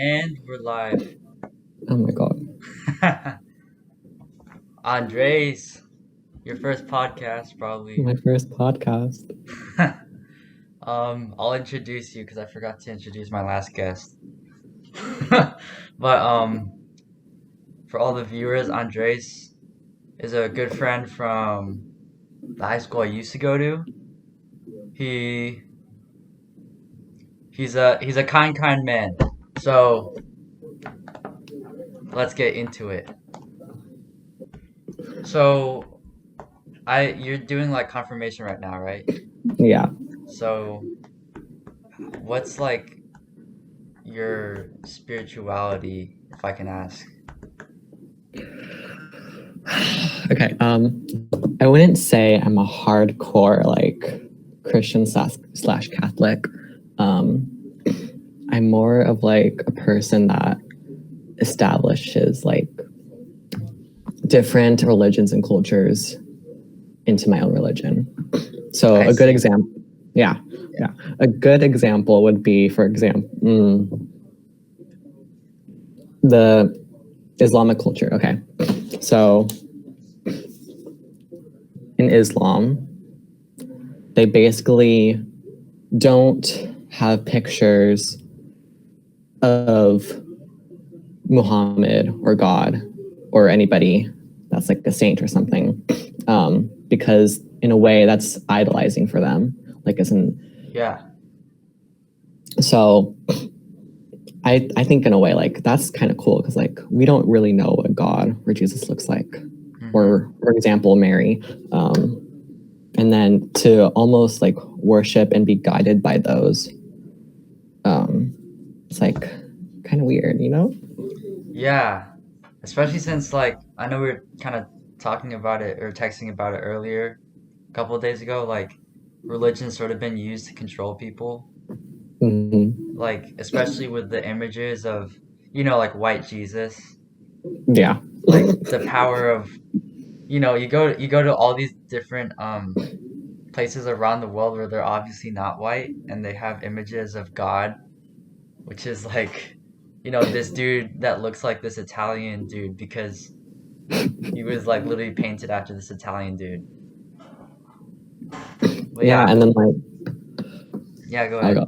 And we're live. Oh my god. Andres, your first podcast, probably. My first podcast. I'll introduce you because I forgot to introduce my last guest. But for all the viewers, Andres is a good friend from the high school I used to go to. He he's a kind man. So let's get into it. So you're doing like confirmation right now, right? Yeah. So what's like your spirituality, if I can ask? Okay. I wouldn't say I'm a hardcore like Christian slash Catholic. Um, I'm more of like a person that establishes like different religions and cultures into my own religion. So I a good see. example, yeah, yeah. A good example would be, for example, the Islamic culture. Okay, so in Islam, they basically don't have pictures of Muhammad or God or anybody that's like a saint or something, because in a way that's idolizing for them. Like, isn't Yeah. so? I think in a way like that's kind of cool because like we don't really know what God or Jesus looks like, Mm-hmm. or for example Mary, um, and then to almost like worship and be guided by those, um, it's like kind of weird, you know? Yeah. Especially since like I know we were kind of talking about it or texting about it earlier a couple of days ago, like religion's sort of been used to control people. Mm-hmm. Like especially with the images of, like white Jesus, Yeah. like the power of, you go to all these different places around the world where they're obviously not white and they have images of God, which is like, this dude that looks like this Italian dude because he was like literally painted after this Italian dude. But Yeah, yeah, and then like yeah, go I'll ahead. go.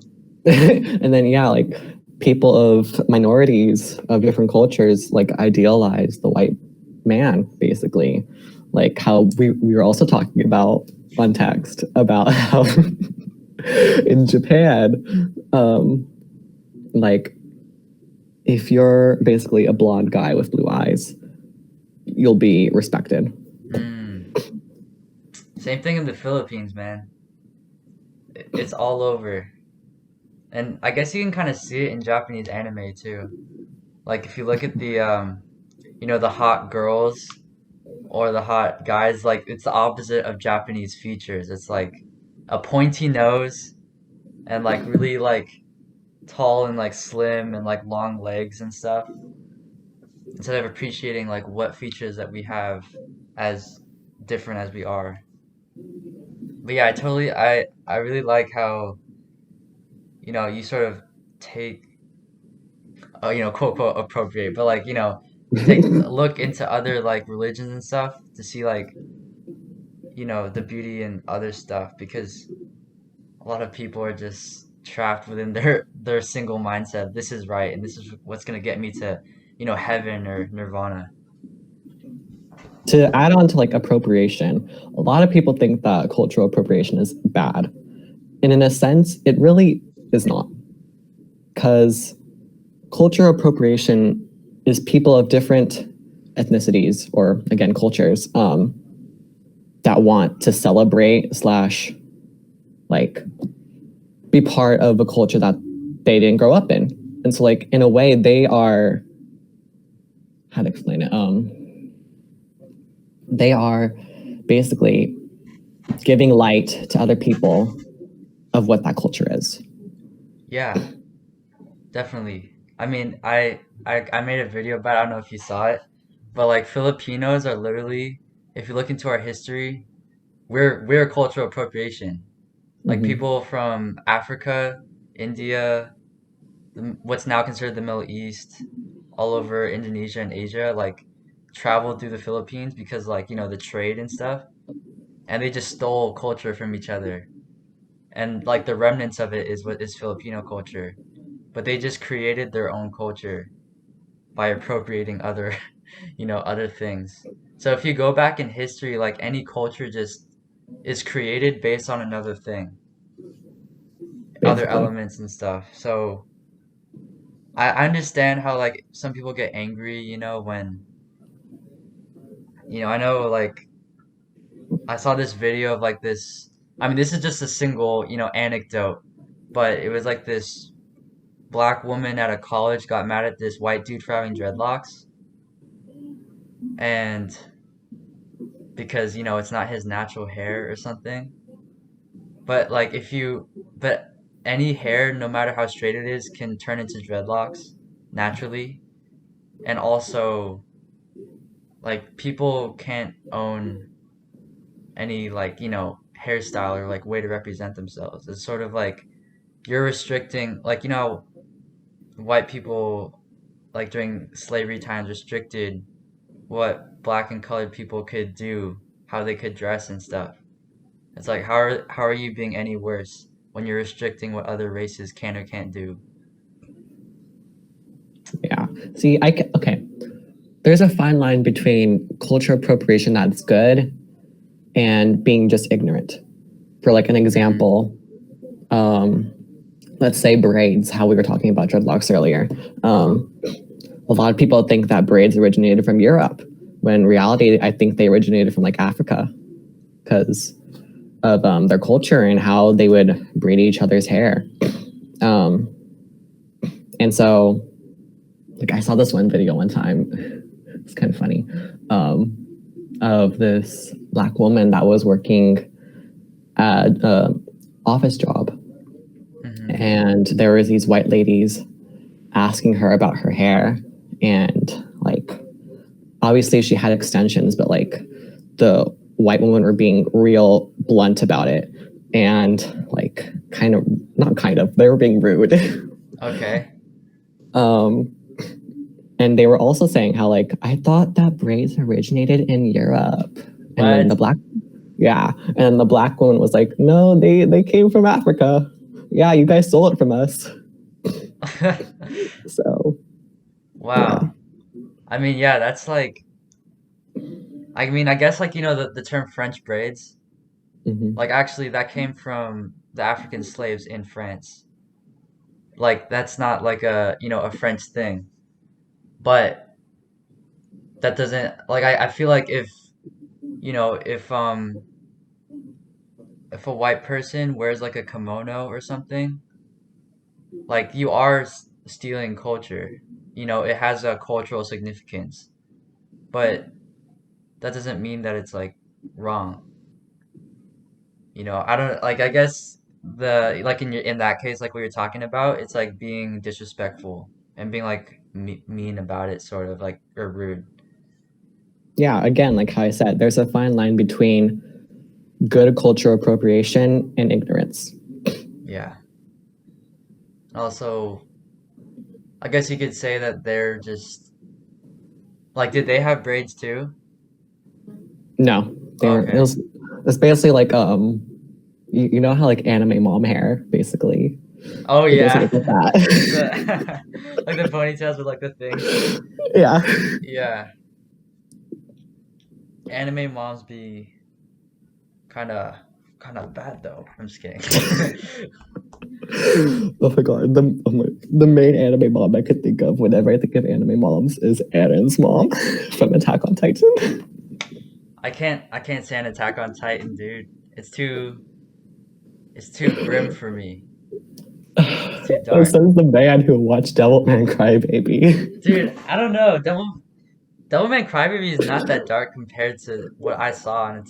And then yeah, like people of minorities of different cultures like idealize the white man basically, like how we were also talking about on text about how in Japan, like if you're basically a blonde guy with blue eyes, you'll be respected. Mm. Same thing in the Philippines, man. It's all over. And I guess you can kind of see it in Japanese anime too. Like if you look at the hot girls or the hot guys, like it's the opposite of Japanese features. It's like a pointy nose and like really like tall and like slim and like long legs and stuff. Instead of appreciating like what features that we have as different as we are. But yeah, I really like how, you sort of take quote quote appropriate, but like, take a look into other like religions and stuff to see like, the beauty in other stuff because a lot of people are just trapped within their single mindset. This is right and this is what's gonna get me to, heaven or nirvana. To add on to like appropriation, a lot of people think that cultural appropriation is bad, and in a sense it really is not, because cultural appropriation is people of different ethnicities or again cultures, that want to celebrate slash like be part of a culture that they didn't grow up in, and so like in a way they are, how to explain it, they are basically giving light to other people of what that culture is. Yeah, definitely. I mean, I made a video about it, I don't know if you saw it, but like Filipinos are literally, if you look into our history, we're cultural appropriation. Like Mm-hmm. people from Africa, India, what's now considered the Middle East, all over Indonesia and Asia, like traveled through the Philippines because like, the trade and stuff, and they just stole culture from each other. And like the remnants of it is what is Filipino culture. But they just created their own culture by appropriating other, other things. So if you go back in history, like any culture just is created based on another thing, other basically. elements and stuff. So I understand how like some people get angry, when I know like I saw this video of like this. I mean, this is just a single, anecdote, but it was like this black woman at a college got mad at this white dude for having dreadlocks, and because it's not his natural hair or something. But like but any hair, no matter how straight it is, can turn into dreadlocks naturally, and also like people can't own any like hairstyle or like way to represent themselves. It's sort of like you're restricting, like white people like during slavery times restricted what black and colored people could do, how they could dress and stuff. It's like how are you being any worse when you're restricting what other races can or can't do? Yeah. See, okay. There's a fine line between cultural appropriation that's good and being just ignorant. For like an Hmm. example, um, let's say braids, how we were talking about dreadlocks earlier. A lot of people think that braids originated from Europe, when in reality, I think they originated from like Africa because of their culture and how they would braid each other's hair. Um, and so, like, I saw this one video one time. It's kind of funny. Um, of this black woman that was working at an office job, Hmm. and there was these white ladies asking her about her hair, and like obviously she had extensions, but like the white women were being real blunt about it, and like kind of not kind of they were being rude. Okay. um and they were also saying how like I thought that braids originated in Europe, and then What? the black yeah, and the black woman was like, no, they came from Africa. Yeah, you guys stole it from us. So yeah. Wow. I mean, yeah, that's like, I mean, I guess like, the term French braids, Hmm. like actually that came from the African slaves in France. Like that's not like a French thing. But that doesn't like I feel like you know, if a white person wears like a kimono or something, like you are stealing culture. It has a cultural significance, but that doesn't mean that it's like wrong. I don't like I guess the like in that case like what you're talking about, it's like being disrespectful and being like mean about it sort of like or rude. Yeah, again, like how I said, there's a fine line between good cultural appropriation and ignorance. Yeah. Also, I guess you could say that they're just like did they have braids too? No, they were. Okay. It's basically like you know how like anime mom hair basically. Oh It basically yeah. looks like that. The like the ponytails with like the things. Yeah. Yeah. Anime moms be kind of kind of bad though. I'm just kidding. Oh my god, the main anime mom I could think of whenever I think of anime moms is Aaron's mom from Attack on Titan. I can't stand Attack on Titan, dude. It's too grim for me. It's too dark. Says the man who watched Devilman Crybaby. Dude, I don't know. Devilman Crybaby is not that dark compared to what I saw on on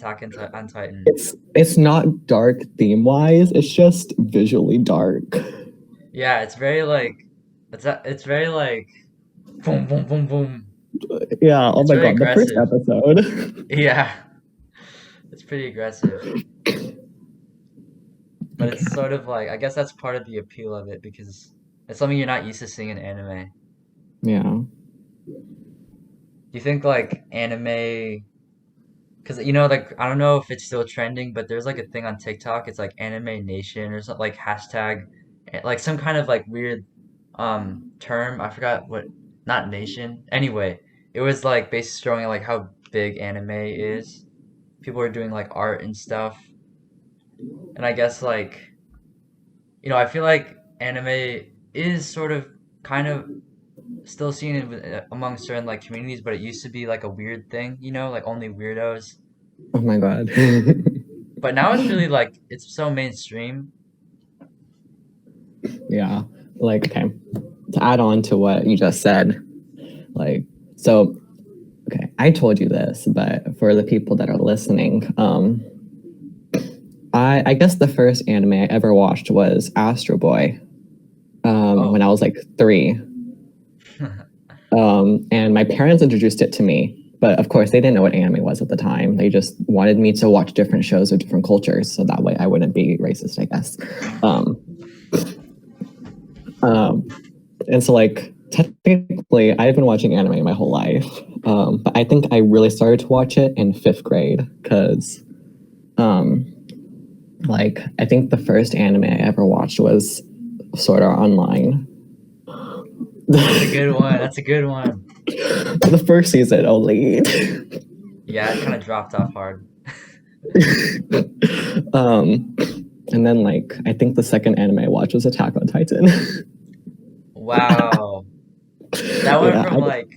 Titan. It's not dark theme wise. It's just visually dark. Yeah, it's very like it's very like boom boom boom boom. Yeah. Oh It's my very god, the first aggressive. episode. Yeah, it's pretty aggressive. But it's Okay. sort of like I guess that's part of the appeal of it because It's something you're not used to seeing in anime. Yeah. Do you think like anime? Because you know, like I don't know if it's still trending, but there's like a thing on TikTok. It's like Anime Nation or something like hashtag, like some kind of like weird term. I forgot what, not nation. Anyway, it was like basically showing like how big anime is. People are doing like art and stuff, and I guess like I feel like anime is sort of kind of still seen among certain like communities, but it used to be like a weird thing, like only weirdos. Oh my God. But now it's really like it's so mainstream. Yeah. Like, okay. To add on to what you just said, like, so, okay, I told you this, but for the people that are listening, I guess the first anime I ever watched was Astro Boy when Oh. I was like 3. And my parents introduced it to me. But of course, they didn't know what anime was at the time. They just wanted me to watch different shows of different cultures, so that way I wouldn't be racist, I guess. And so, like, technically, I've been watching anime my whole life. But I think I really started to watch it in 5th grade because, like, I think the first anime I ever watched was Sword Art Online. That's a good one. That's a good one. The first season only. Yeah, it kind of dropped off hard. And then, like, I think the second anime I watched was Attack on Titan. Wow. That went Yeah, from like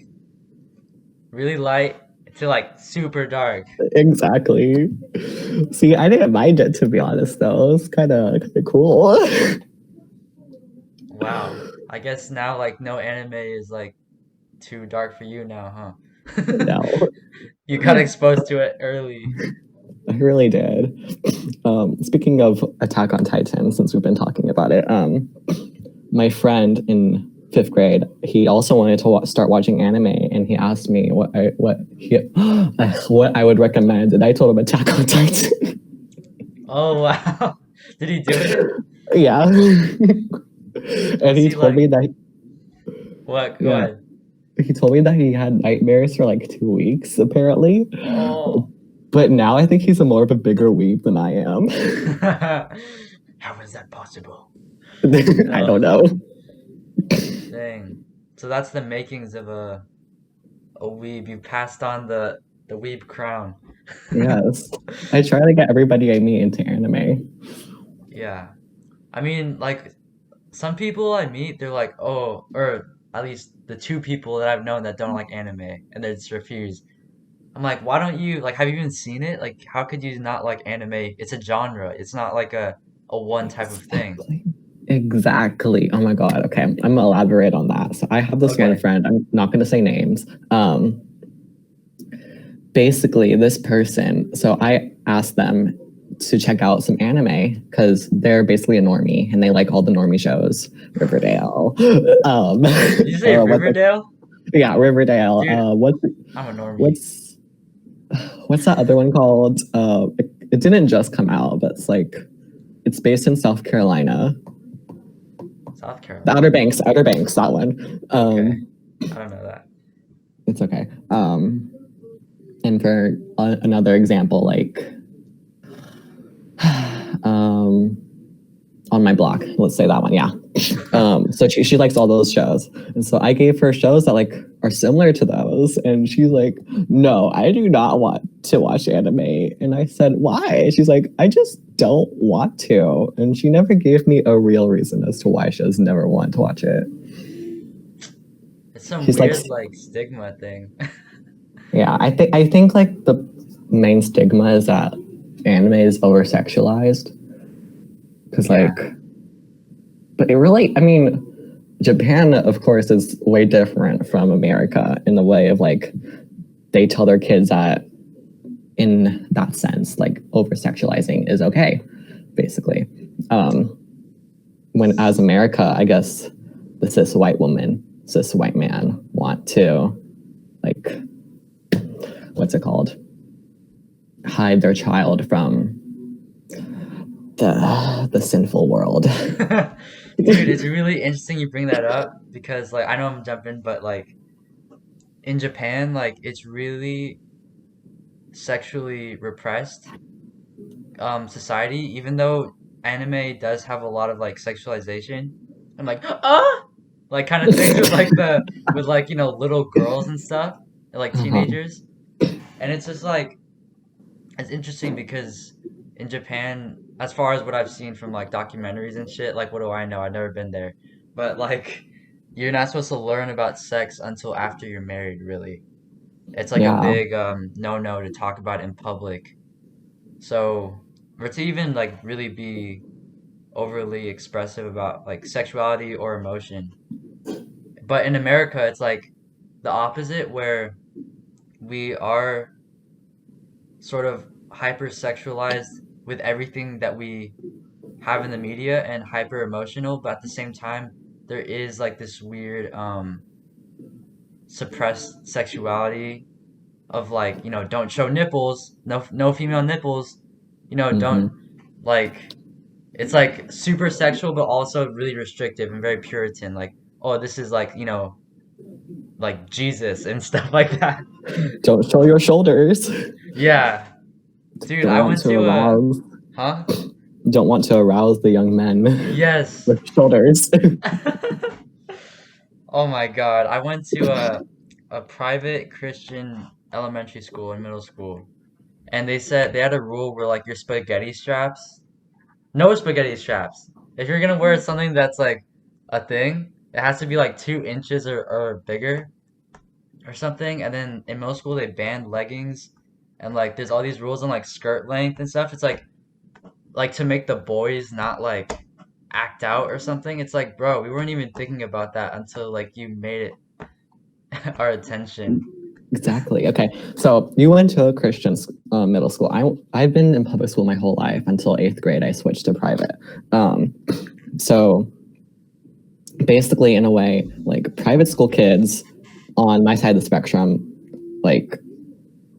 really light to like super dark. exactly. See, I didn't mind it, to be honest. Though it was kind of cool. Wow. I guess now like no anime is like too dark for you now, huh? No, You got exposed to it early. I really did. Speaking of Attack on Titan, since we've been talking about it, my friend in 5th grade, he also wanted to start watching anime, and he asked me what I would recommend, and I told him Attack on Titan. Oh wow. Did he do it? Yeah, and Was he he told like me that what? Go yeah, ahead. he told me that he had nightmares for like 2 weeks apparently. Oh. But now I think he's a more of a bigger weeb than I am. How is that possible? I don't know. Dang. So that's the makings of a weeb. You passed on the weeb crown. Yes. I try to get everybody I meet into anime. Yeah. I mean, like some people I meet, they're like, "Oh," or at least the two people that I've known that don't like anime and they just refuse. I'm like, "Why don't you like have you even seen it? Like how could you not like anime? It's a genre. It's not like a one type of thing." Exactly. Exactly. Oh my God. Okay. I'm gonna elaborate on that. So I have this one Okay. friend, I'm not gonna say names. Basically this person, so I asked them to check out some anime because they're basically a normie and they like all the normie shows. Riverdale. Did you say What's it? Riverdale? Yeah, Riverdale. Dude, I'm a normie. What's what's that other one called? It didn't just come out, but it's based in South Carolina. South The Carolina. Outer Banks, that one. Okay. I don't know that. It's okay. And for another example, like um, on my block, let's say that one, yeah. So she likes all those shows, and so I gave her shows that like are similar to those, and she's like, "No, I do not want to watch anime." And I said, "Why?" She's like, "I just don't want to," and she never gave me a real reason as to why she does never want to watch it. It's some She's like, weird like stigma thing. yeah, I think like the main stigma is that anime is over sexualized because Yeah. like, but it really, I mean, Japan of course is way different from America in the way of like they tell their kids that in that sense like over sexualizing is okay, basically. When as America, I guess the cis white man want to like what's it called? Hide their child from the sinful world. Dude, it's really interesting you bring that up because like I know I'm jumping, but like in Japan, like it's really sexually repressed society, even though anime does have a lot of like sexualization and like like kind of things with like the with like little girls and stuff and like Uh-huh. teenagers, and it's just like it's interesting because in Japan, as far as what I've seen from like documentaries and shit, like what do I know? I've never been there, but like you're not supposed to learn about sex until after you're married, really. It's like a Yeah. big no-no to talk about in public. So, or to even like really be overly expressive about like sexuality or emotion. But in America, it's like the opposite, where we are sort of hypersexualized with everything that we have in the media and hyper emotional, but at the same time, there is like this weird suppressed sexuality of like, don't show nipples, no female nipples, don't Hmm. like it's like super sexual but also really restrictive and very Puritan. Like, oh, this is like, like Jesus and stuff like that. Don't show your shoulders. Yeah. Dude, Don't I want went to to a arouse. huh? Don't want to arouse the young men Yes. with shoulders. Oh my God. I went to a private Christian elementary school and middle school. And they said they had a rule where like your spaghetti straps, no spaghetti straps. If you're gonna wear something that's like a thing, it has to be like 2 inches or bigger or something. And then in middle school they banned leggings and like there's all these rules on like skirt length and stuff. It's like to make the boys not like act out or something. It's like, bro, we weren't even thinking about that until like you made it our attention. Exactly. Okay. So you went to a Christian middle school. I've been in public school my whole life until eighth grade. I switched to private. So basically, in a way, like private school kids on my side of the spectrum, like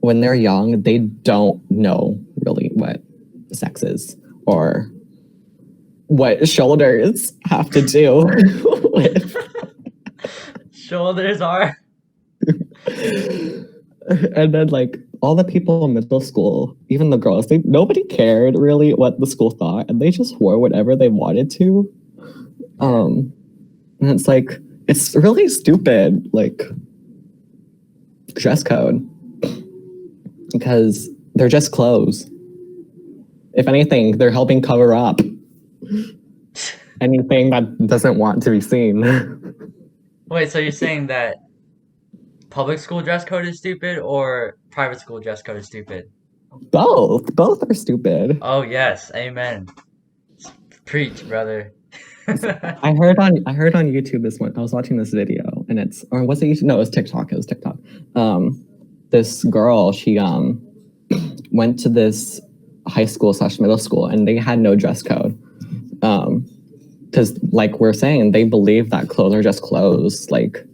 when they're young, they don't know really what sex is or what shoulders have to do with. Shoulders are. And then like all the people in middle school, even the girls, nobody cared really what the school thought, and they just wore whatever they wanted to. Yeah. And it's like it's really stupid, like dress code, because they're just clothes. If anything, they're helping cover up anything that doesn't want to be seen. Wait, so you're saying that public school dress code is stupid or private school dress code is stupid? Both are stupid. Oh, yes. Amen. Preach, brother. I heard on YouTube this one. I was watching this video, and or was it YouTube? No, it was TikTok. It was TikTok. This girl, she went to this high school / middle school, and they had no dress code. Because like we're saying, they believe that clothes are just clothes. Like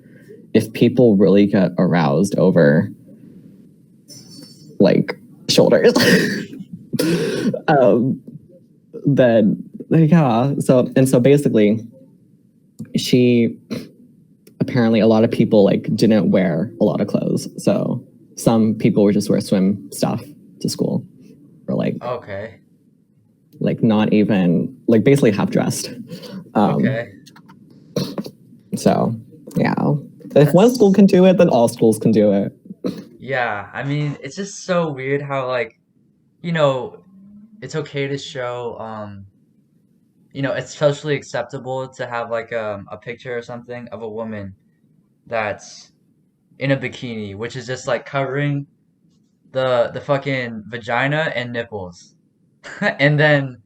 if people really get aroused over like shoulders, then yeah. So basically, she apparently a lot of people like didn't wear a lot of clothes. So some people would just wear swim stuff to school, or Okay. like not even like basically half dressed. Okay. So yeah, if one school That's can do it, then all schools can do it. yeah. I mean, it's just so weird how like, you know, it's okay to show it's socially acceptable to have like a picture or something of a woman that's in a bikini, which is just like covering the fucking vagina and nipples. And then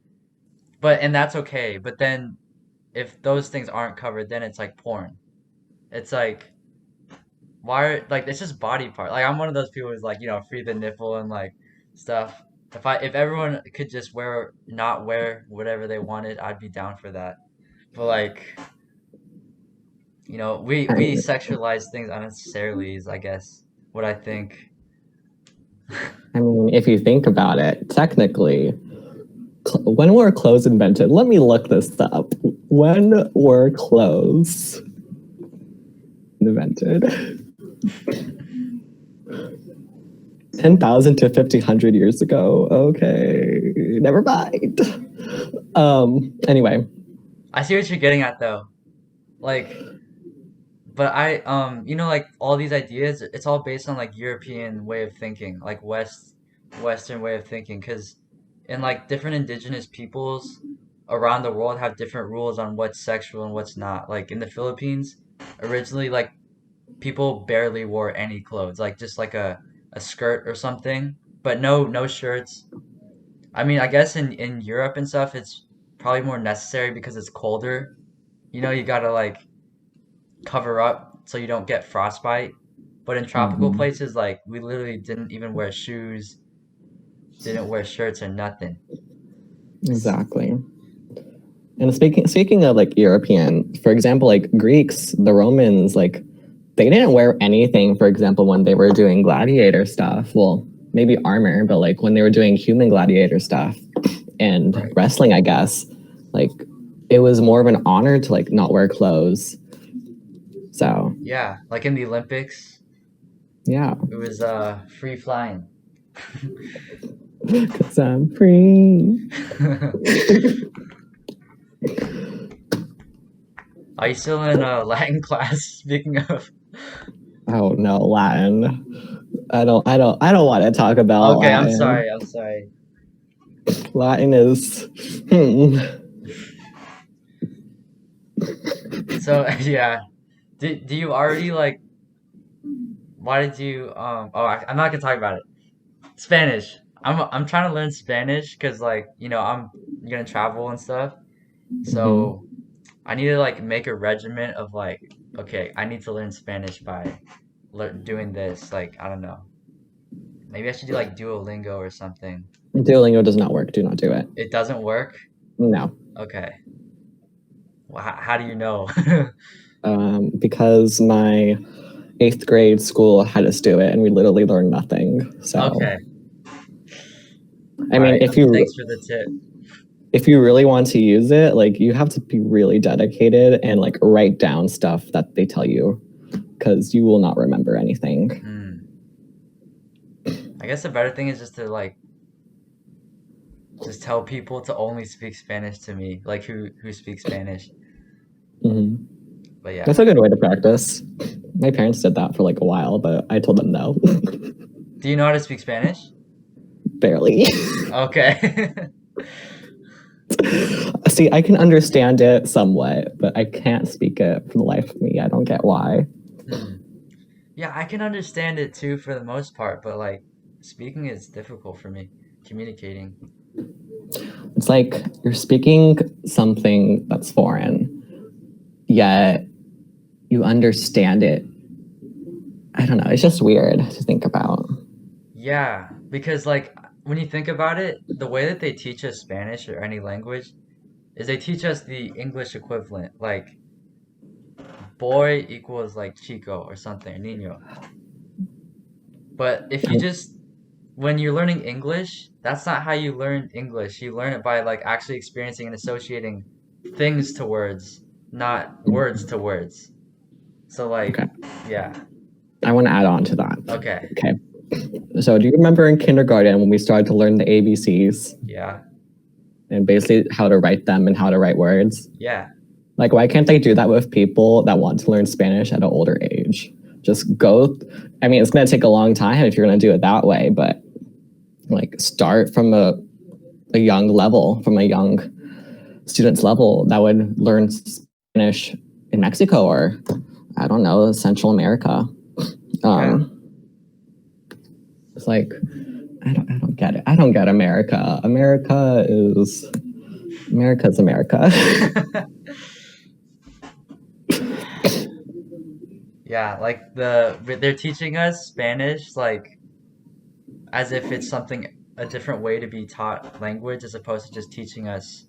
and that's okay. But then if those things aren't covered, then it's like porn. It's like like it's just body part. Like I'm one of those people who's like, free the nipple and like stuff. If everyone could just not wear whatever they wanted, I'd be down for that. But like, I we mean, sexualize things unnecessarily is I guess what I think. I mean, if you think about it, technically, When were clothes invented? Let me look this up. When were clothes invented? 10,000 to 1,500 years ago. Okay, never mind. Anyway, I see what you're getting at though. Like, but like all these ideas, it's all based on like European way of thinking, like Western way of thinking, because in like different indigenous peoples around the world have different rules on what's sexual and what's not. Like in the Philippines, originally like people barely wore any clothes, like just like a skirt or something, but no shirts. I mean, I guess in Europe and stuff, it's probably more necessary because it's colder. You gotta like cover up so you don't get frostbite. But in tropical mhm, places, like we literally didn't even wear shoes, didn't wear shirts or nothing. exactly. And speaking of like European, for example, like Greeks, the Romans, like they didn't wear anything, for example, when they were doing gladiator stuff. Well, maybe armor, but like when they were doing human gladiator stuff and Right. wrestling, I guess, like it was more of an honor to like not wear clothes. So Yeah, like in the Olympics, yeah, it was free flying. because I'm free. Are you still in Latin class? Speaking of. Oh no, Latin. I don't want to talk about Okay, I'm Latin. sorry. I'm sorry. Latin is So yeah, do you already like? Why did you I'm not gonna talk about it. Spanish. I'm trying to learn Spanish because like I'm gonna travel and stuff. Mhm. So I need to like make a regiment of like okay, I need to learn Spanish by doing this. Like I don't know. Maybe I should do like Duolingo or something. Duolingo does not work. Do not do it. It doesn't work. No. Okay. Well, how do you know? Because my eighth grade school had us do it and we literally learned nothing. So, Okay. I All mean, right. Thanks for the tip. if you really want to use it, like you have to be really dedicated and like write down stuff that they tell you because you will not remember anything. Hmm. I guess the better thing is just to like just tell people to only speak Spanish to me, like who speak Spanish. Hmm. But yeah. That's a good way to practice. My parents did that for like a while, but I told them no. Do you know how to speak Spanish? Barely. Okay. See, I can understand it somewhat, but I can't speak it for the life of me. I don't get why. Hmm. Yeah, I can understand it too for the most part, but like speaking is difficult for me. Communicating. It's like you're speaking something that's foreign, yet you understand it. I don't know. It's just weird to think about. Yeah, because like when you think about it, the way that they teach us Spanish or any language is they teach us the English equivalent, like boy equals like chico or something, niño. But if you just when you're learning English, that's not how you learn English. You learn it by like actually experiencing and associating things to words, not words to words. So like, Okay. yeah. I want to add on to that. Okay. Okay. So, do you remember in kindergarten when we started to learn the ABCs Yeah. and basically how to write them and how to write words? Yeah. Like, why can't they do that with people that want to learn Spanish at an older age? Just go. I mean, it's going to take a long time if you're going to do it that way, but like start from a young level, from a young student's level that would learn Spanish in Mexico or, I don't know, Central America. Yeah. It's like, I don't get it. I don't get America. America's America. Yeah, like they're teaching us Spanish like as if it's something a different way to be taught language as opposed to just teaching us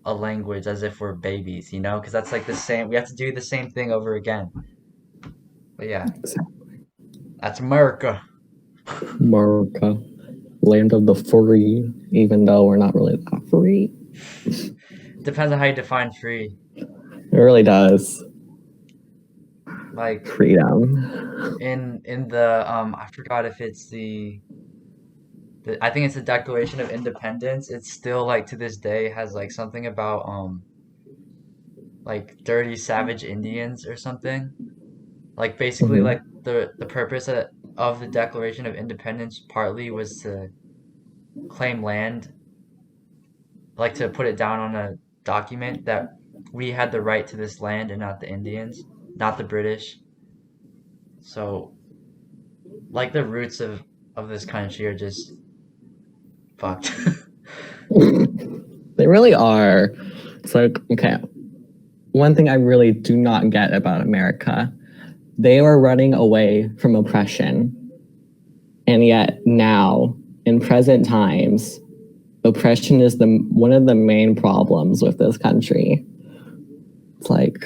a language as if we're babies, Because that's like the same. We have to do the same thing over again. But yeah, that's America. America. land of the free, even though we're not really that free. Depends on how you define free. It really does. Like Freedom. in the I forgot if it's I think it's the Declaration of Independence. It's still like to this day has like something about like dirty savage Indians or something. Like basically Mhm. like the purpose of the Declaration of Independence partly was to claim land, like to put it down on a document that we had the right to this land and not the Indians, not the British. So like the roots of this country are just fucked. They really are. It's like, okay, one thing I really do not get about America, they are running away from oppression. And yet now, in present times, oppression is one of the main problems with this country. It's like,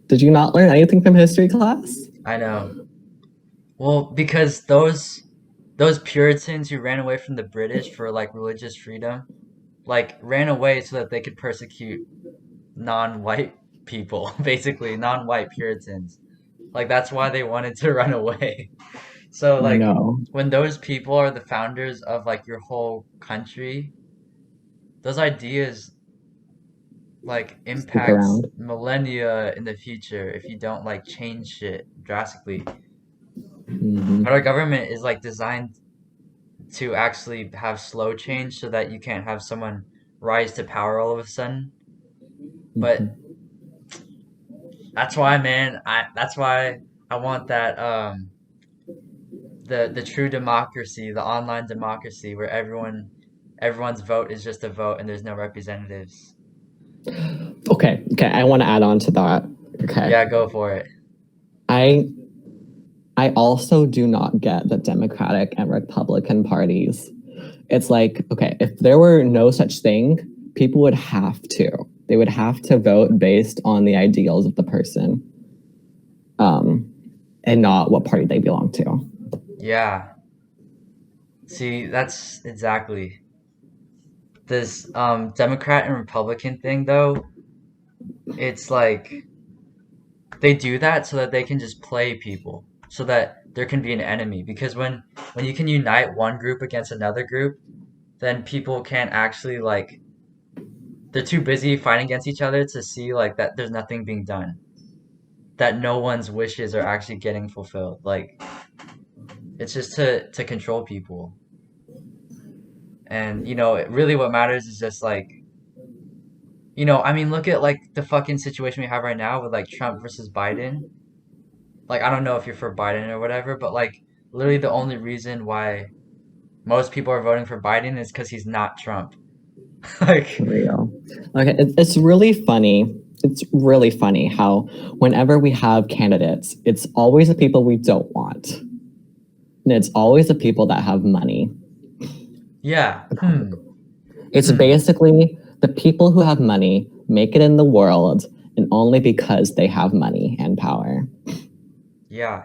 did you not learn anything from history class? I know. Well, because those Puritans who ran away from the British for like religious freedom, like ran away so that they could persecute non-white people, basically non-white Puritans. Like that's why they wanted to run away. So I like know. when those people are the founders of like your whole country, those ideas like Stick impact around. millennia in the future if you don't like change shit drastically. Mhm. But our government is like designed to actually have slow change so that you can't have someone rise to power all of a sudden. But Mhm. that's why, man, that's why I want that the true democracy, the online democracy where everyone's vote is just a vote and there's no representatives. Okay, I want to add on to that. Okay. Yeah, go for it. I I also do not get the Democratic and Republican parties. It's like, okay, if there were no such thing, people would have to. They would have to vote based on the ideals of the person, um, and not what party they belong to. Yeah. See, that's exactly this Democrat and Republican thing though. It's like they do that so that they can just play people, so that there can be an enemy. Because when you can unite one group against another group, then people can't actually like they're too busy fighting against each other to see like that there's nothing being done, that no one's wishes are actually getting fulfilled. Like it's just to control people. And really what matters is just like I mean, look at like the fucking situation we have right now with like Trump versus Biden. Like I don't know if you're for Biden or whatever, but like literally the only reason why most people are voting for Biden is because he's not Trump. Like, Real. Okay, it's really funny. It's really funny how whenever we have candidates, it's always the people we don't want. And it's always the people that have money. yeah, It's basically the people who have money make it in the world, and only because they have money and power. yeah.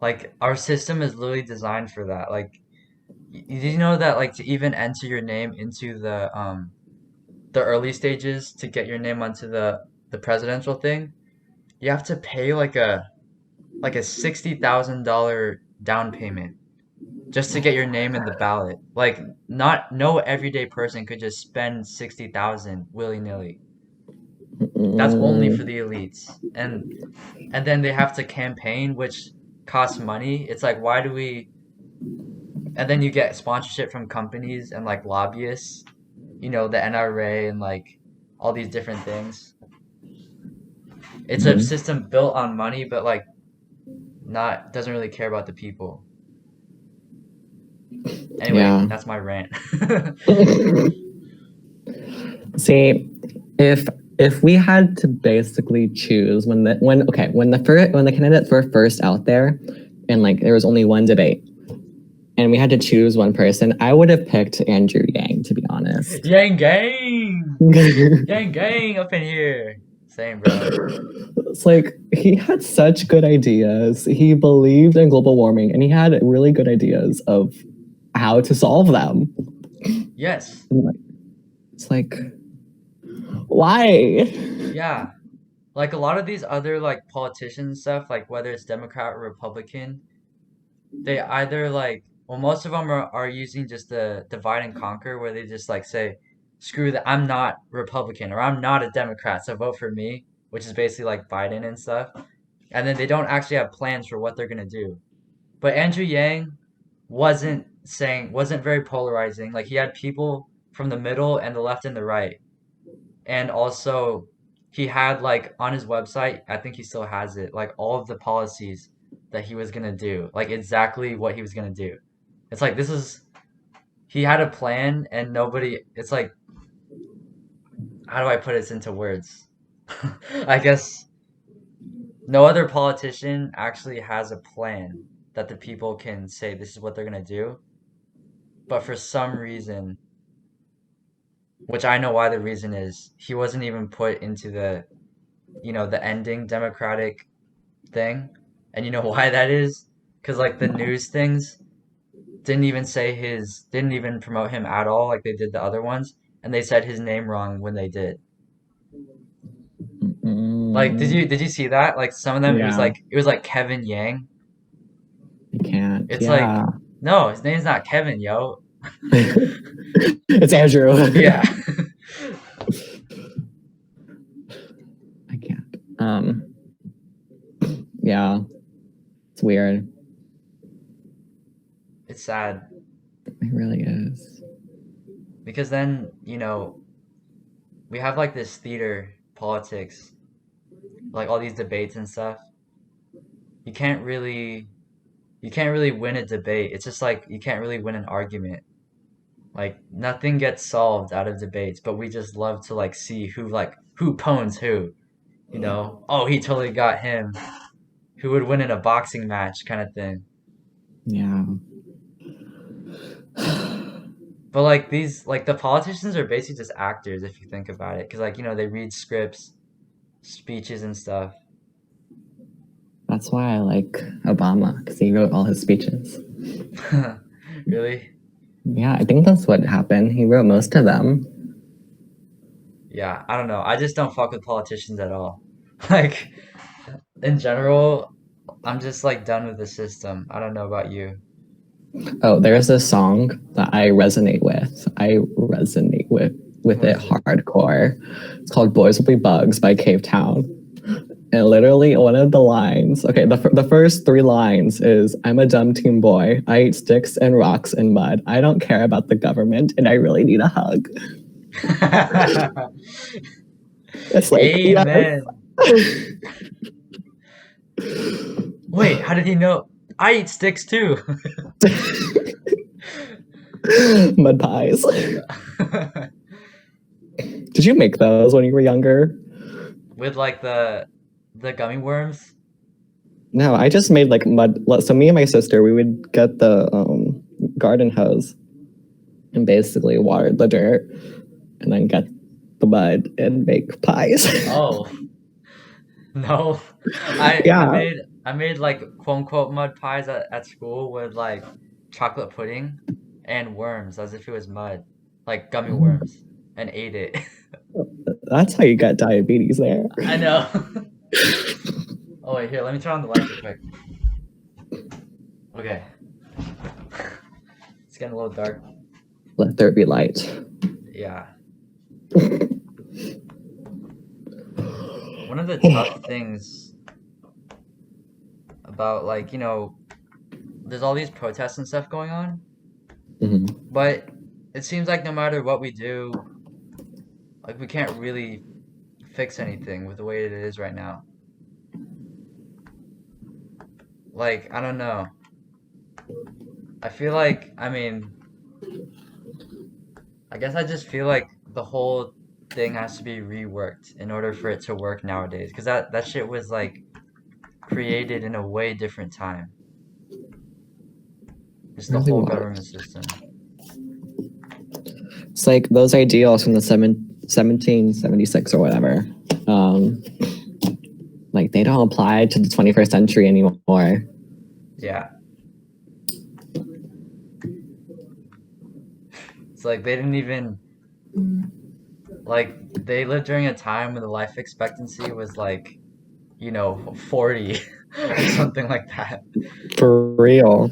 Like our system is literally designed for that. Like, did you know that like to even enter your name into the early stages to get your name onto the presidential thing, you have to pay like a $60,000 down payment just to get your name in the ballot. Like no everyday person could just spend 60,000 willy-nilly. That's only for Mm, the elites. And then they have to campaign, which costs money. It's like why do we and then you get sponsorship from companies and like lobbyists, the NRA and like all these different things. It's a mhm. system built on money, but like not doesn't really care about the people. Anyway, Yeah. that's my rant. See, if if we had to basically choose when the candidates were first out there, and like there was only one debate, and we had to choose one person, I would have picked Andrew Yang, to be honest. Yang gang! Gang gang up in here. Same, bro. It's like he had such good ideas. He believed in global warming, and he had really good ideas of how to solve them. Yes. It's like, why? Yeah. Like a lot of these other like politicians stuff, like whether it's Democrat or Republican, they either like, well, most of them are using just the divide and conquer, where they just like say, screw that, I'm not Republican or I'm not a Democrat, so vote for me, which is basically like Biden and stuff. And then they don't actually have plans for what they're gonna do. But Andrew Yang wasn't very polarizing. Like he had people from the middle and the left and the right. And also he had like on his website, I think he still has it, like all of the policies that he was gonna do, like exactly what he was gonna do. It's like he had a plan and nobody, it's like, how do I put this into words? I guess no other politician actually has a plan that the people can say this is what they're gonna do. But for some reason, which I know why the reason is, he wasn't even put into the ending Democratic thing. And you know why that is? Because like the news things didn't even promote him at all like they did the other ones, and they said his name wrong when they did. Like, did you see that? Like some of them, Yeah, it was like Kevin Yang. I can't. It's like, Yeah. no, his name's not Kevin, yo. It's Andrew. Yeah. I can't. Yeah, it's weird. It's sad It really is. because then, we have like this theater politics, like all these debates and stuff. You can't really win a debate. It's just like you can't really win an argument. Like nothing gets solved out of debates, but we just love to like see who pwns who. Oh, he totally got him. Who would win in a boxing match kind of thing. Yeah. But like the politicians are basically just actors if you think about it, because like they read scripts, speeches and stuff. That's why I like Obama, because he wrote all his speeches. Really? Yeah, I think that's what happened. He wrote most of them. Yeah, I don't know. I just don't fuck with politicians at all. Like in general, I'm just like done with the system. I don't know about you. Oh, there's a song that I resonate with. I resonate with What it is it? hardcore. It's called Boys Will Be Bugs by Cave Town. And literally one of the lines, okay, the first three lines is, I'm a dumb teen boy. I eat sticks and rocks and mud. I don't care about the government and I really need a hug. It's like, Amen. yes. Wait, how did he know? I eat sticks too. Mud pies. Did you make those when you were younger? With like the gummy worms. No, I just made like mud. So me and my sister, we would get the garden hose and basically water the dirt and then get the mud and make pies. Oh no, I Yeah. I made like quote unquote mud pies at school with like chocolate pudding and worms as if it was mud, like gummy worms, and ate it. That's how you get diabetes there. I know. Oh wait, here, let me turn on the light real quick. Okay. It's getting a little dark. Let there be light. Yeah. One of the tough things about like, there's all these protests and stuff going on, Mhm. but it seems like no matter what we do, like we can't really fix anything with the way it is right now. Like, I don't know. I feel like, I guess I just feel like the whole thing has to be reworked in order for it to work nowadays. Because that shit was like created in a way different time. Just the Really whole what? government system. It's like those ideals from the 1776 or whatever. Like they don't apply to the 21st century anymore. Yeah. It's like they didn't even like they lived during a time when the life expectancy was like, 40 or something like that. For real.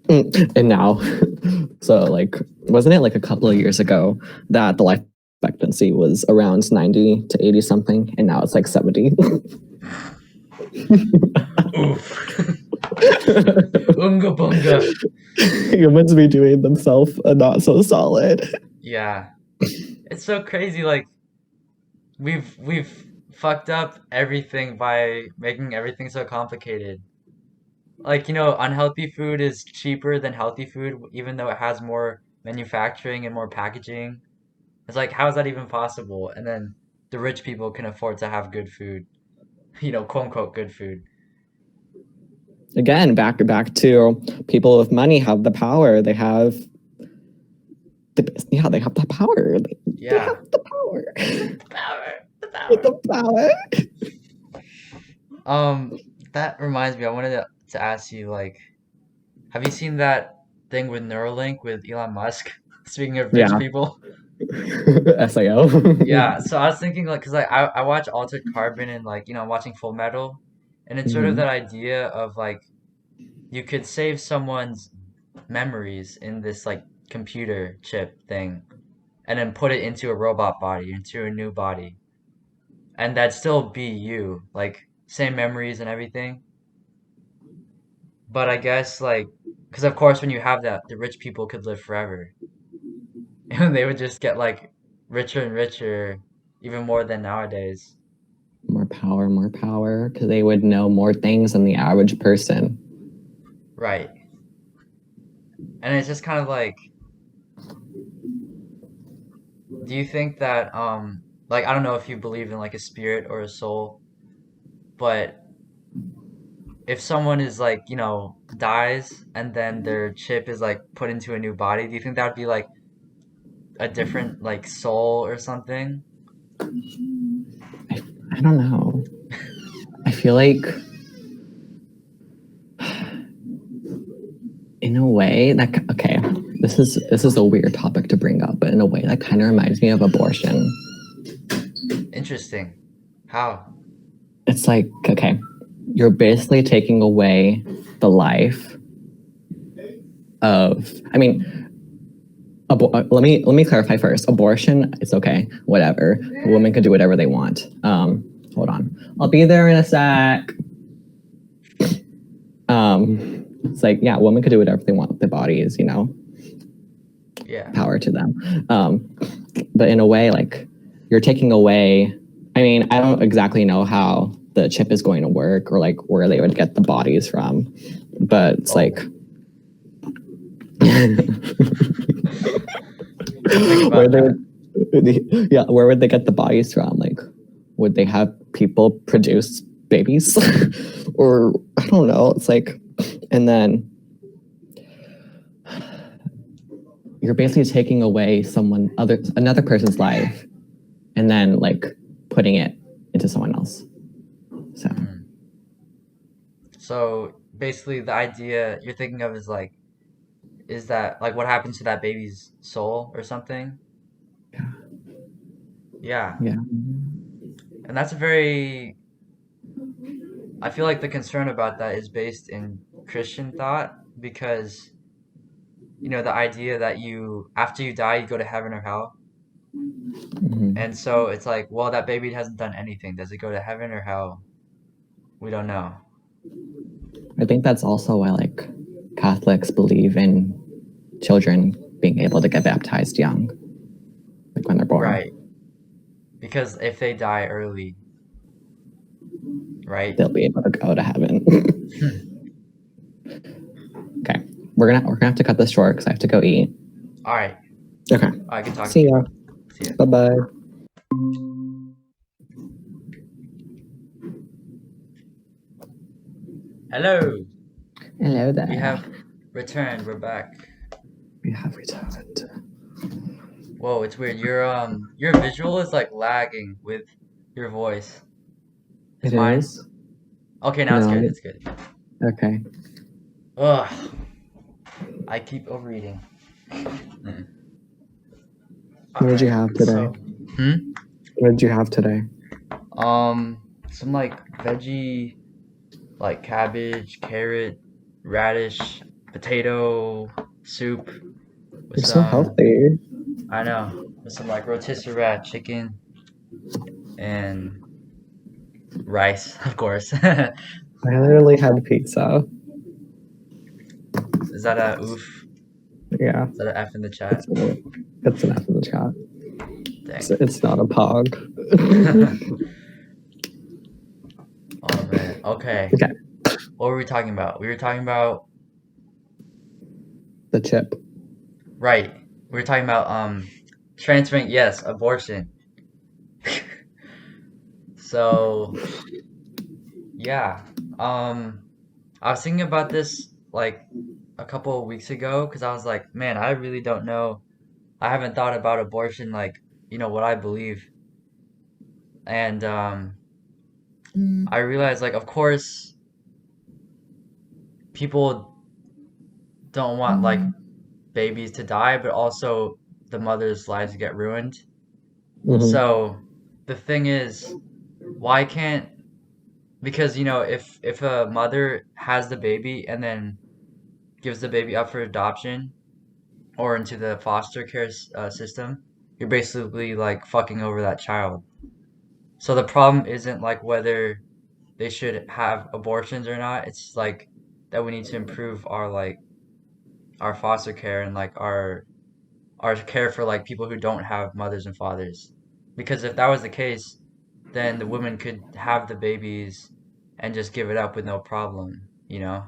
And now, so like, wasn't it like a couple of years ago that the life expectancy was around 90 to 80 something, and now it's like 70? Oof. Unga bunga. Humans be doing themselves a not so solid. Yeah. It's so crazy, like we've fucked up everything by making everything so complicated. Like, unhealthy food is cheaper than healthy food, even though it has more manufacturing and more packaging. It's like, how is that even possible? And then the rich people can afford to have good food, quote unquote good food. Again, back to people with money have the power. They have they have the power. They Yeah. have the power. The power, the power. The power. That reminds me, I wanted to ask you, like, have you seen that thing with Neuralink with Elon Musk? Speaking of rich Yeah. people. SAO. Yeah, so I was thinking like, cause like I watch Altered Carbon and like, I'm watching Full Metal, and it's sort of that idea of like you could save someone's memories in this like computer chip thing, and then put it into a robot body, into a new body, and that'd still be you, like same memories and everything. But I guess like, cause of course when you have that, the rich people could live forever, and they would just get like richer and richer, even more than nowadays. More power, because they would know more things than the average person. Right. And it's just kind of like, do you think that like I don't know if you believe in like a spirit or a soul, but if someone is like, dies and then their chip is like put into a new body, do you think that would be like a different like soul or something? I don't know. I feel like in a way that okay, this is a weird topic to bring up, but in a way that kind of reminds me of abortion. Interesting. How? It's like, okay, you're basically taking away the life of, I mean, let me clarify first. Abortion, it's okay, whatever. A woman can do whatever they want. Hold on, I'll be there in a sec. It's like, yeah, women could do whatever they want with their bodies, Yeah. power to them. But in a way, like, you're taking away, I mean, I don't exactly know how the chip is going to work or like where they would get the bodies from, but it's like where where would they get the bodies from? Like, would they have people produce babies? Or I don't know. It's like, and then you're basically taking away another person's life, and then like putting it into someone else. So basically the idea you're thinking of is that like what happens to that baby's soul or something? Yeah. Yeah. And that's I feel like the concern about that is based in Christian thought because, the idea that after you die, you go to heaven or hell. Mhm. And so it's like, well, that baby hasn't done anything. Does it go to heaven or hell? We don't know. I think that's also why like Catholics believe in children being able to get baptized young, like when they're born. Right. Because if they die early, right? They'll be able to go to heaven. Okay, we're gonna have to cut this short because I have to go eat. All right. Okay. I can talk. See ya. See ya. Bye bye. Hello. Hello there. We have returned. We're back. We have returned. Whoa, it's weird. Your visual is like lagging with your voice. It mine? is? Okay, now No. it's good. Okay. Ugh. I keep overeating. What did you Alright, have today? so hmm? What did you have today? Some like veggie, like cabbage, carrot, radish, potato soup with You're so some, healthy. I know, with some like rotisserie rat chicken and rice, of course. I literally had pizza. Is that a oof? Yeah, Is that an F in the chat? it's it's an F in the chat. Dang. It's not a pog. Oh man. Okay. Okay, What were we talking about? We were talking about the chip. right. We were talking about transferring, yes, abortion. So yeah. I was thinking about this like a couple of weeks ago because I was like, man, I really don't know. I haven't thought about abortion like, what I believe. And I realized like of course people don't want like babies to die, but also the mother's lives get ruined. Hmm. So the thing is, why can't because if a mother has the baby and then gives the baby up for adoption or into the foster care system, you're basically like fucking over that child. So the problem isn't like whether they should have abortions or not. It's like that we need to improve our foster care and like our care for like people who don't have mothers and fathers. Because if that was the case, then the women could have the babies and just give it up with no problem, you know?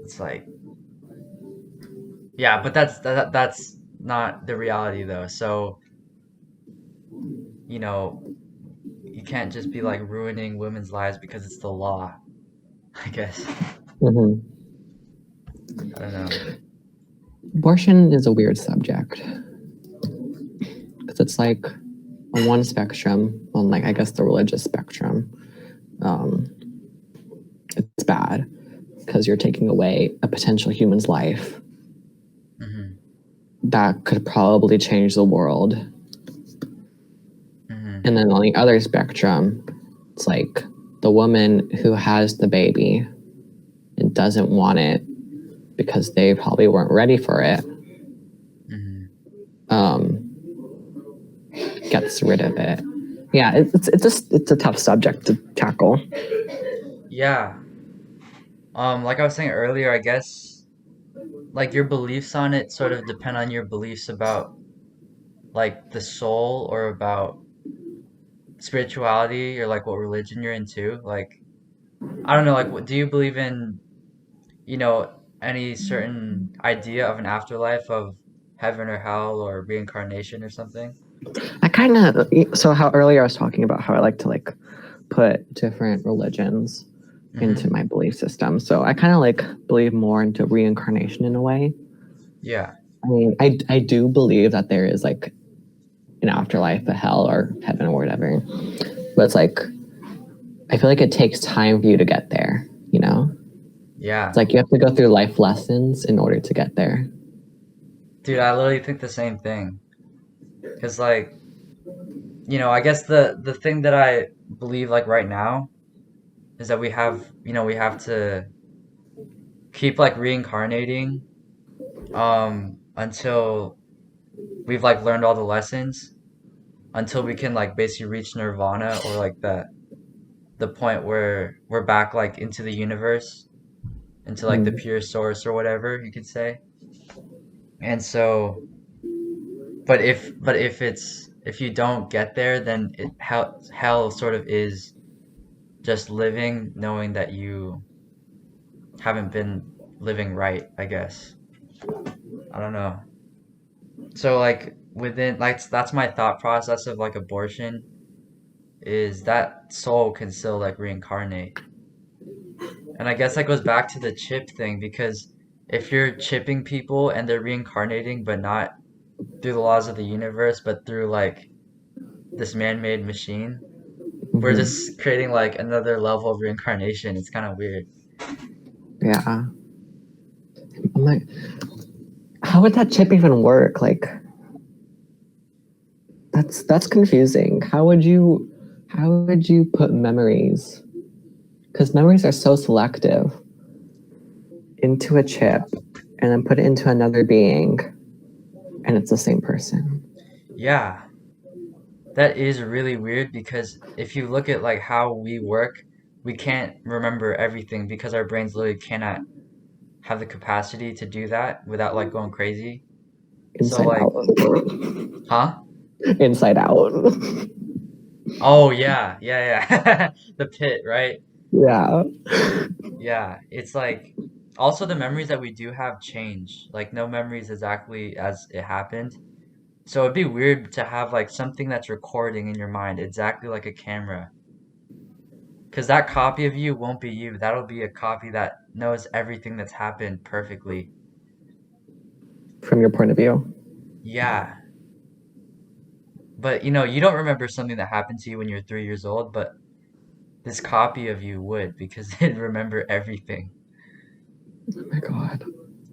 It's like, yeah, but that's not the reality though. So, you know, you can't just be like ruining women's lives because it's the law, I guess. Hmm. I don't know. Abortion is a weird subject because it's like on one spectrum, on like I guess the religious spectrum, um, it's bad because you're taking away a potential human's life Mhm. that could probably change the world. Mhm. And then on the other spectrum, it's like the woman who has the baby and doesn't want it because they probably weren't ready for it, Mhm. um, gets rid of it. Yeah, it's a tough subject to tackle. Yeah. Like I was saying earlier, I guess like your beliefs on it sort of depend on your beliefs about like the soul or about spirituality or like what religion you're into. Like I don't know, like what do you believe in, you know, any certain idea of an afterlife of heaven or hell or reincarnation or something? I kind of so how earlier I was talking about how I like to like put different religions into Mm-hmm. my belief system. So I kind of like believe more into reincarnation in a way. Yeah. I mean, I do believe that there is like an afterlife, a hell or heaven or whatever. But it's like I feel like it takes time for you to get there, you know? It's Yeah. like you have to go through life lessons in order to get there. Dude, I literally think the same thing. 'Cause like, I guess the thing that I believe like right now is that we have to keep like reincarnating until we've like learned all the lessons until we can like basically reach nirvana or like the point where we're back like into the universe, into like the Mm. pure source or whatever you could say. And so, but if you don't get there, then hell sort of is just living knowing that you haven't been living right, I guess. I don't know. So like within like that's my thought process of like abortion is that soul can still like reincarnate. And I guess that goes back to the chip thing because if you're chipping people and they're reincarnating but not through the laws of the universe but through like this man-made machine, we're Hmm. just creating like another level of reincarnation. It's kind of weird. Yeah. I'm like, how would that chip even work? Like, that's confusing. How would you put memories? Because memories are so selective into a chip and then put it into another being, and it's the same person. Yeah, that is really weird because if you look at like how we work, we can't remember everything because our brains literally cannot have the capacity to do that without like going crazy. So Inside like, Out. huh? Inside Out. Oh yeah, yeah, yeah. The pit, right? Yeah. Yeah, it's like also the memories that we do have change. Like no memories exactly as it happened. So it'd be weird to have like something that's recording in your mind exactly like a camera. Because that copy of you won't be you. That'll be a copy that knows everything that's happened perfectly. From your point of view. Yeah. But you know, you don't remember something that happened to you when you're 3 years old, but this copy of you would because it'd remember everything. Oh my god.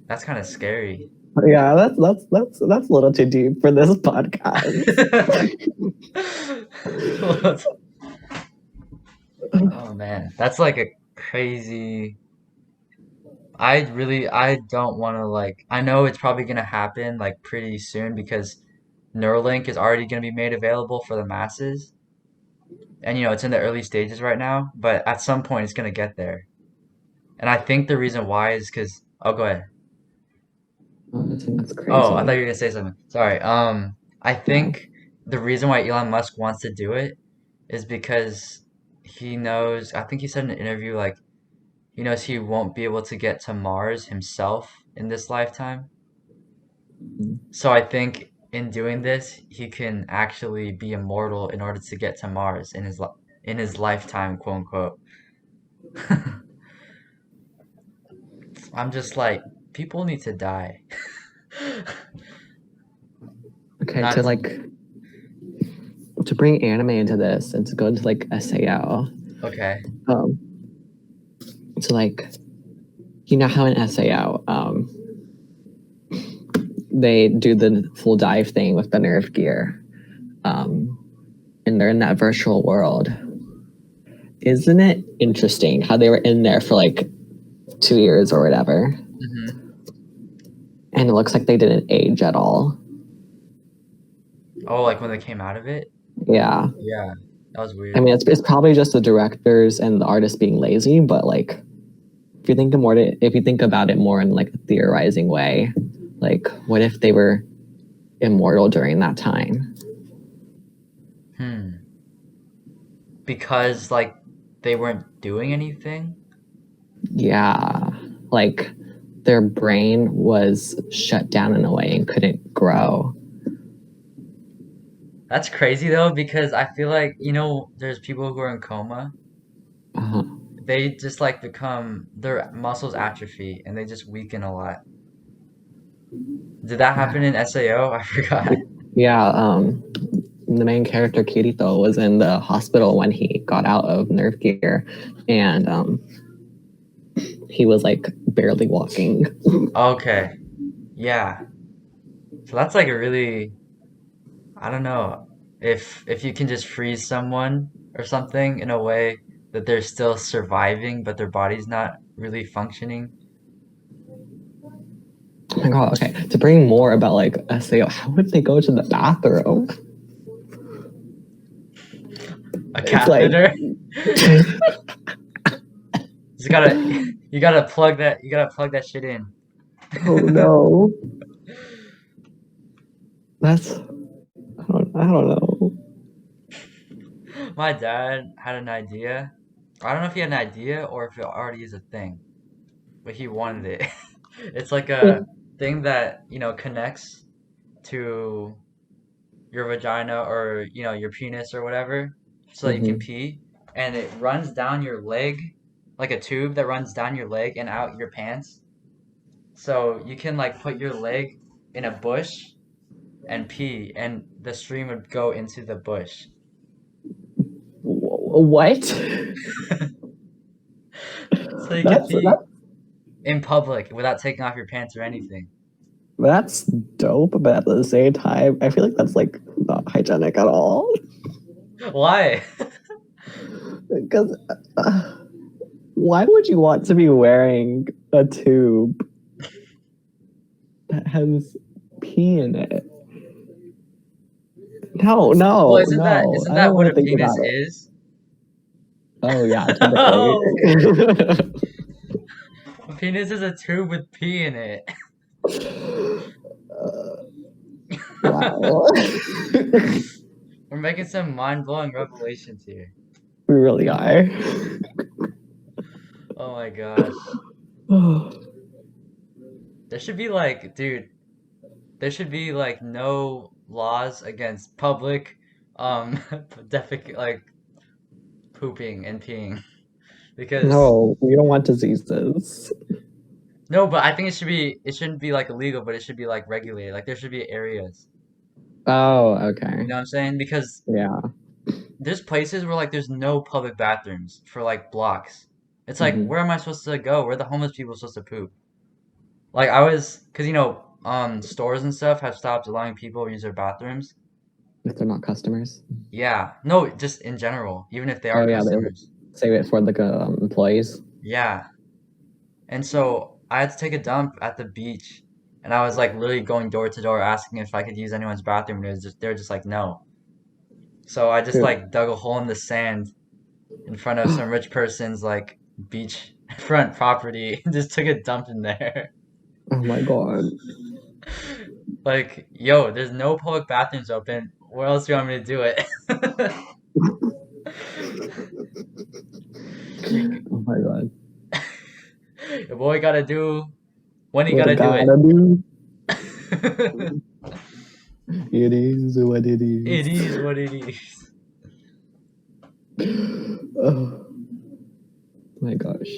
That's kind of scary. Yeah, that's a little too deep for this podcast. Oh man, that's like a crazy. I don't want to like. I know it's probably gonna happen like pretty soon because Neuralink is already gonna be made available for the masses, and you know it's in the early stages right now. But at some point, it's gonna get there, and I think the reason why is because. Oh, go ahead. I think that's Oh, I thought you crazy. were gonna say something. Sorry. I No. think the reason why Elon Musk wants to do it is because he knows. I think he said in an interview like he knows he won't be able to get to Mars himself in this lifetime. So I think in doing this, he can actually be immortal in order to get to Mars in his lifetime, quote unquote. I'm just like, people need to die. Okay, Not to bring anime into this and to go into like SAO. okay. Um, so like, you know how in SAO, they do the full dive thing with the Nerve gear, um, and they're in that virtual world. Isn't it interesting how they were in there for like 2 years or whatever, Hmm. and it looks like they didn't age at all? Oh, like when they came out of it? Yeah, Yeah, that was I weird. mean it's probably just the directors and the artists being lazy, but like if you think about it more in like a theorizing way, like what if they were immortal during that time? Hmm. Because like they weren't doing anything? Yeah, like their brain was shut down in a way and couldn't grow. That's crazy though, because I feel like, there's people who are in coma. Uh, They just like become their muscles atrophy and they just weaken a lot. Did that happen in SAO? I forgot. yeah, the main character Kirito was in the hospital when he got out of Nerve Gear, and he was like barely walking. Okay. Yeah. So that's like a really, I don't know, if you can just freeze someone or something in a way that they're still surviving, but their body's not really functioning. Oh my god! Okay, to bring more about like SAO, how would they go to the bathroom? A It's like, catheter? Just gotta you gotta plug that shit in. oh no, that's I don't know. My dad had an idea. I don't know if he had an idea or if it already is a thing, but he wanted it. It's like a thing that, connects to your vagina or, your penis or whatever so that you can Mhm. pee. And it runs down your leg, like a tube that runs down your leg and out your pants. So you can like put your leg in a bush and pee, and the stream would go into the bush. What? So you can That's pee in public without taking off your pants or anything. That's dope, but at the same time, I feel like that's like not hygienic at all. Why? Because why would you want to be wearing a tube that has pee in it? No, Well, no, isn't that no. isn't I don't that want what to a think penis about it. is? Oh yeah, typically. Oh, a penis is a tube with pee in it. Wow. We're making some mind-blowing revelations here. We really are. Oh my gosh. There should be like, dude, there should be like no laws against public like pooping and peeing because No, we don't want diseases. no, but I think it shouldn't be like illegal, but it should be like regulated. Like there should be areas. Oh, You okay. know what I'm saying? Because Yeah. there's places where like there's no public bathrooms for like blocks. It's like Hmm. where am I supposed to go? Where are the homeless people supposed to poop? Like cause stores and stuff have stopped allowing people to use their bathrooms. If they're not customers. Yeah. No, just in general, even if they are Oh yeah, they customers. save it for the employees. Yeah. And so I had to take a dump at the beach, and I was like literally going door to door asking if I could use anyone's bathroom, and they were just like no. So I just Dude. like dug a hole in the sand in front of some rich person's like beach front property and just took a dump in there. Oh my god. Like, yo, there's no public bathrooms open. Where else do you want me to do it? you, Oh my god. your boy gotta do when he What I gotta do it. gotta do. It is what it It is. is what it is. Oh my gosh.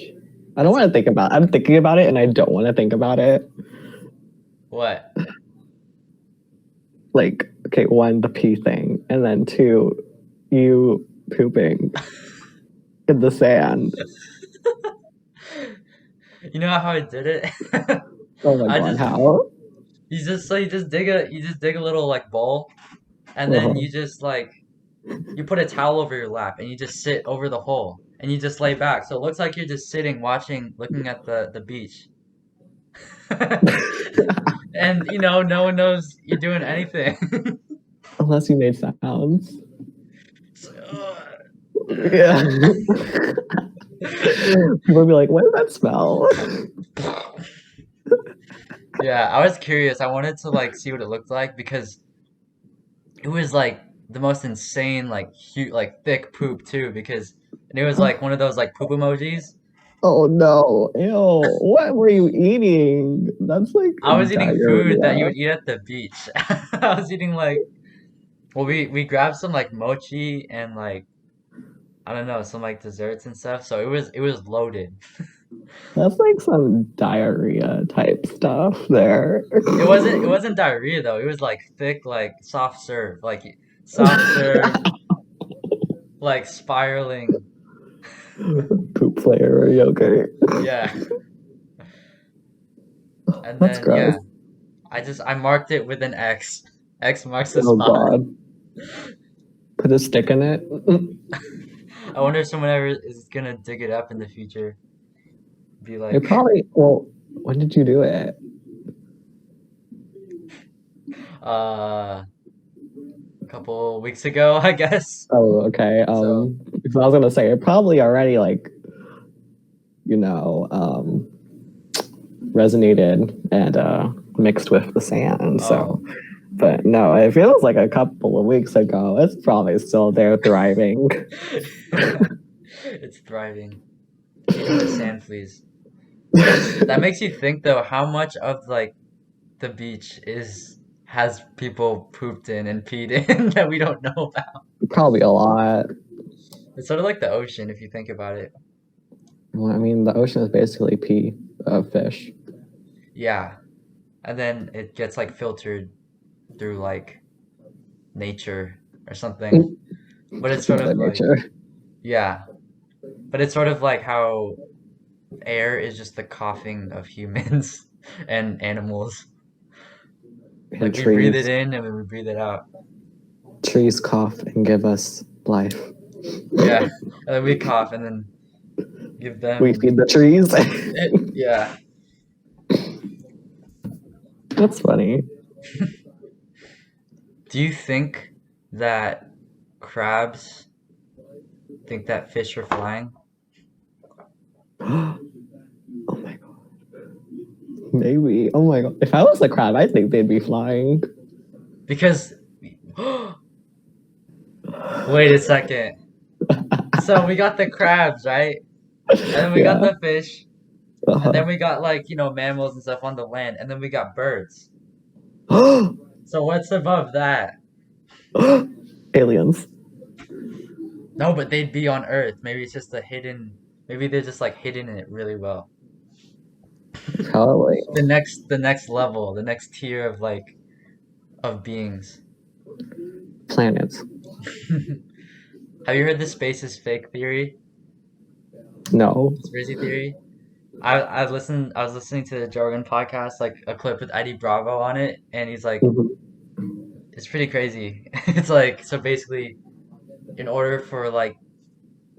I don't want to think about it. I'm thinking about it and I don't want to think about it. What? Like, okay, one, the pee thing, and then two, you pooping in the sand. You know how I did it? Oh my I god, just how? you just dig a little like bowl, and then Uh-huh. you just like you put a towel over your lap and you just sit over the hole and you just lay back. So it looks like you're just sitting watching looking at the beach. And no one knows you're doing anything. Unless you made sounds. It's Yeah. People would be like, what does that smell? yeah, I was curious. I wanted to like see what it looked like because it was like the most insane like huge like thick poop too because and it was like one of those like poop emojis. Oh no. Ew. What were you eating? That's like I was eating food that you diarrhea. would eat at the beach. I was eating like well we grabbed some like mochi and like I don't know, some like desserts and stuff. So it was loaded. That's like some diarrhea type stuff there. It wasn't diarrhea though. It was like thick like soft serve like spiraling. Poop flavor yogurt. Yeah. And That's then gross. yeah, I marked it with an X. X marks the Oh spot. god. Put a stick in it. I wonder if someone ever is gonna dig it up in the future. Be It like, probably, well, when did you do it? a couple weeks ago, I guess. Oh, okay. So, Because I was gonna say it probably already like, resonated and mixed with the sand. So, oh, but no, it feels like a couple of weeks ago. It's probably still there thriving. it's thriving. Eating the sand fleas. That makes you think though, how much of like the beach has people pooped in and peed in that we don't know about. Probably a lot. It's sort of like the ocean if you think about it. Well, I mean, the ocean is basically pee of fish. Yeah. And then it gets like filtered through like nature or something. But it's sort Mother of like, Nature. yeah. But it's sort of like how air is just the coughing of humans and animals. And Like we breathe it trees, in and then we breathe it out. trees cough and give us life. Yeah. And then we cough and then give We them feed the trees. it. Yeah. That's funny. Do you think that crabs think that fish are flying? Oh my god. Maybe. Oh my god. If I was a crab, I think they'd be flying. Because wait a second. So we got the crabs, right? And then we got Yeah. the fish. And then we got like, mammals and stuff on the land. And then we got birds. So what's above that? Aliens. No, but they'd be on Earth. Maybe it's just maybe they're just like hidden in it really well. Probably. The next level, the next tier of of beings. Planets. Have you heard the space is fake theory? No. Conspiracy theory? I was listening to the Joe Rogan podcast, like a clip with Eddie Bravo on it, and he's like, Mhm. it's pretty crazy. It's like, so basically, in order for like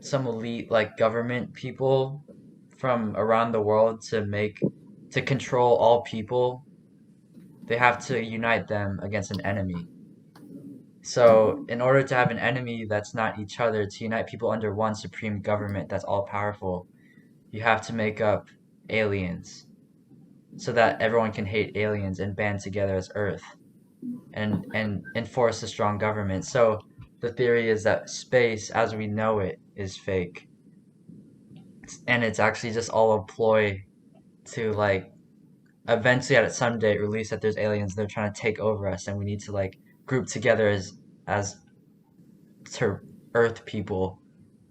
some elite like government people from around the world to control all people, they have to unite them against an enemy. So, in order to have an enemy that's not each other, to unite people under one supreme government that's all powerful, you have to make up aliens so that everyone can hate aliens and band together as Earth and enforce a strong government. So, the theory is that space as we know it is fake. And it's actually just all a ploy to like eventually at some date release that there's aliens, they're trying to take over us and we need to like group together as to Earth people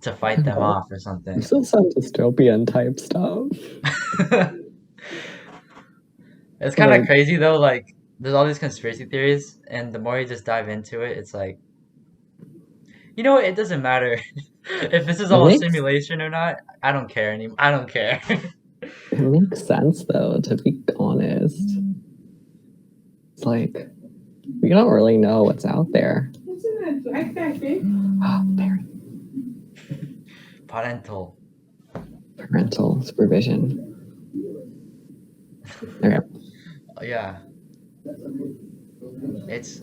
to fight them Oh, off or something. this is some dystopian type stuff. It's kind of Like, crazy though, like there's all these conspiracy theories and the more you just dive into it, it's like, you know what, it doesn't matter if this is it all a makes simulation or not. I don't care anymore. I don't care. it makes sense though, to be honest. It's like we don't really know what's out there. Parental. Parental supervision. Okay. Yeah. It's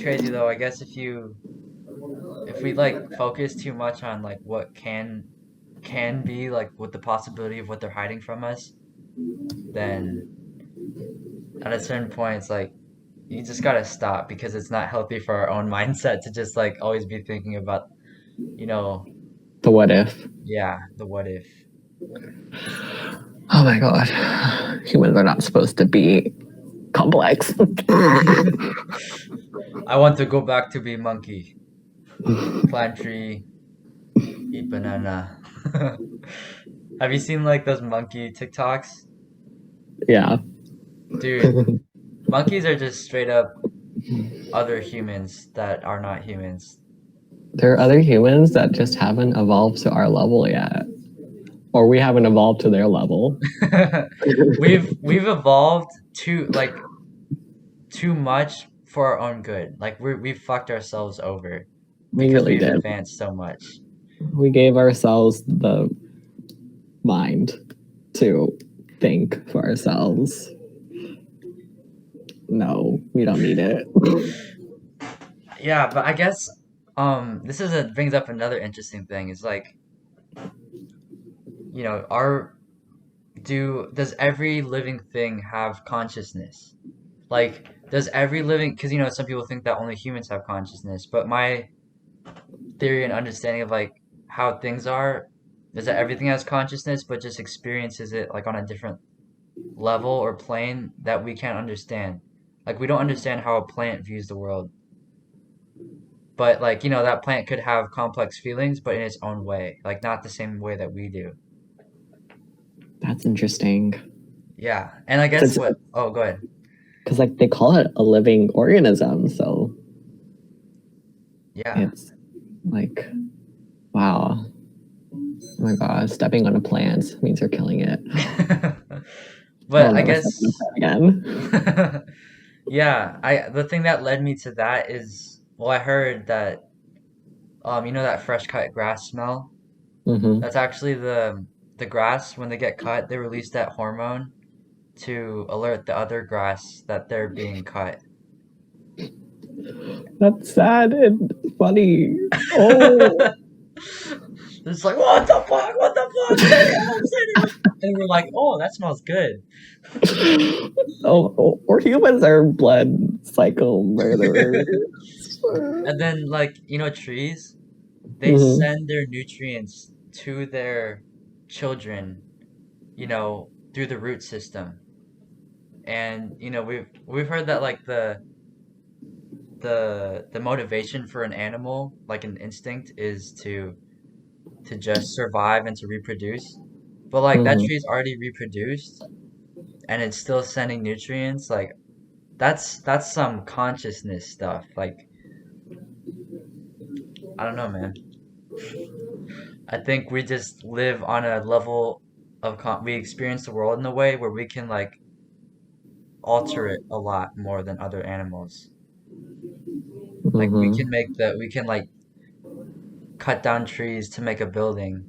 crazy though. I guess if we like focus too much on like what can be like with the possibility of what they're hiding from us, then at a certain point it's like you just gotta stop because it's not healthy for our own mindset to just like always be thinking about, you know, The what if. yeah, the what if. Oh my god. Humans are not supposed to be complex. I want to go back to be monkey, climb tree, eat banana. Have you seen like those monkey TikToks? Yeah. Dude, monkeys are just straight up other humans that are not humans. There are other humans that just haven't evolved to our level yet. Or we haven't evolved to their level. We've evolved too much for our own good. Like we've fucked ourselves over We because really we've did. advanced so much. We gave ourselves the mind to think for ourselves. No, we don't need it. Yeah, but I guess brings up another interesting thing. Is like, you know, does every living thing have consciousness? Like, does every living, because some people think that only humans have consciousness, but my theory and understanding of like how things are is that everything has consciousness, but just experiences it like on a different level or plane that we can't understand. Like, we don't understand how a plant views the world, but like, that plant could have complex feelings, but in its own way, like not the same way that we do. That's interesting. Yeah, and I guess what? Oh, go ahead. Because like they call it a living organism, so Yeah. it's like, wow. Oh my god, stepping on a plant means you're killing it. But I'll I never guess step on a plant again. Yeah, I the thing that led me to that is, well, I heard that you know that fresh cut grass smell? Hmm. That's actually the grass when they get cut, they release that hormone to alert the other grass that they're being cut. That's sad and funny. Oh, It's like, what the fuck? What the fuck? Send it out, send it out. And we're like, oh, that smells good. or humans are blood cycle murderers. And then like, you know, trees, they Hmm. send their nutrients to their children, you know, through the root system. And you know, we've heard that like the motivation for an animal, like an instinct, is to just survive and to reproduce. But like that Hmm. tree's already reproduced and it's still sending nutrients, like that's some consciousness stuff. Like, I don't know, man. I think we just live on a level of we experience the world in a way where we can like alter it a lot more than other animals. Like Hmm. we can like cut down trees to make a building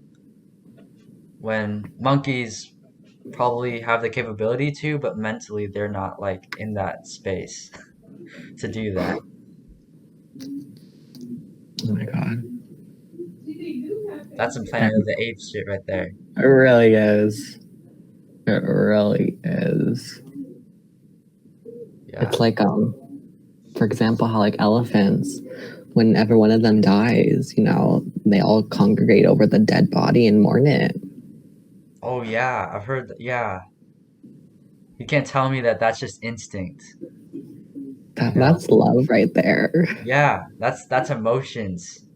when monkeys probably have the capability to, but mentally they're not like in that space to do that. Oh my god. That's some Planet of It the Apes shit right there. really is. It really is. Yeah. It's like for example, how like elephants, whenever one of them dies, they all congregate over the dead body and mourn it. Oh yeah, I've heard that. Yeah. You can't tell me that that's just instinct, you know? That's love right there. Yeah, that's emotions.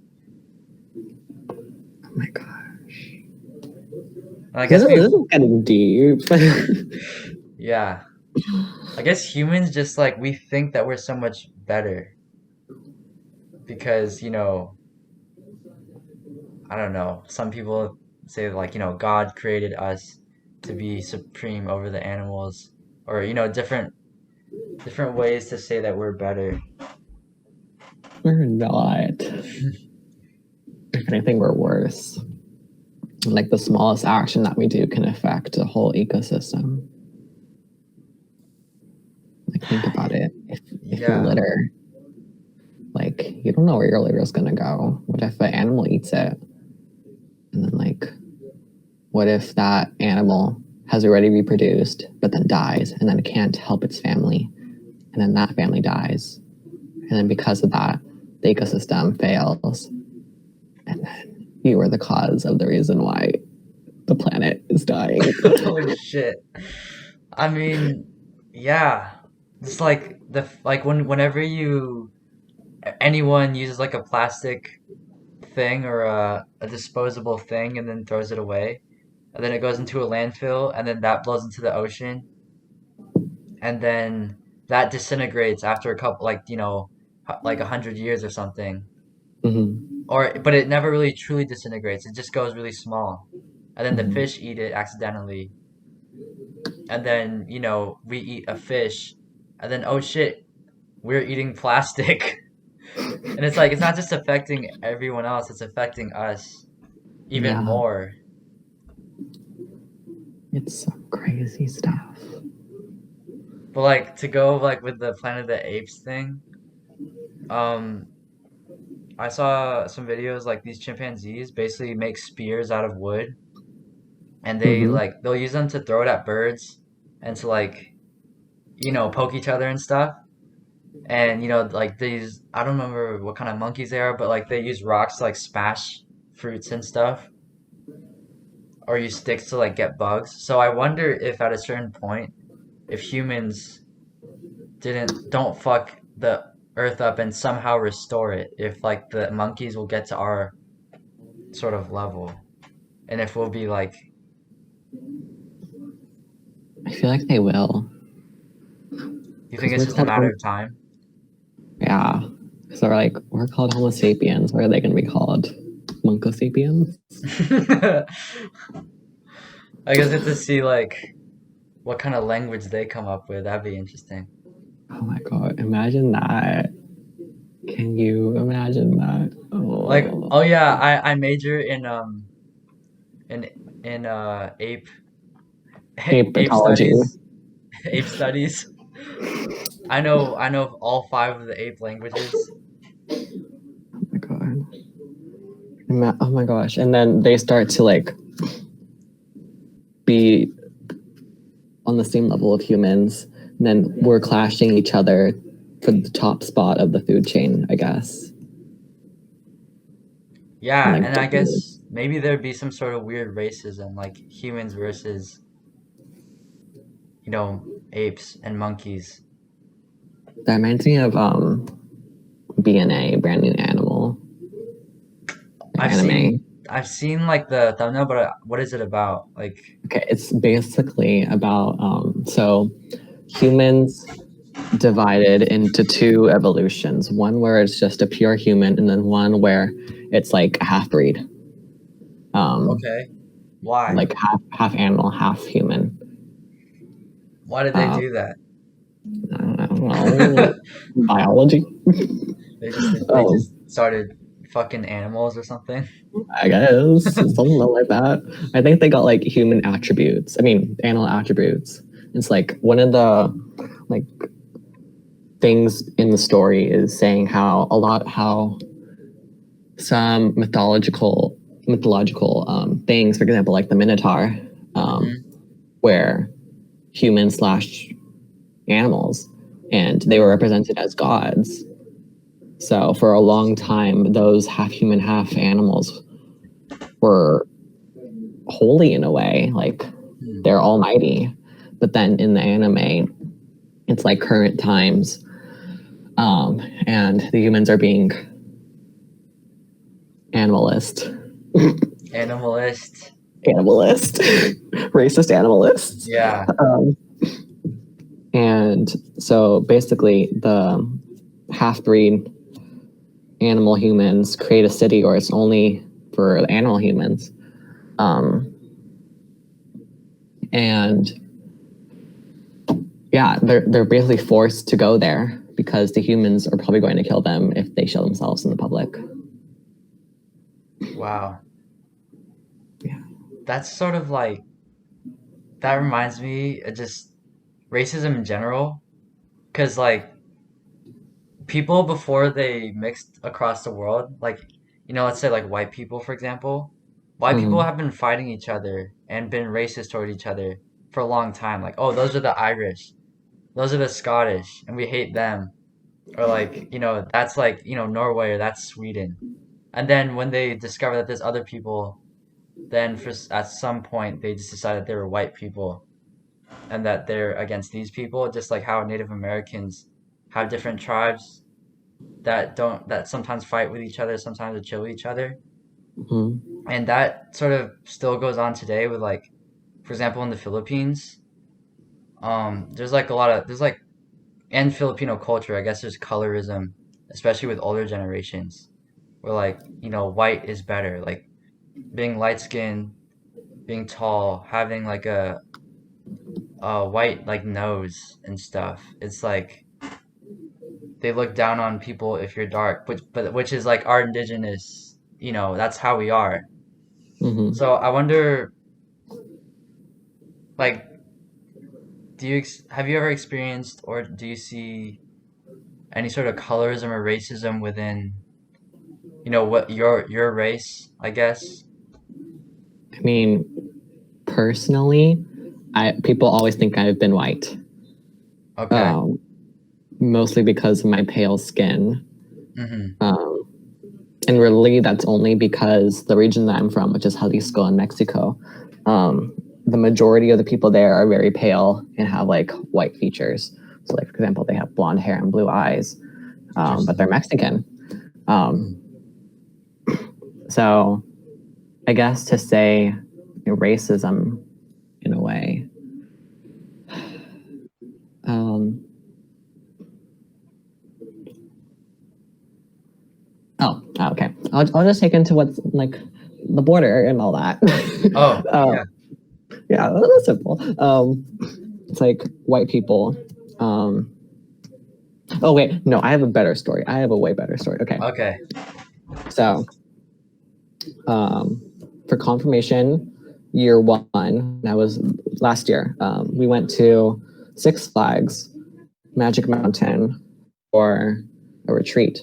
Oh my god. And I This guess is, we this is getting deep. yeah. I guess humans just like we think that we're so much better because, you know, I don't know. Some people say like, you know, God created us to be supreme over the animals or, you know, different ways to say that we're better. We're not. If anything, we're worse. Like the smallest action that we do can affect the whole ecosystem. Like think about it. If you Yeah. litter, like you don't know where your litter is gonna go. What if an animal eats it? And then like what if that animal has already reproduced but then dies and then can't help its family? And then that family dies. And then because of that, the ecosystem fails. And then you are the cause of the reason why the planet is dying. Holy shit. I mean, yeah. It's like like whenever anyone uses like a plastic thing or a disposable thing and then throws it away, and then it goes into a landfill, and then that blows into the ocean, and then that disintegrates after a couple, like, you know, like 100 years or something. Hmm. Or, but it never really truly disintegrates. It just goes really small, and then the Hmm. fish eat it accidentally, and then you know we eat a fish, and then oh shit, we're eating plastic. And it's like it's not just affecting everyone else, it's affecting us even Yeah, more. it's some crazy stuff. But like to go like with the Planet of the Apes thing, um, I saw some videos like these chimpanzees basically make spears out of wood, and Hmm. they'll use them to throw it at birds and to like, you know, poke each other and stuff. And you know, like these, I don't remember what kind of monkeys they are, but like they use rocks to like smash fruits and stuff, or use sticks to like get bugs. So I wonder if at a certain point, if humans don't fuck the earth up and somehow restore it, if like the monkeys will get to our sort of level, and if we'll be like, I feel like they will, you think because it's we're just a called matter of time? yeah. So we're called Homo sapiens. What are they going to be called? Monco sapiens. I guess it's to see like what kind of language they come up with. That'd be interesting. Oh my god, imagine that. Can you imagine that? Like, Oh, oh yeah, I major in ape ape herpetology. Oh studies, ape studies. I know all five of the ape languages. my god. Oh my gosh. And then they start to like be on the same level of humans. And then we're clashing each other for the top spot of the food chain, I guess. And Yeah, like, and I guess maybe there'd be some sort of weird racism, like humans versus, apes and monkeys. that reminds me of BNA, Brand New Animal, I've anime. seen I've seen like the thumbnail, but what is it about? Like, Okay, it's basically about so humans divided into two evolutions. One where it's just a pure human, and then one where it's like a half breed, okay, why? like half animal, half human. Why did they Uh, do that? I don't know, biology. They um, just started fucking animals or something. I guess something like that. I think they got like human attributes. I mean, animal attributes. It's like one of the like things in the story is saying how some mythological things, for example, like the Minotaur, um, Hmm. where humans slash animals, and they were represented as gods. So for a long time, those half human, half animals were holy in a way, like Hmm. they're almighty. But then in the anime, it's like current times, and the humans are being animalist, Animalist. animalist, racist animalists. Yeah. Um, and so basically, the half breed animal humans create a city, or it's only for the animal humans. And yeah, they're basically forced to go there because the humans are probably going to kill them if they show themselves in the public. Wow. Yeah. That's sort of like that reminds me of just racism in general. Because like people before they mixed across the world, like let's say like white people, for example, white people Mm-hmm. have been fighting each other and been racist toward each other for a long time. Like, oh, those are the Irish, those are the Scottish, and we hate them. Or like, that's like, Norway or that's Sweden. And then when they discover that there's other people, then at some point they just decided they were white people and that they're against these people, just like how Native Americans have different tribes that sometimes fight with each other, sometimes they chill with each other. Mm-hmm. And that sort of still goes on today with like, for example, in the Philippines, there's like a lot of there's like and Filipino culture, I guess there's colorism, especially with older generations, where like, white is better. Like being light skinned, being tall, having like a white like nose and stuff. It's like they look down on people if you're dark, which is like our indigenous, that's how we are. Mm-hmm. So I wonder, like, have you ever experienced or do you see any sort of colorism or racism within, what your race, I guess? I mean, personally, I people always think I've been white, Okay. um, mostly because of my pale skin. Mm-hmm. Um, and really, that's only because the region that I'm from, which is Jalisco in Mexico, um, the majority of the people there are very pale and have like white features. So, like for example, they have blonde hair and blue eyes, but they're Interesting. Mexican. Um, so, I guess to say racism in a way. Um, okay. I'll just take into what's like the border and all that. Oh, uh, yeah. yeah, that's simple. It's like white people. Um, Oh wait, no, I have a better story. I have a way better story. Okay. Okay. So, for confirmation, year one, that was last year, we went to Six Flags, Magic Mountain, for a retreat.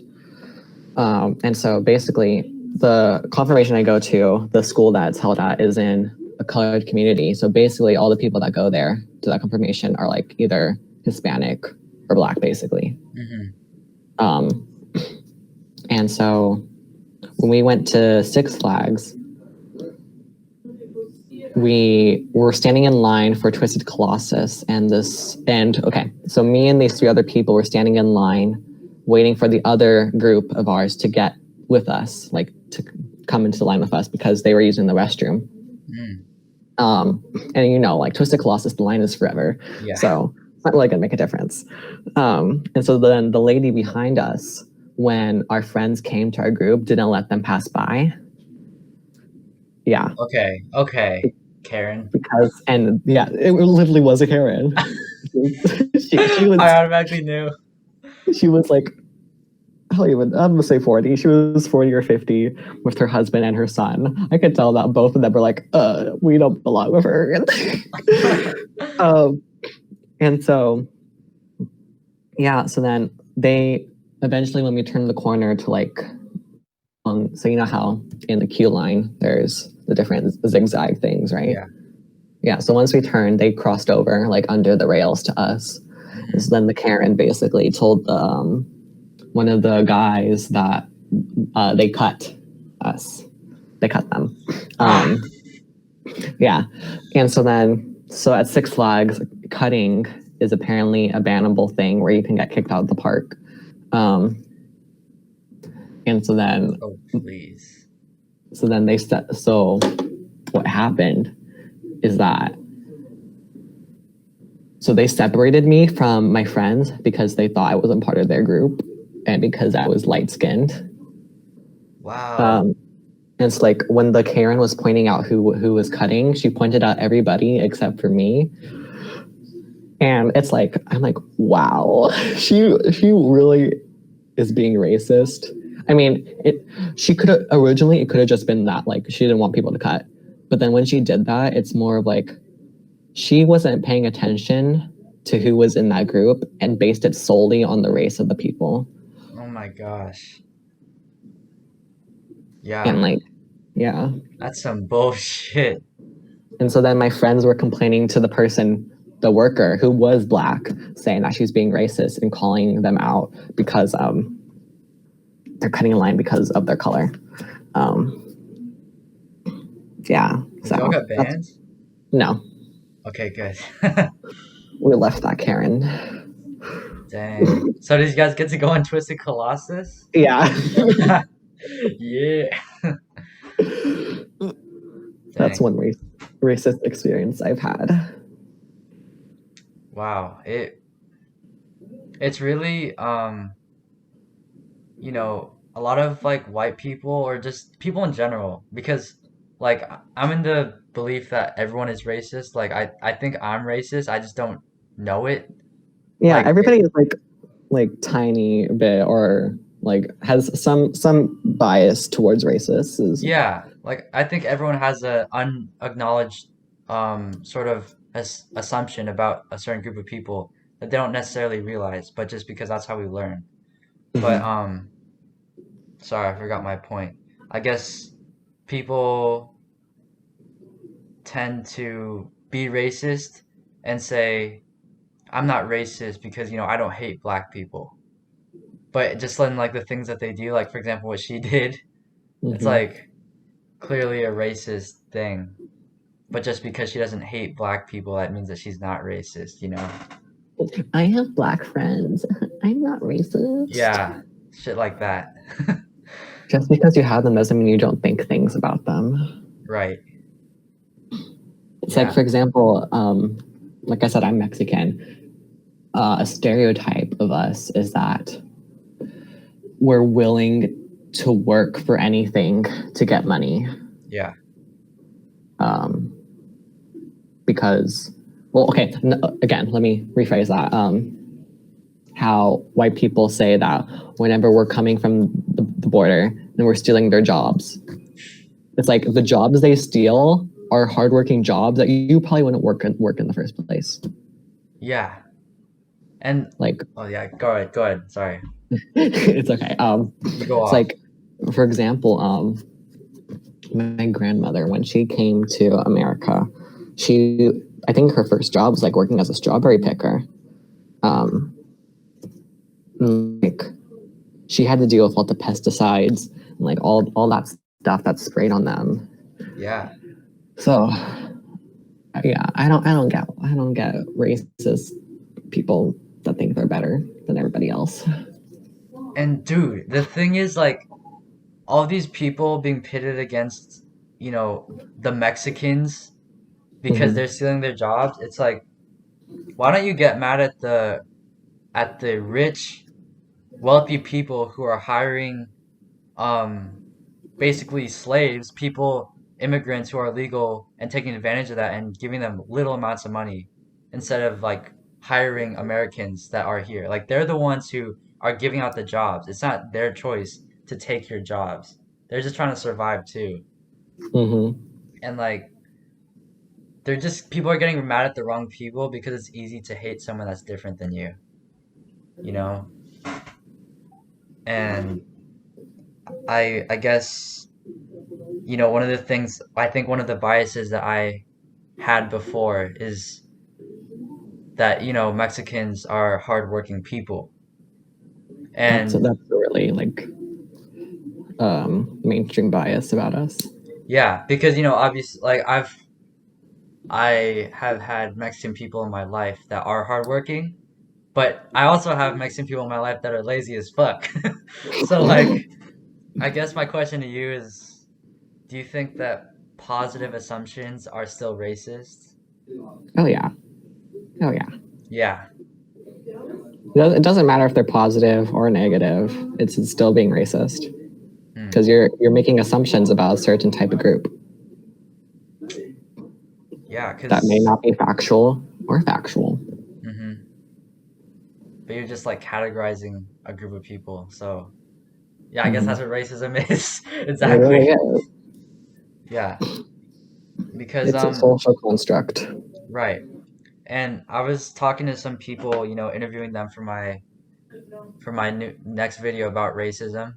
And so basically, the confirmation I go to, the school that's held at, is in a colored community. So basically, all the people that go there to that confirmation are like either Hispanic or Black, basically. Mm-hmm. And so when we went to Six Flags, we were standing in line for Twisted Colossus, and so me and these three other people were standing in line waiting for the other group of ours to get with us, like to come into the line with us, because they were using the restroom. And you know, like Twisted Colossus, the line is forever. Yeah. So it's not really gonna make a difference. And so then the lady behind us, when our friends came to our group, didn't let them pass by. Yeah. Okay. Karen. It literally was a Karen. she was, I automatically knew. She was like, I'm gonna say 40. She was 40 or 50 with her husband and her son. I could tell that both of them were like, we don't belong with her. And so, yeah, so then they eventually, when we turned the corner to like, so you know how in the queue line, there's the different zigzag things, right? Yeah, so once we turned, they crossed over like under the rails to us. And so then the Karen basically told one of the guys that they cut us. They cut them. Yeah. And so at Six Flags, cutting is apparently a bannable thing where you can get kicked out of the park. And so then... Oh, please. So then so what happened is that... So they separated me from my friends because they thought I wasn't part of their group and because I was light-skinned. Wow. And it's like when the Karen was pointing out who was cutting, she pointed out everybody except for me. And it's like, I'm like, wow, she really is being racist. I mean, it could have just been that, like, she didn't want people to cut. But then when she did that, it's more of like, she wasn't paying attention to who was in that group and based it solely on the race of the people. Oh my gosh. Yeah. And like, yeah. That's some bullshit. And so then my friends were complaining to the worker who was Black, saying that she's being racist and calling them out because they're cutting a line because of their color. Yeah. So y'all got banned? No. Okay, good. We left that Karen. Dang. So did you guys get to go on Twisted Colossus? Yeah. Yeah. That's one racist experience I've had. Wow. It's really you know, a lot of like white people or just people in general, because like I'm in the belief that everyone is racist. Like I think I'm racist. I just don't know it. Yeah, Like everybody is like tiny bit or like has some bias towards racists. Yeah, like I think everyone has a unacknowledged sort of assumption about a certain group of people that they don't necessarily realize, but just because that's how we learn. But sorry, I forgot my point. I guess people tend to be racist and say, I'm not racist because, you know, I don't hate black people. But just in like the things that they do, like for example what she did, it's like clearly a racist thing. But just because she doesn't hate black people, that means that she's not racist, you know? I have Black friends. I'm not racist. Yeah, shit like that. Just because you have them doesn't mean you don't think things about them. Right. It's like, for example, like I said, I'm Mexican. A stereotype of us is that we're willing to work for anything to get money. Yeah. Because, well, okay, again, let me rephrase that. how white people say that whenever we're coming from the border and we're stealing their jobs. It's like the jobs they steal are hardworking jobs that you probably wouldn't work in the first place. Yeah. And Like, oh yeah, go ahead. Sorry. it's okay. You go It's off. like, for example, my grandmother, when she came to America, I think her first job was like working as a strawberry picker. Um, like she had to deal with all the pesticides and like all that stuff that's sprayed on them. Yeah. So yeah, I don't get racist people that think they're better than everybody else. And dude, the thing is like all these people being pitted against, you know, the Mexicans because they're Mm-hmm. stealing their jobs. It's like, why don't you get mad at the rich, wealthy people who are hiring um basically slaves, people, immigrants who are legal and taking advantage of that and giving them little amounts of money instead of like hiring Americans that are here. Like they're the ones who are giving out the jobs. It's not their choice to take your jobs. They're just trying to survive too. Mm-hmm. And like they're just people are getting mad at the wrong people because it's easy to hate someone that's different than you know? And I guess one of the things I think one of the biases that I had before is that Mexicans are hardworking people, and That's really like mainstream bias about us. yeah, because obviously, like I have had Mexican people in my life that are hardworking, but I also have Mexican people in my life that are lazy as fuck. So like, I guess my question to you is, do you think that positive assumptions are still racist? Oh yeah, oh yeah. Yeah. It doesn't matter if they're positive or negative. It's still being racist Hmm. because you're making assumptions about a certain type of group Yeah, that may because not be factual or factual. hmm but you're just like categorizing a group of people. So yeah, I guess that's Mm-hmm. what racism is. It really Exactly. is. Yeah. Because It's a social construct. right. And I was talking to some people, interviewing them for my next video about racism,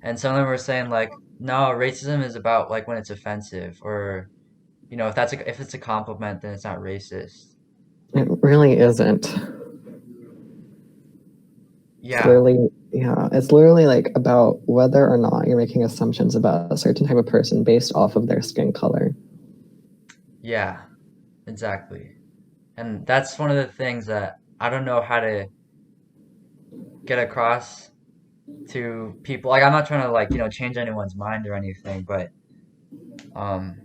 and some of them were saying like, no, racism is about like when it's offensive, or if it's a compliment, then it's not racist. It really isn't. It's Yeah, literally, yeah, it's literally like about whether or not you're making assumptions about a certain type of person based off of their skin color. yeah, exactly. And that's one of the things that I don't know how to get across to people. Like I'm not trying to like, change anyone's mind or anything, but um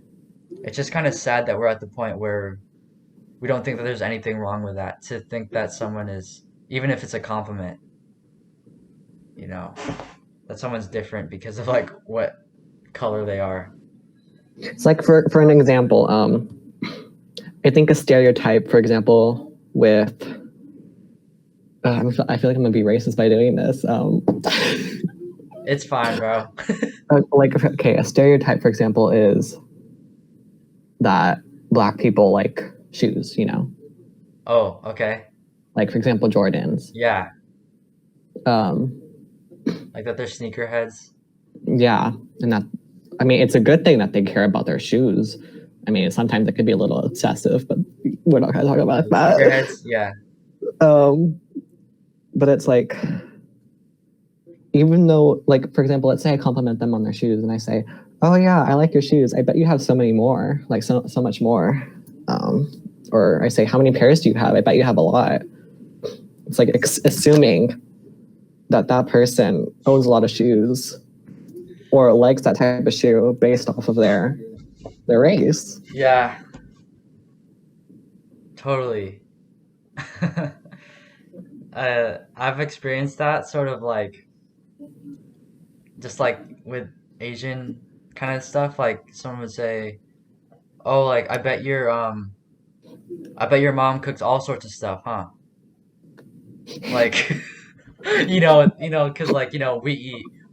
it's just kind of sad that we're at the point where we don't think that there's anything wrong with that. To think that someone is, even if it's a compliment, you know, that someone's different because of like what color they are. It's like for an example, I think a stereotype, for example, with I feel like I'm gonna be racist by doing this. It's fine, bro. Like okay, a stereotype, for example, is that black people like shoes. You know, Oh, okay. like for example, Jordans. Yeah, Um, like that they're sneakerheads. yeah, and that I mean, it's a good thing that they care about their shoes. I mean, sometimes it could be a little excessive, but we're not gonna talk about that. Sneakerheads, yeah. Um, but it's like even though like for example let's say I compliment them on their shoes and I say, oh yeah, I like your shoes, I bet you have so many more, like so much more. um, or I say, how many pairs do you have, I bet you have a lot. It's like assuming that that person owns a lot of shoes or likes that type of shoe based off of their race. Yeah, totally. I've experienced that sort of like just like with Asian kind of stuff. Like someone would say, "Oh, like I bet your mom cooks all sorts of stuff, huh?" Like, because like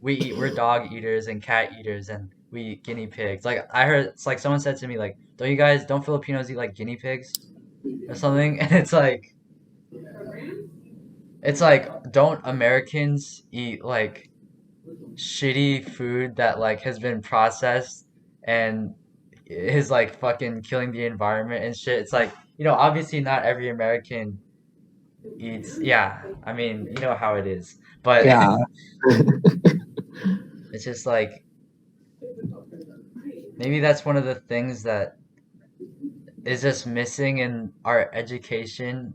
we're dog eaters and cat eaters and we eat guinea pigs. Like I heard, it's like someone said to me like, don't Filipinos eat like guinea pigs or something? And it's like don't Americans eat like shitty food that like has been processed and is like fucking killing the environment and shit? It's like, obviously not every American eats. Yeah, I mean, you know how it is. But Yeah. it's just like maybe that's one of the things that is just missing in our education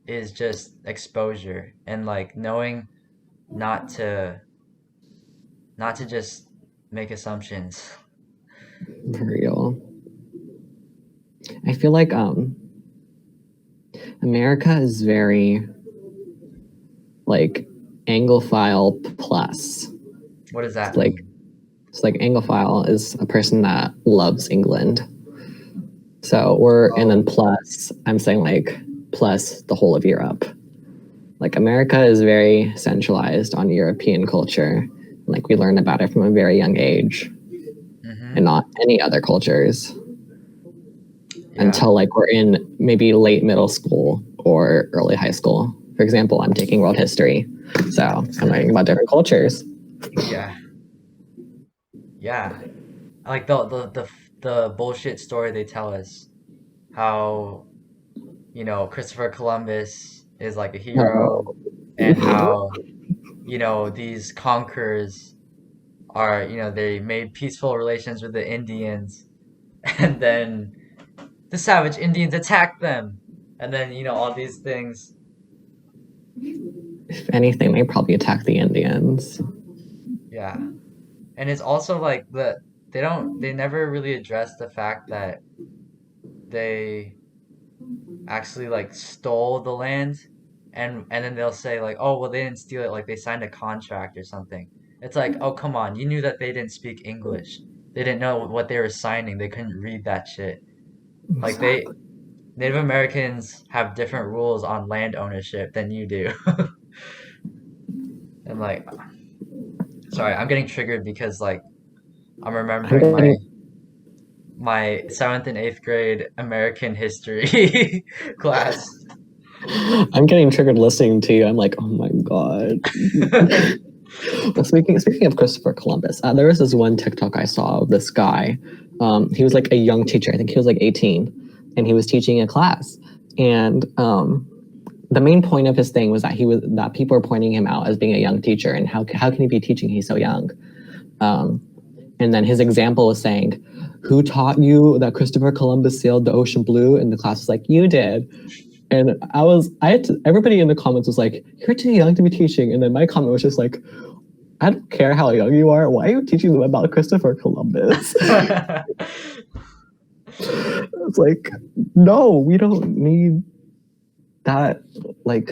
is just exposure and like knowing not to just make assumptions. For real. I feel like America is very like Anglophile plus. What does It's that like mean? it's like Anglophile is a person that loves England. So we're and then Oh, plus I'm saying like plus the whole of Europe. Like America is very centralized on European culture. Like we learn about it from a very young age and mm-hmm. not any other cultures Yeah. until like we're in maybe late middle school or early high school. For example, I'm taking world history. So I'm learning about different cultures. Yeah. Yeah. I like the bullshit story they tell us how, Christopher Columbus is like a hero Oh. and how, these conquerors are, they made peaceful relations with the Indians and then the savage Indians attacked them. And then, all these things. If anything, they probably attack the Indians. Yeah. And it's also like they never really address the fact that they actually like stole the land and then they'll say like, oh well, they didn't steal it, like they signed a contract or something. It's like, oh come on, you knew that they didn't speak English. They didn't know what they were signing. They couldn't read that shit. Like they Exactly. Native Americans have different rules on land ownership than you do. And like, sorry, I'm getting triggered because like I'm I'm remembering my getting my seventh and eighth grade American history class. I'm getting triggered listening to you. I'm like, oh my god. Well, speaking of Christopher Columbus, there was this one TikTok I saw of this guy. He was like a young teacher. I think he was like 18, and he was teaching a class. And the main point of his thing was that people were pointing him out as being a young teacher, and how can he be teaching? He's so young. Um, and then his example was saying, "Who taught you that Christopher Columbus sailed the ocean blue?" And the class was like, "You did." And everybody in the comments was like, "You're too young to be teaching." And then my comment was just like, I don't care how young you are. Why are you teaching them about Christopher Columbus? It's like, no, we don't need that, like,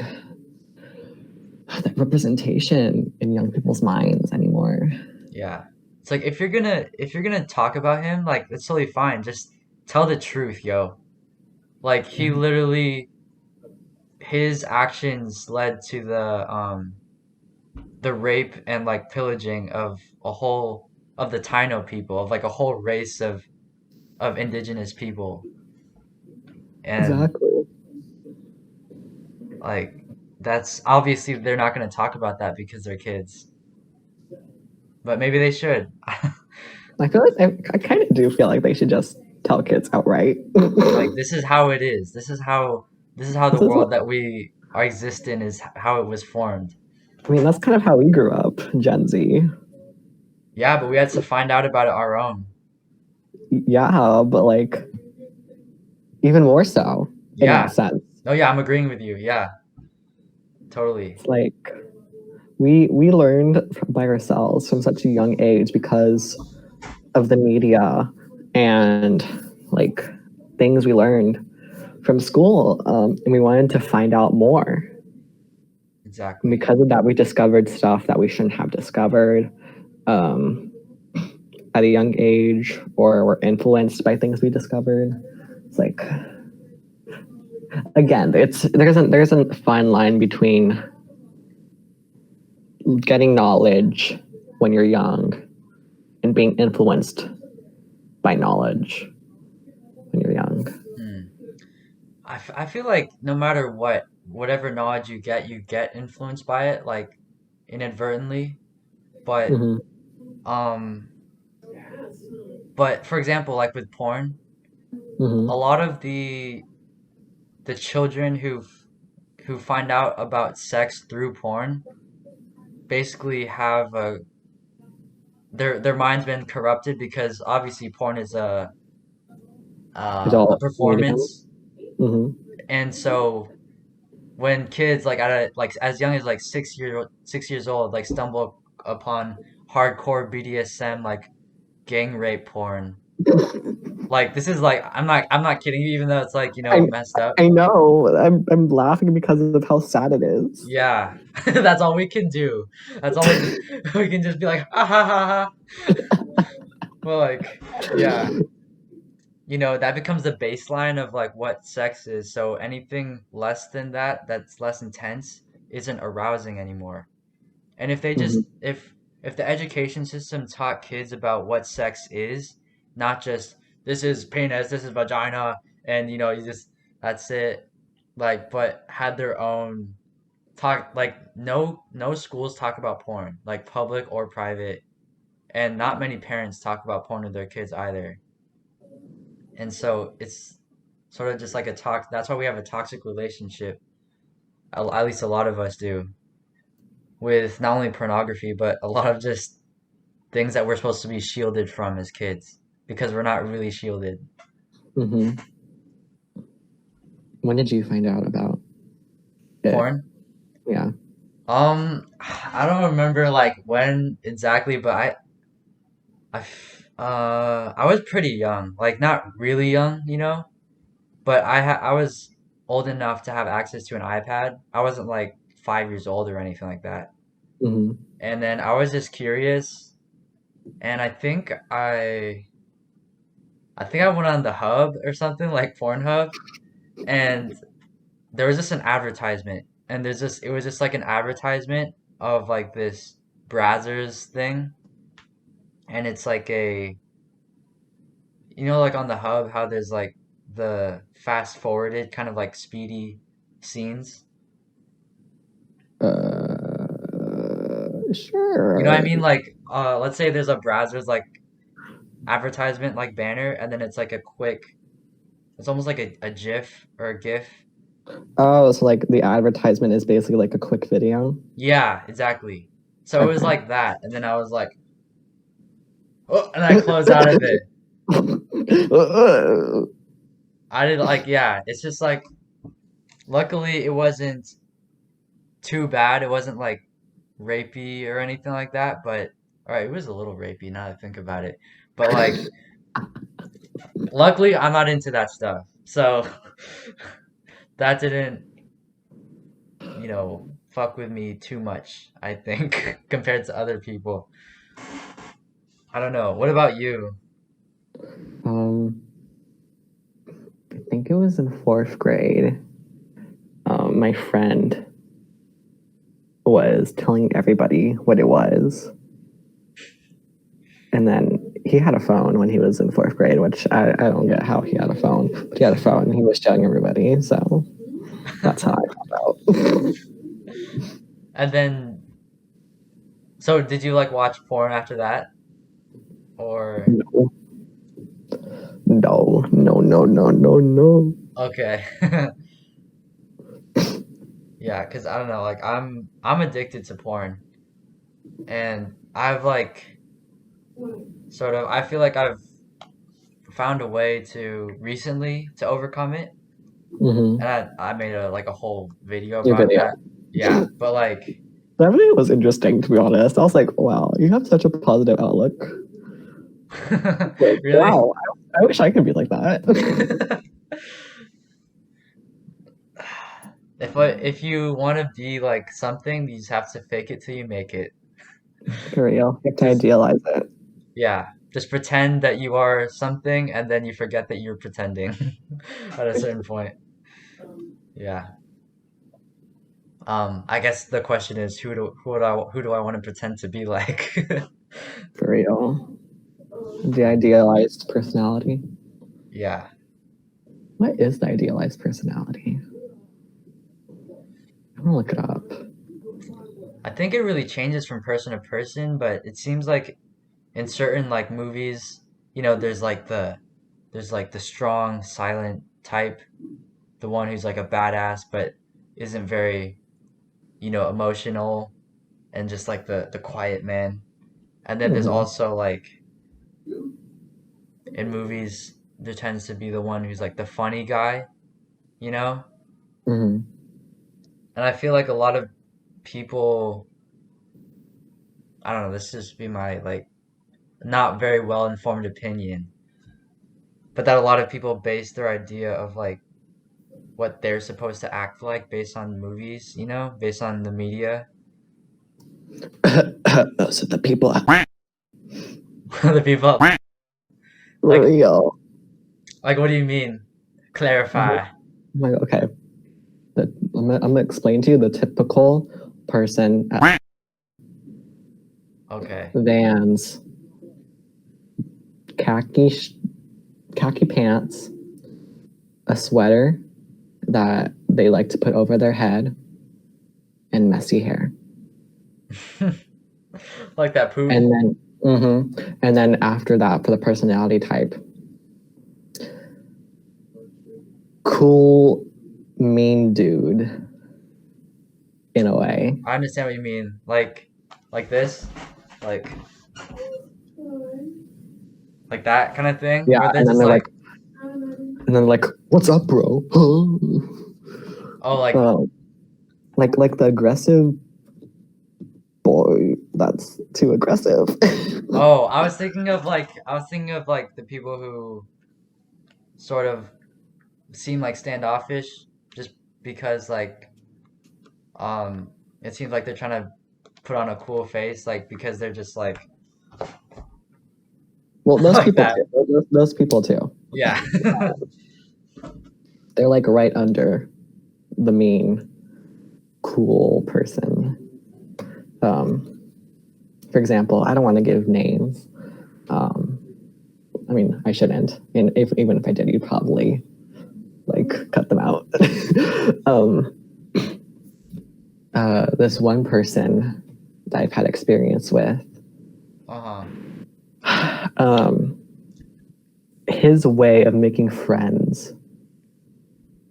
that representation in young people's minds anymore. Yeah. It's like if you're gonna talk about him, like it's totally fine. Just tell the truth, yo. Like he literally his actions led to the rape and like pillaging of a whole of the Taino people, of like a whole race of indigenous people. And Exactly. like that's obviously they're not gonna talk about that because they're kids. But maybe they should. I feel like I kind of do feel like they should just tell kids outright. Like this is how it is. This is how the This is what world that we are exist in is how it was formed. I mean. That's kind of how we grew up, Gen Z. Yeah, but we had to find out about it our own. Yeah, but like even more so in that Yeah. sense. Oh yeah, I'm agreeing with you. Yeah, totally. It's like we learned by ourselves from such a young age because of the media and like things we learned from school, and we wanted to find out more. And Exactly. because of that, we discovered stuff that we shouldn't have discovered um, at a young age, or were influenced by things we discovered. It's like again, there's a fine line between getting knowledge when you're young and being influenced by knowledge when you're young. Hmm. I feel like no matter what, whatever knowledge you get influenced by it, like inadvertently. But Hmm. um, but for example, like with porn, a Hmm. lot of the children who find out about sex through porn basically have their mind's been corrupted because obviously porn is a Adult medium. performance, Hmm. and so when kids like like as young as like 6 years old like stumble upon hardcore BDSM like gang rape porn, like this is like I'm not kidding you, even though it's like I messed up. I know. I'm laughing because of how sad it is. Yeah, that's all we can do. That's all we can just be like, ah ha ha ha. Well, like, yeah, that becomes the baseline of like what sex is. So anything less than that, that's less intense, isn't arousing anymore. And if they Hmm. just if the education system taught kids about what sex is, not just this is penis, this is vagina, and you just that's it, like, but had their own talk, like no schools talk about porn, like public or private, and not many parents talk about porn with their kids either. And so it's sort of just like a talk. That's why we have a toxic relationship. At least a lot of us do with not only pornography, but a lot of just things that we're supposed to be shielded from as kids because we're not really shielded. Hmm. When did you find out about it? Porn. Yeah. I don't remember like when exactly, but I was pretty young, like not really young, but I was old enough to have access to an iPad. I wasn't like 5 years old or anything like that. Hmm. And then I was just curious, and I think I went on the hub or something like Pornhub, and there was just an advertisement, and it was just like an advertisement of like this Brazzers thing, and it's like like on the hub how there's like the fast forwarded kind of like speedy scenes. You know what I Sure. mean? Like, let's say there's a Brazzers like advertisement like banner, and then it's like a quick, it's almost like a GIF or a GIF. Oh, so like the advertisement is basically like a quick video. Yeah, exactly. So it was Okay. like that, and then I was like, oh, and I closed out of it. I did like, yeah, it's just like, luckily it wasn't too bad. It wasn't like rapey or anything like that, but all right, it was a little rapey now that I think about it. But like, luckily I'm not into that stuff. So that didn't, fuck with me too much, I think, compared to other people. I don't know. What about you? um, I think it was in fourth grade. My friend was telling everybody what it was, and then he had a phone when he was in fourth grade, which I don't get how he had a phone, but he had a phone and he was showing everybody. So that's how I found out. And then, so did you like watch porn after that? Or, No, no, no, no, no, no, no. okay. Yeah, 'cause I don't know, like I'm addicted to porn, and I've like sort of I feel like I've found a way to recently to overcome it, Mm-hmm. and I made a whole video Your about video. that. Yeah, but like That video was interesting, to be honest. I was like, wow, you have such a positive outlook. Like, really? wow, I wish I could be like that. If you want to be like something, you just have to fake it till you make it. For real. You have to Just idealize it. Yeah, just pretend that you are something, and then you forget that you're pretending at a certain point. Yeah. I guess the question is who do I want to pretend to be like? For real. The idealized personality. Yeah. What is the idealized personality? I'm gonna look it up. I think it really changes from person to person, but it seems like in certain like movies, there's like the strong silent type, the one who's like a badass but isn't very, emotional and just like the quiet man. And then there's Hmm. also like in movies there tends to be the one who's like the funny guy, you know? Hmm. And I feel like a lot of people, I don't know, this is just be my like not very well informed opinion, but that a lot of people base their idea of like what they're supposed to act like based on movies, based on the media. So the people The people like real. like what do you mean? Clarify. Okay. I'm gonna explain to you the typical person at Okay. Vans, khaki khaki pants, a sweater that they like to put over their head, and messy hair. Like that poop. And then, and then after that, for the personality type, cool, mean dude, in a way. I understand what you mean. Like this, like like that kind of thing, Yeah, where they're and then just they're like, like, what's up, bro? oh, like, Oh, like the aggressive boy. That's too aggressive. oh, I was thinking of like the people who sort of seem like standoffish, just because like um it seems like they're trying to put on a cool face, like because they're just like Well, those like people that. too. Those people too. Yeah. They're like right under the mean, cool person. Um, for example, I don't want to give names. Um, I mean, I shouldn't. And even if I did, you'd probably like cut them out. um, this one person that I've had experience with, Uh-huh. um, his way of making friends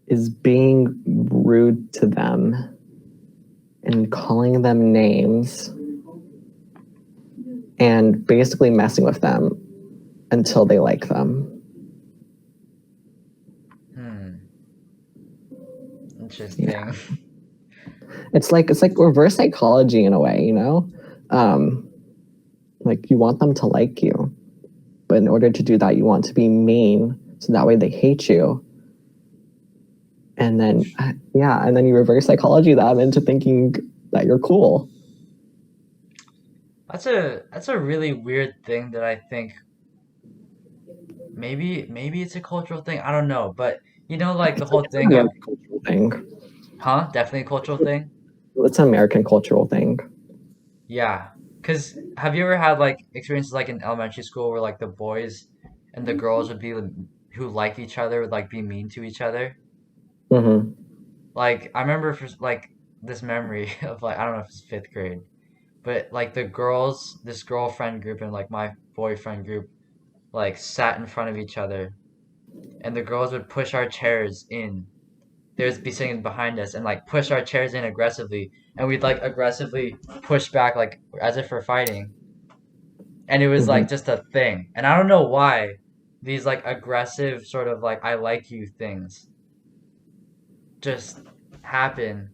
is being rude to them and calling them names and basically messing with them until they like them. Hmm. Yeah. Interesting. It's like reverse psychology in a way, you know? Um, like you want them to like you, but in order to do that, you want to be mean so that way they hate you. And then yeah, and then you reverse psychology them into thinking that you're cool. That's a really weird thing that I think maybe it's a cultural thing. I don't know, but like the It's, whole it's an thing of, American cultural thing. huh? Definitely a cultural thing. It's an American cultural thing. Yeah. 'Cause have you ever had like experiences like in elementary school where like the boys and the girls would be who like each other would like be mean to each other? Hmm. Like I remember for like this memory of like I don't know if it's fifth grade, but like the girls, this girlfriend group and like my boyfriend group like sat in front of each other and the girls would push our chairs in. They would be sitting behind us and like push our chairs in aggressively and we'd like aggressively push back like as if we're fighting. And it was Hmm. like just a thing. And I don't know why these like aggressive sort of like I like you things just happen,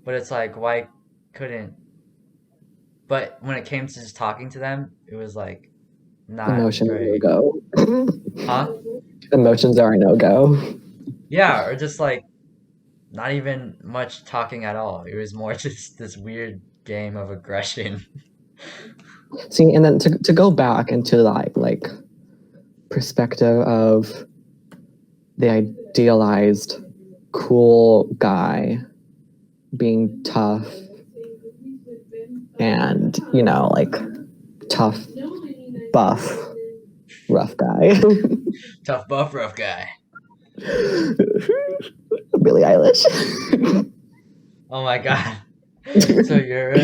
but it's like why couldn't but when it came to just talking to them, it was like not Emotions no very, go. huh? Emotions are a no go. Yeah, or just like not even much talking at all. It was more just this weird game of aggression. See, and then to go back into like perspective of the idealized cool guy being tough and, like tough, buff, rough guy. Tough buff rough guy. Billie Eilish. Oh my god. So you're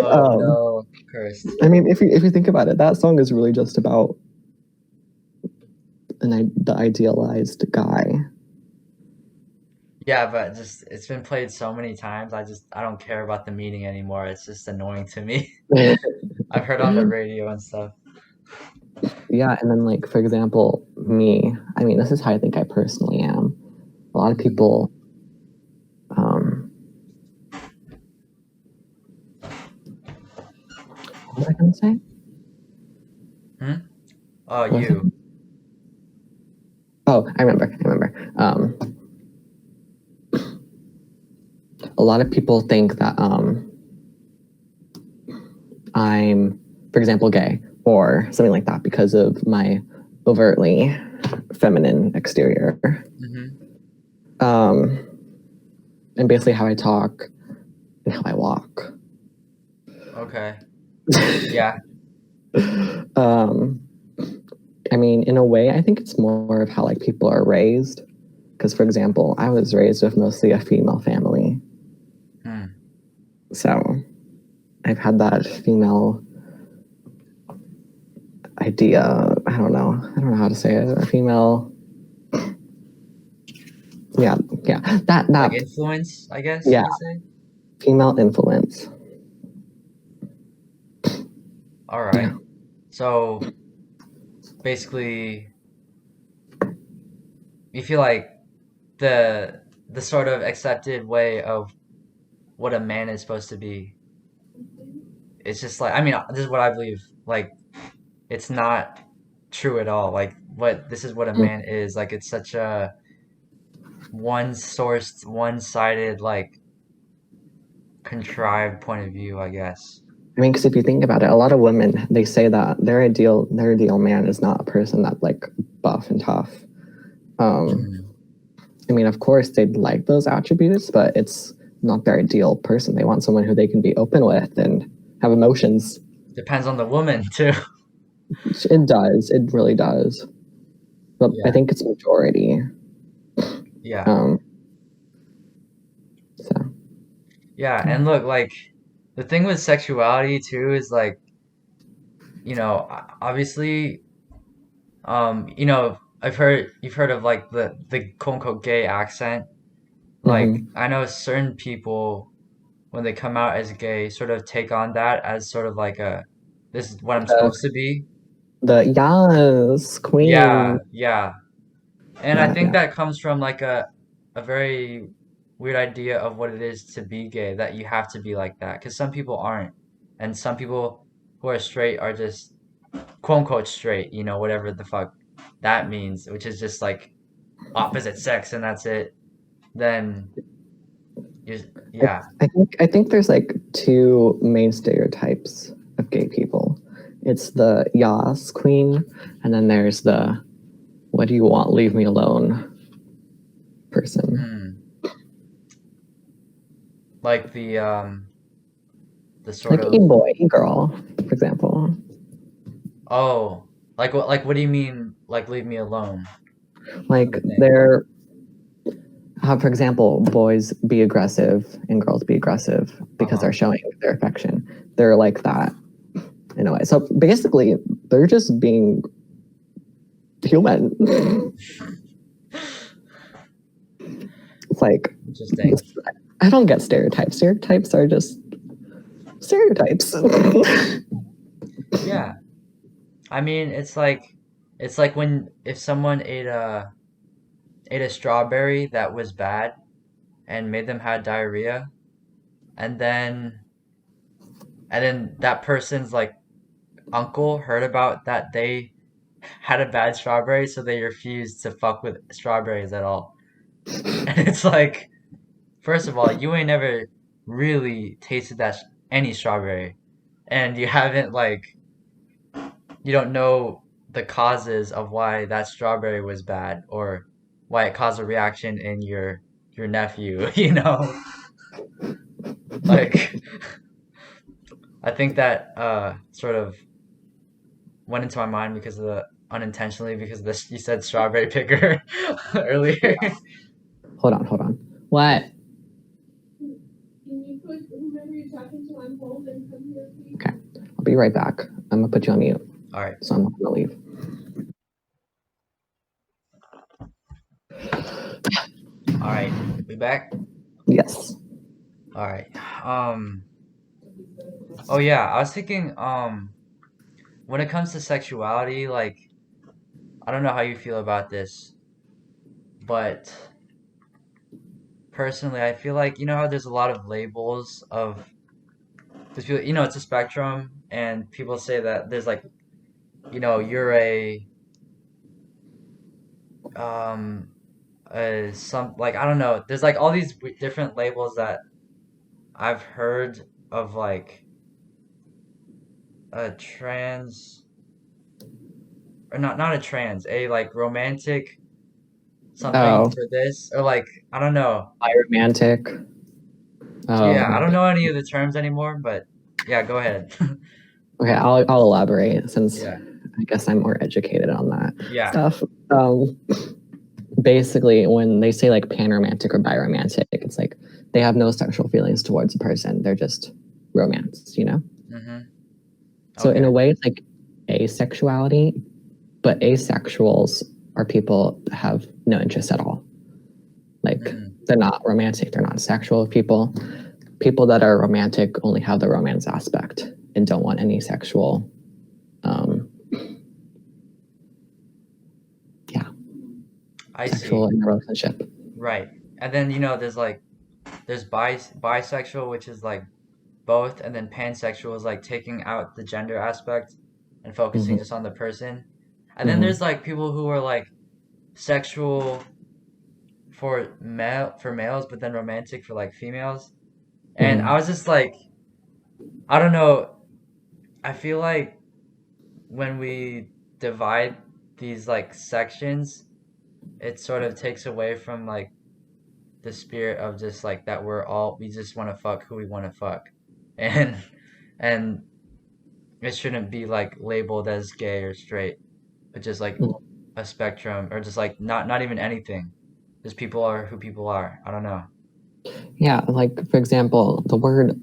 oh um, no, cursed. I mean, if you think about it, that song is really just about the idealized guy. Yeah, but just it's been played so many times. I don't care about the meaning anymore. It's just annoying to me. I've heard on the radio and stuff. Yeah, and then like for example, me. I mean, this is how I think I personally am. A lot of people. What was I gonna say? Oh, What was I you. gonna- Oh, I remember. A lot of people think that I'm, for example, gay or something like that because of my overtly feminine exterior. Mm-hmm. And basically how I talk and how I walk. Okay. Yeah. I mean, in a way, I think it's more of how like people are raised. Because, for example, I was raised with mostly a female family, so I've had that female idea. I don't know how to say it. A female, yeah, that Like influence, I guess you yeah, could say. female influence. All right. Yeah. So basically, you feel like the sort of accepted way of what a man is supposed to be. It's just like, I mean, this is what I believe. Like, it's not true at all. Like, what this is what a man is. Like, it's such a one-sourced, one-sided, like contrived point of view, I guess. I mean, because if you think about it, a lot of women they say that their ideal man is not a person that's like buff and tough. I mean, of course, they'd like those attributes, but it's not their ideal person. They want someone who they can be open with and have emotions. Depends on the woman too. It does. It really does. But I Yeah. think it's majority. Yeah. So. Yeah, and look, like the thing with sexuality too is like, obviously, you've heard of like the quote unquote gay accent. Like Mm-hmm. I know certain people when they come out as gay sort of take on that as sort of like this is what I'm supposed to be. The yes, Yeah, queen. yeah. And I Yeah, think yeah. that comes from like a very weird idea of what it is to be gay, that you have to be like that. Because some people aren't. And some people who are straight are just quote unquote straight, whatever the fuck that means, which is just like opposite sex and that's it. Then yeah. I think there's like two main stereotypes of gay people. It's the yas queen, and then there's the what do you want? Leave me alone person. Like the sort Like of e-boy, e-girl, for example. oh, like what do you mean like leave me alone? Like Sort of thing. they're for example, boys be aggressive and girls be aggressive because Uh-huh. they're showing their affection. They're like that in a way. So basically, they're just being human. It's like Interesting. I don't get stereotypes. Stereotypes are just stereotypes. Yeah. I mean, it's like when if someone ate a strawberry that was bad and made them have diarrhea, and then that person's like uncle heard about that they had a bad strawberry, so they refused to fuck with strawberries at all. And it's like, first of all, you ain't never really tasted any strawberry, and you haven't like you don't know the causes of why that strawberry was bad or why it caused a reaction in your nephew, you know? Like I think that sort of went into my mind because of the unintentionally because of this you said strawberry picker earlier. Hold on. What? Can you put whoever you're talking to on hold and come here, please? Okay, I'll be right back. I'm gonna put you on mute, All right. so I'm not gonna leave. All right. We back? Yes. All right. Oh yeah, I was thinking when it comes to sexuality, like I don't know how you feel about this, but personally, I feel like you know how there's a lot of labels of because people, you know, it's a spectrum, and people say that there's like, you know, you're um some like I don't know. There's like all these different labels that I've heard of like a trans or not a trans, a like romantic something Oh, for this or like I don't know. romantic. Yeah, I Oh, don't know any of the terms anymore, but yeah, go ahead. okay. I'll elaborate since Yeah. I guess I'm more educated on that Yeah. stuff. Basically, when they say like panromantic or biromantic, it's like they have no sexual feelings towards a person. They're just romance, you know? Mhm. So in Okay. a way, it's like asexuality, but asexuals are people that have no interest at all. Like Mm. they're not romantic, they're not sexual people. People that are romantic only have the romance aspect and don't want any sexual yeah, I sexual see. in a relationship. Right. And then you know there's like there's bisexual which is like both and then pansexual is like taking out the gender aspect and focusing Hmm. just on the person. And then Hmm. there's like people who are like sexual for males but then romantic for like females. And I Hmm. was just like I don't know, I feel like when we divide these like sections, it sort of takes away from like the spirit of just like that we just want to fuck who we want to fuck. And and it shouldn't be like labeled as gay or straight, but just like a spectrum or just like not even anything. Just people are who people are. I don't know. Yeah, like for example, the word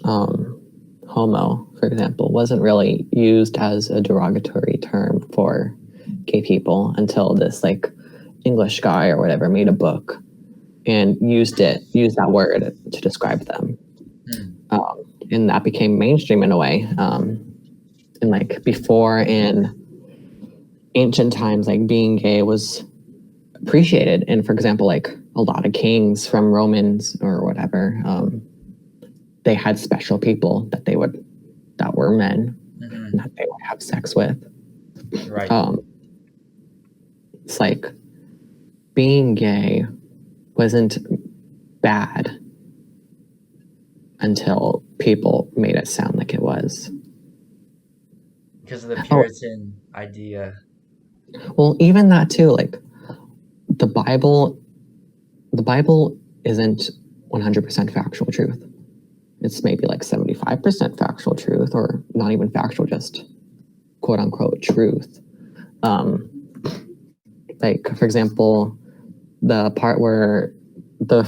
um, homo, for example, wasn't really used as a derogatory term for gay people until this like English guy or whatever made a book and used that word to describe them. Hmm. And that became mainstream in a way. And like before in ancient times, like being gay was appreciated. And for example, like a lot of kings from Romans or whatever, they had special people that were men Hmm. and that they would have sex with. Right. It's like being gay wasn't bad until people made it sound like it was. Because of the Oh, Puritan idea. well, even that too. Like the Bible, the Bible isn't 100% factual truth. It's maybe like 75% factual truth, or not even factual, just quote unquote truth. Um, like for example, the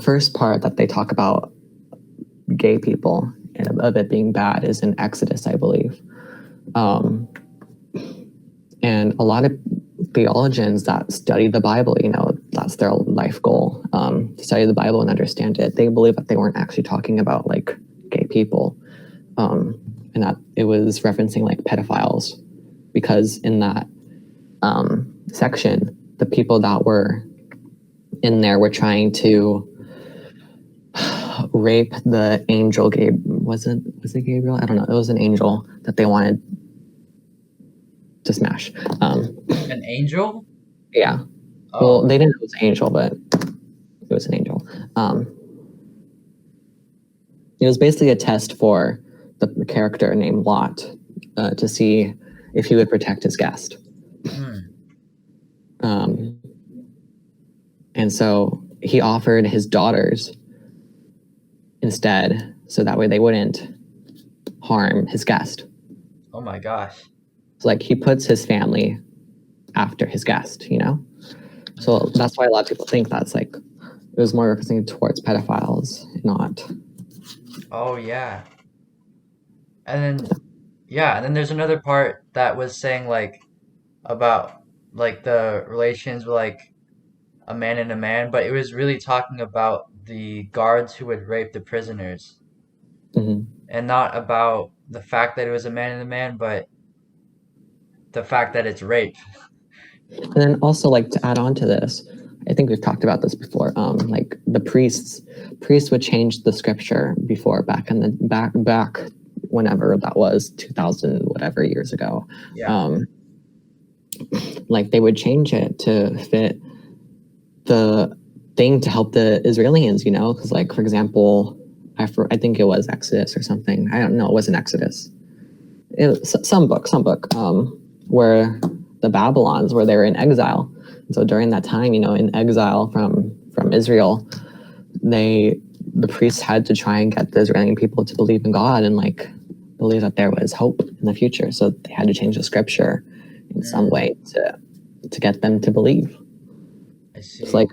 first part that they talk about gay people and of it being bad is in Exodus, I believe. Um, and a lot of theologians that study the Bible, you know, that's their life goal, to study the Bible and understand it. They believe that they weren't actually talking about like gay people, and that it was referencing like pedophiles, because in that section, the people that were in there were trying to rape the angel was it Gabriel? I don't know. It was an angel that they wanted to smash. An angel? Yeah. Well, Oh. they didn't know it was an angel, but it was an angel. It was basically a test for the character named Lot, to see if he would protect his guest. Hmm. Um, And so he offered his daughters instead, so that way they wouldn't harm his guest. Oh my gosh. So like he puts his family after his guest, you know? So that's why a lot of people think that's like it was more referencing towards pedophiles, not. Oh yeah. And then there's another part that was saying like about like the relations with like a man and a man, but it was really talking about the guards who would rape the prisoners Mhm. and not about the fact that it was a man and a man, but the fact that it's rape. And then also like to add on to this, I think we've talked about this before. Like the priests would change the scripture before back in the back whenever that was 2000 whatever years ago. Yeah. Like they would change it to fit the thing to help the Israelis, you know, because like for example, I think it was Exodus or something. I don't know. It wasn't Exodus. It was some book, where the Babylons where they were in exile. And so during that time, you know, in exile from Israel, the priests had to try and get the Israeli people to believe in God and like believe that there was hope in the future. So they had to change the scripture in some way to get them to believe. I see. It's like,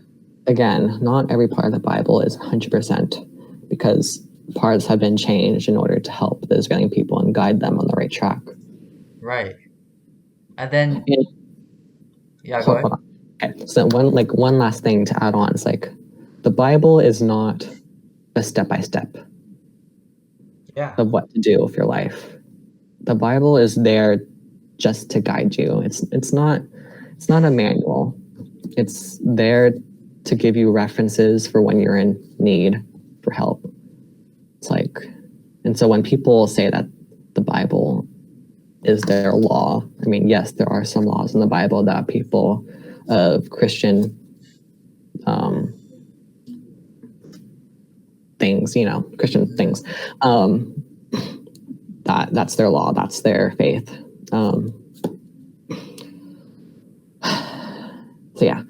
again, not every part of the Bible is 100% because parts have been changed in order to help the Israeli people and guide them on the right track. Right. And then And yeah, go hold ahead. on. Okay. So one last thing to add on is like the Bible is not a step-by-step Yeah. of what to do with your life. The Bible is there just to guide you. It's not a manual. It's there to give you references for when you're in need for help. It's like, and so when people say that the Bible is their law, I mean, yes, there are some laws in the Bible that people of Christian things, you know, Christian things, that's their law, that's their faith. So yeah.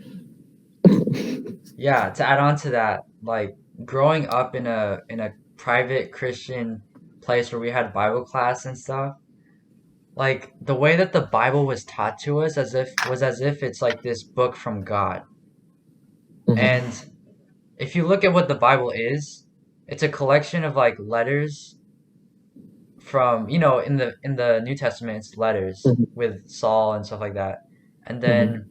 Yeah, to add on to that, like growing up in a private Christian place where we had Bible class and stuff, like the way that the Bible was taught to us as if it's like this book from God. Mhm. And if you look at what the Bible is, it's a collection of like letters from, you know, in the New Testament, it's letters Mhm. with Saul and stuff like that. And Mhm. then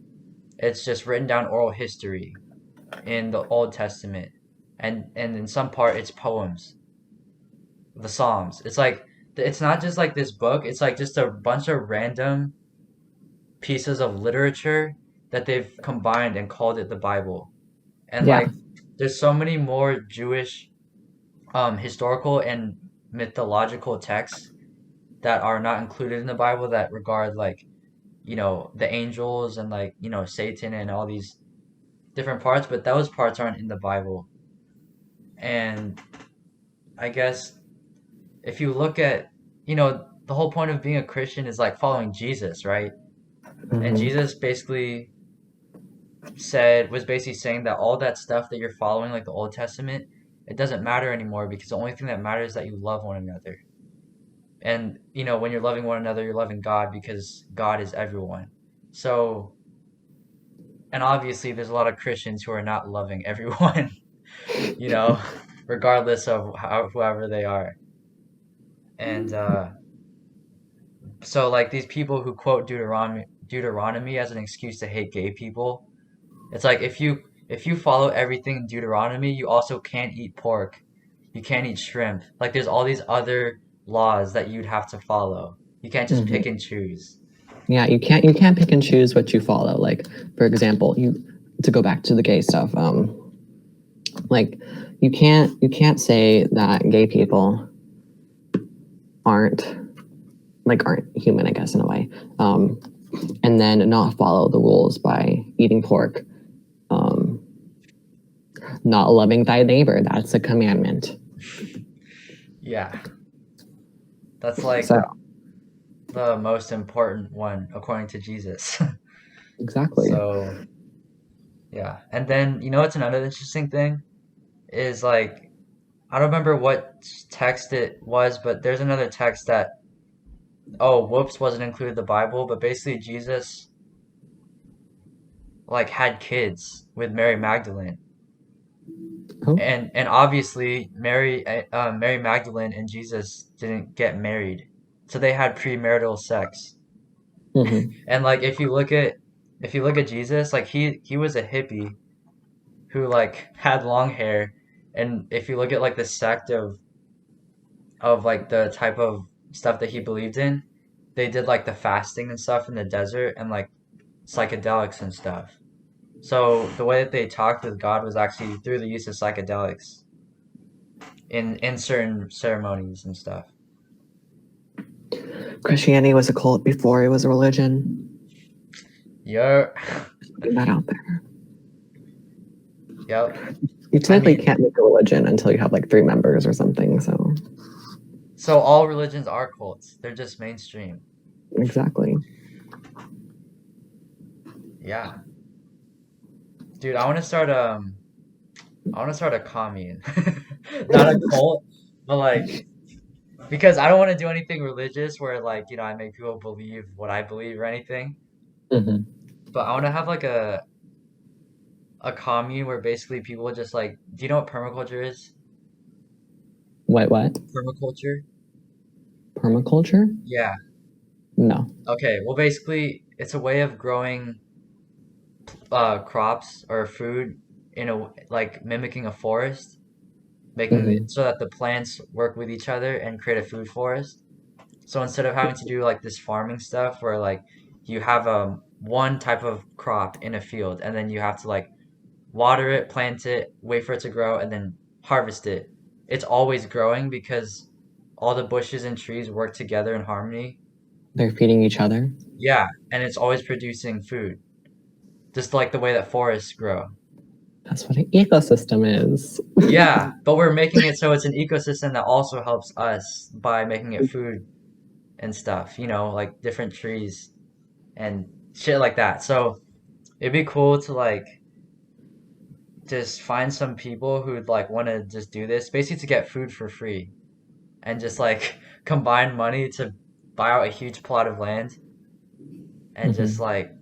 it's just written down oral history in the Old Testament. And in some part it's poems, the Psalms. It's like it's not just like this book, it's like just a bunch of random pieces of literature that they've combined and called it the Bible. And Yeah. like there's so many more Jewish historical and mythological texts that are not included in the Bible that regard like, you know, the angels and like, you know, Satan and all these different parts, but those parts aren't in the Bible. And I guess if you look at, you know, the whole point of being a Christian is like following Jesus, right? And Mhm. Jesus basically was basically saying that all that stuff that you're following, like the Old Testament, it doesn't matter anymore because the only thing that matters is that you love one another. And, you know, when you're loving one another, you're loving God because God is everyone. So, and obviously there's a lot of Christians who are not loving everyone, you know, regardless of whoever they are. And so like these people who quote Deuteronomy as an excuse to hate gay people, it's like if you follow everything in Deuteronomy, you also can't eat pork. You can't eat shrimp. Like there's all these other laws that you'd have to follow. You can't just Mhm. pick and choose. Yeah, you can't pick and choose what you follow. Like, for example, you to go back to the gay stuff. Like, you can't say that gay people aren't human, I guess, in a way, and then not follow the rules by eating pork, not loving thy neighbor. That's a commandment. Yeah, that's like So the most important one according to Jesus. exactly. So Yeah. And then, you know what's another interesting thing? Is like, I don't remember what text it was, but there's another text that, oh, whoops, wasn't included in the Bible, but basically Jesus like had kids with Mary Magdalene. Oh. And obviously Mary Magdalene and Jesus didn't get married. So they had premarital sex. Hmm. And like if you look at Jesus, like he was a hippie who like had long hair. And if you look at like the sect of like the type of stuff that he believed in, they did like the fasting and stuff in the desert and like psychedelics and stuff. So the way that they talked with God was actually through the use of psychedelics in certain ceremonies and stuff. Christianity was a cult before it was a religion. Yep. Putting that out there. Yep. You typically mean- can't make a religion until you have like 3 members or something. So So all religions are cults. They're just mainstream. exactly. Yeah. Dude, I want to start a commune. Not a cult, but like because I don't want to do anything religious where like, I make people believe what I believe or anything. Hmm. But I want to have like a commune where basically people just like, do you know what permaculture is? What? Permaculture? Permaculture? Yeah. No. Okay. Well, basically, it's a way of growing crops or food in a like mimicking a forest, making Hmm. it so that the plants work with each other and create a food forest. So instead of having to do like this farming stuff where like you have one type of crop in a field and then you have to like water it, plant it, wait for it to grow, and then harvest it. It's always growing because all the bushes and trees work together in harmony. They're feeding each other. Yeah, and it's always producing food, just like the way that forests grow. That's what an ecosystem is. Yeah, but we're making it so it's an ecosystem that also helps us by making it food and stuff, like different trees and shit like that. So it'd be cool to like just find some people who'd like want to just do this, basically to get food for free and just like combine money to buy out a huge plot of land and just like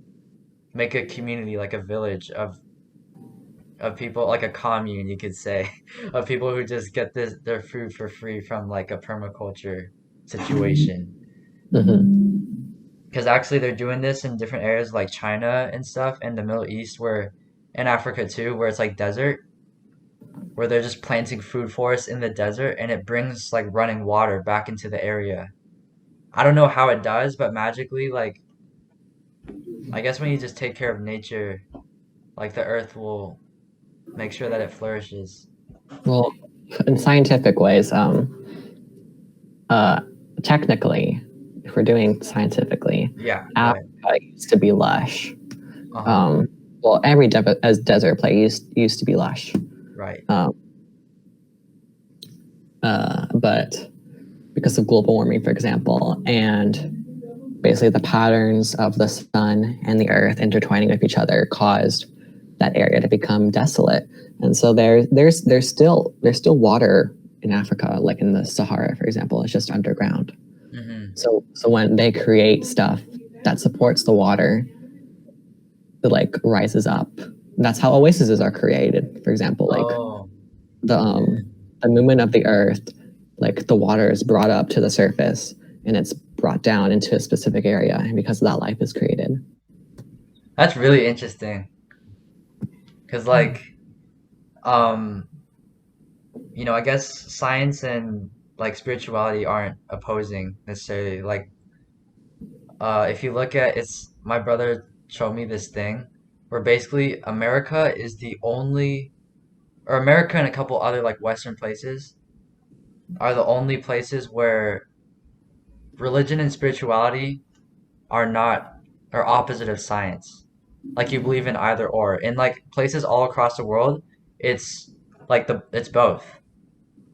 make a community, like a village of people, like a commune, you could say, of people who just get their food for free from like a permaculture situation. Hmm. Because actually they're doing this in different areas like China and stuff and the Middle East where in Africa too, where it's like desert, where they're just planting food forests in the desert and it brings like running water back into the area. I don't know how it does, but magically, like, I guess when you just take care of nature, like the earth will make sure that it flourishes. Well, in scientific ways, uh, technically, if we're doing scientifically, Yeah, Africa used to be lush. uh-huh, Well, every desert place used to be lush. right. But because of global warming, for example, and basically the patterns of the sun and the earth intertwining with each other caused that area to become desolate. And so there's still water in Africa, like in the Sahara, for example. It's just underground. Hmm. So when they create stuff that supports the water, it like rises up. That's how oases are created. For example, like Oh, the movement of the earth, like the water is brought up to the surface and it's brought down into a specific area, and because of that, life is created. that's really interesting. Because, like, um, I guess science and like spirituality aren't opposing necessarily. Like, if you look at my brother showed me this thing where basically America is the only, or America and a couple other like Western places are the only places where religion and spirituality are not, are opposite of science. Like you believe in either or. In like places all across the world, it's like it's both.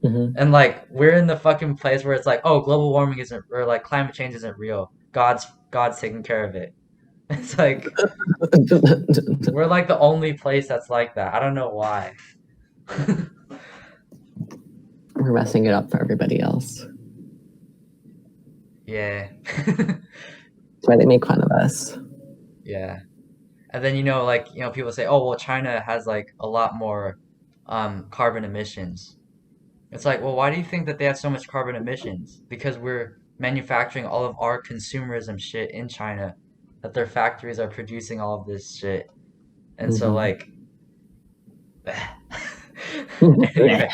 Hmm. And like we're in the fucking place where it's like, oh, global warming isn't, or like climate change isn't real. God's taking care of it. It's like we're like the only place that's like that. I don't know why. We're messing it up for everybody else. Yeah. That's why they make fun of us. Yeah. And then like people say, "Oh, well, China has like a lot more carbon emissions." It's like, well, why do you think that they have so much carbon emissions? Because we're manufacturing all of our consumerism shit in China, that their factories are producing all of this shit. And so Mhm. like anyway,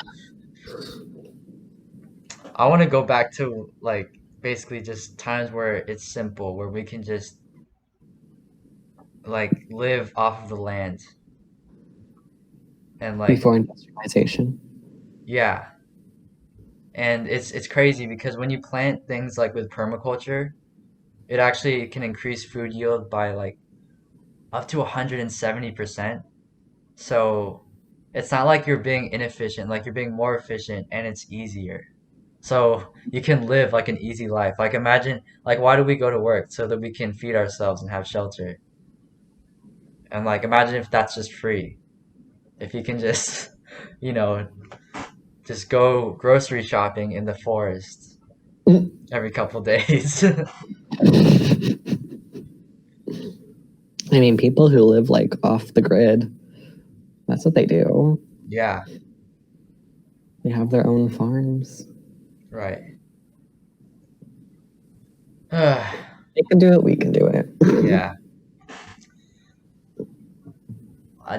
I want to go back to like basically just times where it's simple, where we can just like live off of the land and like Before industrialization. yeah. And it's crazy because when you plant things like with permaculture, it actually can increase food yield by like up to 170%. So it's not like you're being inefficient, like you're being more efficient and it's easier. So you can live like an easy life. Like imagine, like why do we go to work? So that we can feed ourselves and have shelter. And like imagine if that's just free. If you can just, you know, just go grocery shopping in the forest every couple days. I mean, people who live like off the grid, that's what they do. Yeah, They have their own farms. right. They can do it, we can do it. Yeah.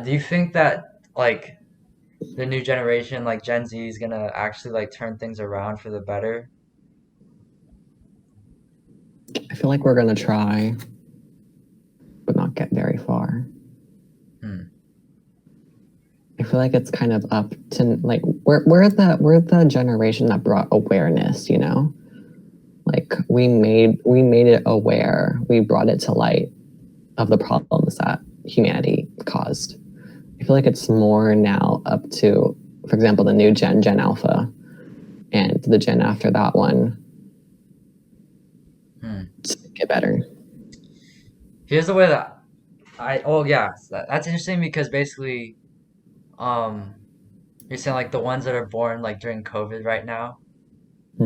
Do you think that like the new generation, like Gen Z, is gonna actually like turn things around for the better? I feel like we're gonna try, but not get very far. Hmm. I feel like it's kind of up to like we're the generation that brought awareness, you know? Like we made it aware. We brought it to light of the problems that humanity caused. I feel like it's more now up to, for example, the new Gen Alpha, and the gen after that one Hmm. to get better. Here's the way that oh yeah, that's interesting because basically, um, you're saying like the ones that are born like during COVID right now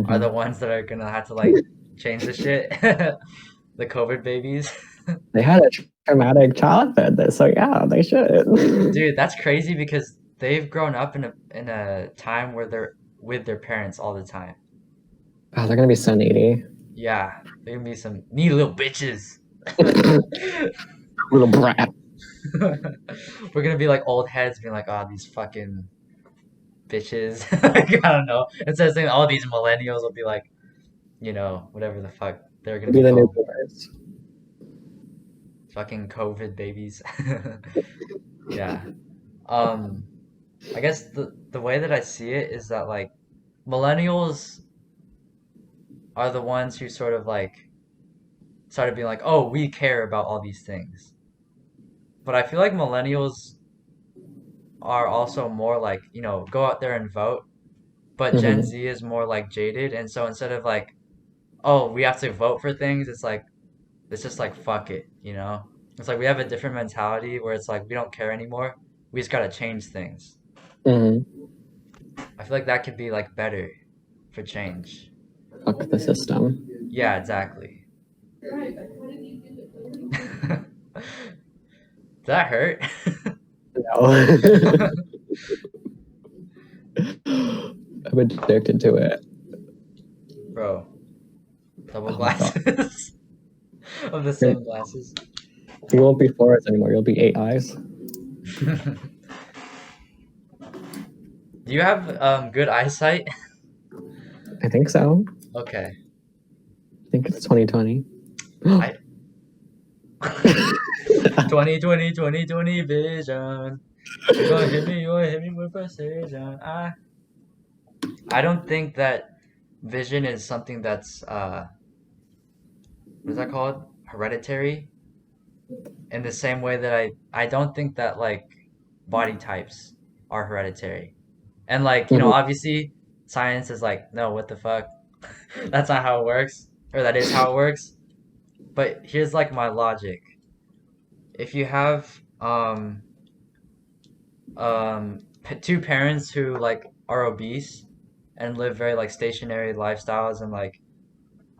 are the Mhm. ones that are gonna have to like change the shit, the COVID babies. They had a traumatic childhood, so yeah, they should. Dude, that's crazy because they've grown up in a time where they're with their parents all the time. Oh, they're gonna be so needy. Yeah, they're gonna be some needy little bitches. Little brat. We're gonna be like old heads being like, oh, these fucking bitches. Like, I don't know. Instead of saying all these millennials will be like, whatever the fuck they're gonna Be be the new called. boomers. Fucking COVID babies. Yeah. Um, I guess the way that I see it is that like millennials are the ones who sort of like started being like, oh, we care about all these things. But I feel like millennials are also more like, go out there and vote. But Gen Mhm. Z is more like jaded. And so instead of like, oh, we have to vote for things, it's like, it's just like, fuck it, you know? It's like we have a different mentality where it's like, we don't care anymore. We just gotta change things. Mhm. I feel like that could be like better for change. Fuck the system. Yeah, exactly. Right, but how did you do it? Did that hurt? No. I'm addicted to it. Bro, double Oh my god. glasses of the You're- same glasses. You won't be four eyes anymore. You'll be eight eyes. Do you have good eyesight? I think so. Okay. I think it's 2020. I 2020 vision. You gonna hit me with precision. I don't think that vision is something that's what is that called? Hereditary. In the same way that I don't think that like body types are hereditary. And like, Mhm. obviously science is like, no, what the fuck? That's not how it works. Or that is how it works. But here's like my logic. if you have two parents who like are obese and live very like stationary lifestyles and like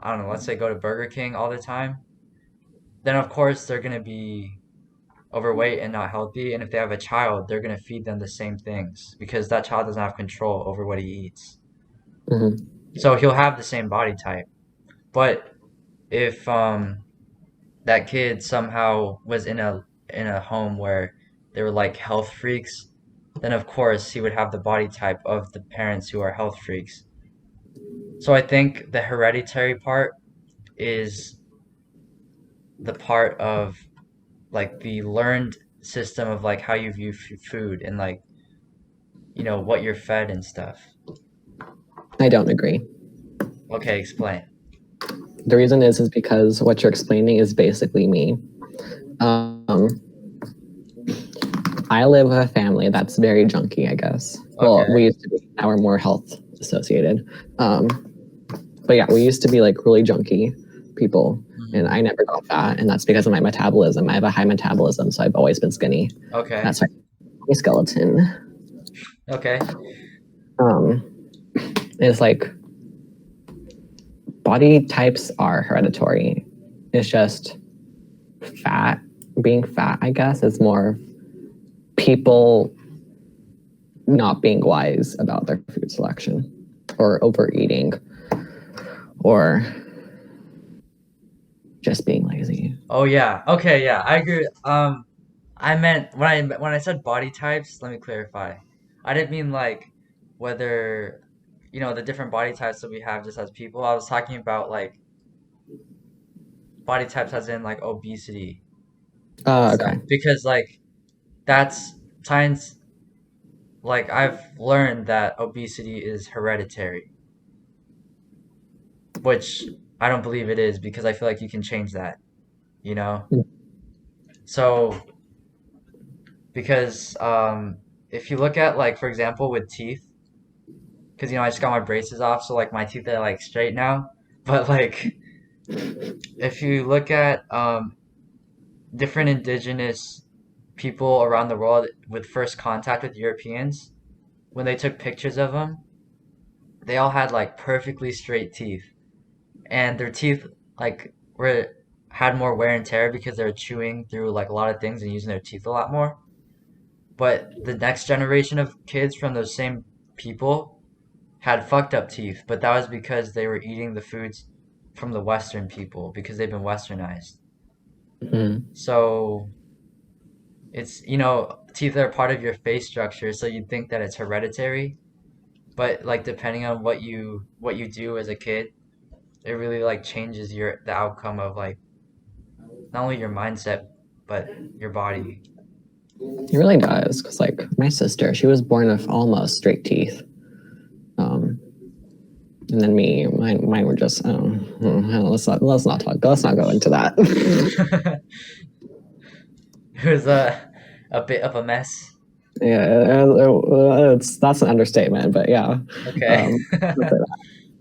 I don't know, let's say go to Burger King all the time, then of course they're gonna be overweight and not healthy. And if they have a child, they're gonna feed them the same things because that child doesn't have control over what he eats. Hmm. So he'll have the same body type. But if that kid somehow was in a home where they were like health freaks, then of course he would have the body type of the parents who are health freaks. So I think the hereditary part is the part of like the learned system of like how you view food and like what you're fed and stuff. I don't agree. Okay, explain. The reason is because what you're explaining is basically me. Um, I live with a family that's very junky, I guess. Well, Okay. we used to be. Now we're more health associated. Um, but yeah, we used to be like really junky people, and I never got fat, and that's because of my metabolism. I have a high metabolism, so I've always been skinny. Okay. That's why my skeleton Okay. is like body types are hereditary. It's just fat. Being fat, I guess, is more people not being wise about their food selection or overeating or just being lazy. Oh yeah. Okay, yeah. I agree. I meant when I said body types, let me clarify. I didn't mean like whether the different body types that we have just as people. I was talking about like body types as in like obesity and stuff Okay. because like that's science like I've learned that obesity is hereditary, which I don't believe it is because I feel like you can change that, you know? So because if you look at like for example with teeth, because I just got my braces off, so like my teeth are like straight now. But like if you look at different indigenous people around the world with first contact with Europeans, when they took pictures of them, they all had like perfectly straight teeth, and their teeth like were had more wear and tear because they were chewing through like a lot of things and using their teeth a lot more. But the next generation of kids from those same people had fucked up teeth, but that was because they were eating the foods from the Western people because they've been westernized. Mhm. So it's, teeth are part of your face structure, so you'd think that it's hereditary, but like depending on what you do as a kid, it really like changes the outcome of like not only your mindset but your body. It really does, because like my sister, she was born with almost straight teeth. And then mine were just let's not go into that. It was a bit of a mess. Yeah, that's an understatement, but yeah. Okay. Let's say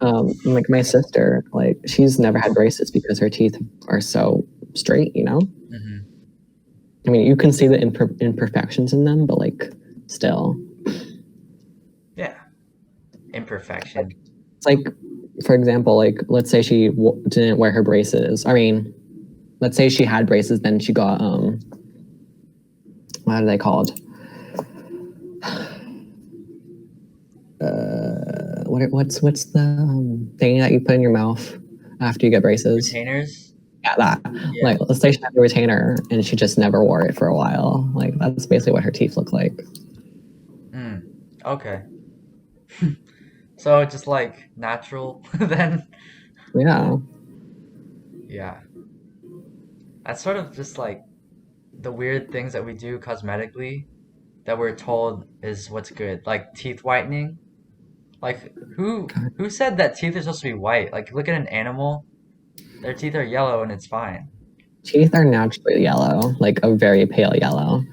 that. Like my sister, like she's never had braces because her teeth are so straight. Mhm. I mean, you can see the imperfections in them, but like still, Yeah. Imperfection. it's like, for example, like let's say she didn't wear her braces. I mean, let's say she had braces, then she got what are they called? What's the thing that you put in your mouth after you get braces? Retainers? Yeah, that. Yeah. Like, let's say she had a retainer and she just never wore it for a while. Like, that's basically what her teeth look like. Okay. So just like natural then? Yeah. Yeah. That's sort of just like the weird things that we do cosmetically that we're told is what's good. Like teeth whitening. Like who said that teeth are supposed to be white? Like look at an animal, their teeth are yellow and it's fine. Teeth are naturally yellow, like a very pale yellow.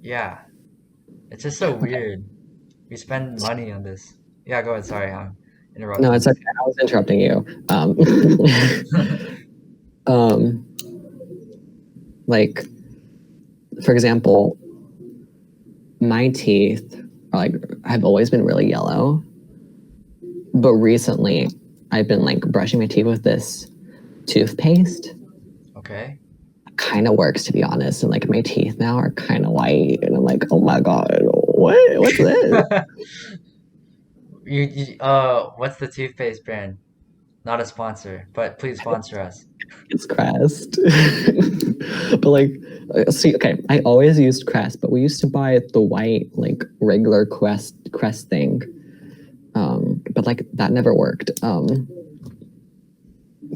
Yeah. It's just so weird. We spend money on this. Yeah, go ahead. Sorry, I'm No, interrupting. it's okay. I was interrupting you. Um, like for example, my teeth are like have always been really yellow, but recently I've been like brushing my teeth with this toothpaste. Okay. Kind of works, to be honest, and like my teeth now are kind of white, and I'm like, oh my god, what's this? What's the toothpaste brand? Not a sponsor, but please sponsor us. It's Crest. But like, see, okay, I always used Crest, but we used to buy the white, like regular Crest thing. But like that never worked.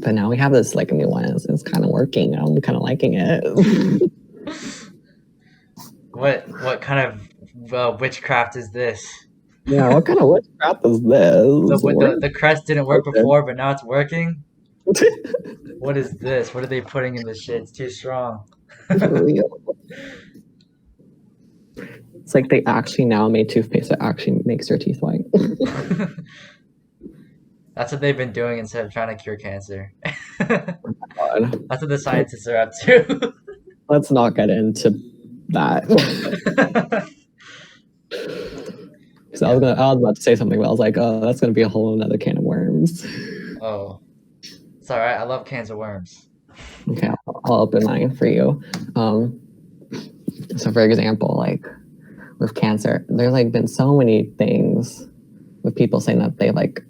But now we have this like new one. It's kind of working. I'm kind of liking it. What kind of witchcraft is this? Yeah, what kind of witchcraft is this? The crest didn't work before, but now it's working. What is this? What are they putting in this shit? It's too strong. For real. It's like they actually now made toothpaste that actually makes your teeth white. That's what they've been doing instead of trying to cure cancer. God. That's what the scientists are up to. Let's not get into that. So I was about to say something, but I was like, oh, that's gonna be a whole another can of worms. Oh, it's all right. I love cans of worms. Okay, I'll open mine for you. So for example, like with cancer, there's like been so many things with people saying that they like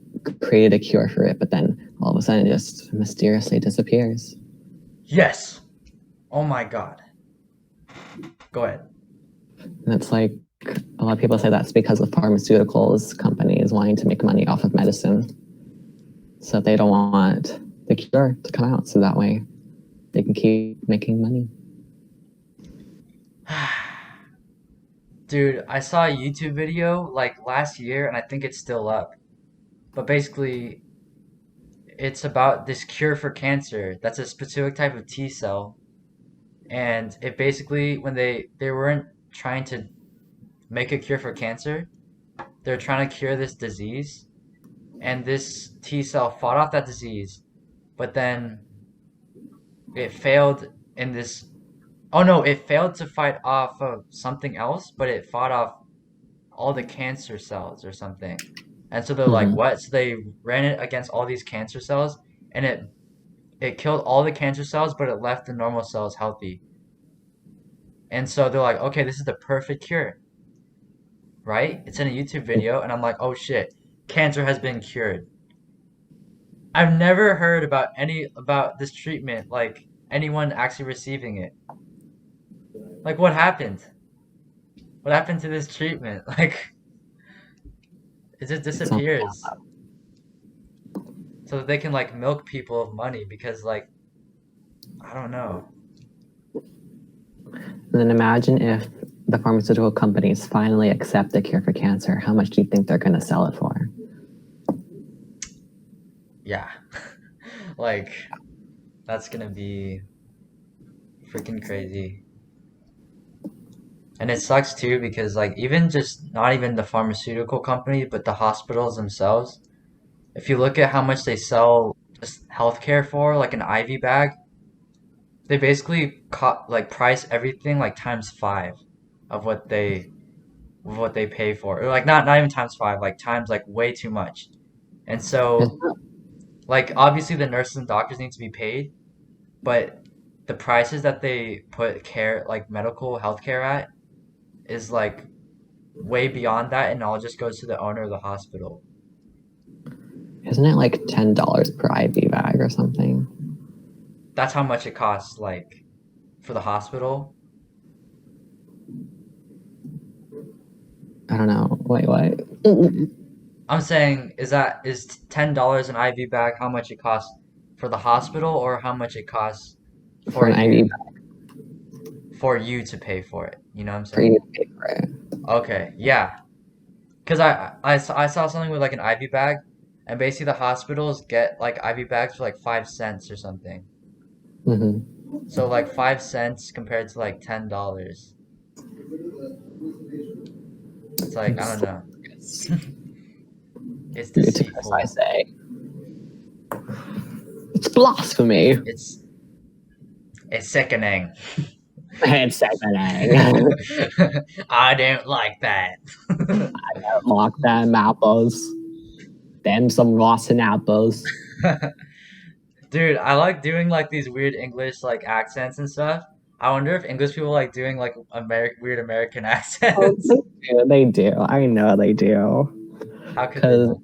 created a cure for it, but then all of a sudden it just mysteriously disappears. Yes. Oh my God. Go ahead. And it's like a lot of people say that's because of pharmaceuticals companies wanting to make money off of medicine. So they don't want the cure to come out, so that way they can keep making money. Dude, I saw a YouTube video like last year, and I think it's still up. But basically, it's about this cure for cancer that's a specific type of T cell. And it basically, when they weren't trying to make a cure for cancer, they're trying to cure this disease. And this T cell fought off that disease, but then it failed in this. Oh no, it failed to fight off of something else, but it fought off all the cancer cells or something. And so they're like, what? So they ran it against all these cancer cells, and it killed all the cancer cells, but it left the normal cells healthy. And so they're like, okay, this is the perfect cure, right? It's in a YouTube video, and I'm like, oh shit, cancer has been cured. I've never heard about this treatment, like anyone actually receiving it. Like, what happened? What happened to this treatment? Like, it just disappears. So that they can like milk people of money because like, I don't know. And then imagine if the pharmaceutical companies finally accept the cure for cancer. How much do you think they're going to sell it for? Yeah. Like, that's gonna be freaking crazy. And it sucks too because like even just not even the pharmaceutical company, but the hospitals themselves, if you look at how much they sell just healthcare for, like an IV bag, they basically like price everything like times 5 of what they pay for. Or like not even times 5, like times like way too much. And so like obviously the nurses and doctors need to be paid, but the prices that they put care like medical healthcare at is like way beyond that, and all just goes to the owner of the hospital. Isn't it like $10 per IV bag or something? That's how much it costs, like for the hospital. I don't know. Wait, what? I'm saying is $10 an IV bag how much it costs for the hospital, or how much it costs For an IV bag, for you to pay for it? You know what I'm for saying? you to pay for it. Okay, yeah. Because I saw something with like an IV bag, and basically the hospitals get like IV bags for like 5 cents or something. So like 5 cents compared to like $10. It's like, I don't know. It's deceitful. I say. It's blasphemy. It's sickening. It's sickening. I don't like that. Lock them apples. Them some rotten apples. Dude, I like doing like these weird English like accents and stuff. I wonder if English people like doing like weird American Oh, accents. they do. They do. I know they do. How could they Because, not?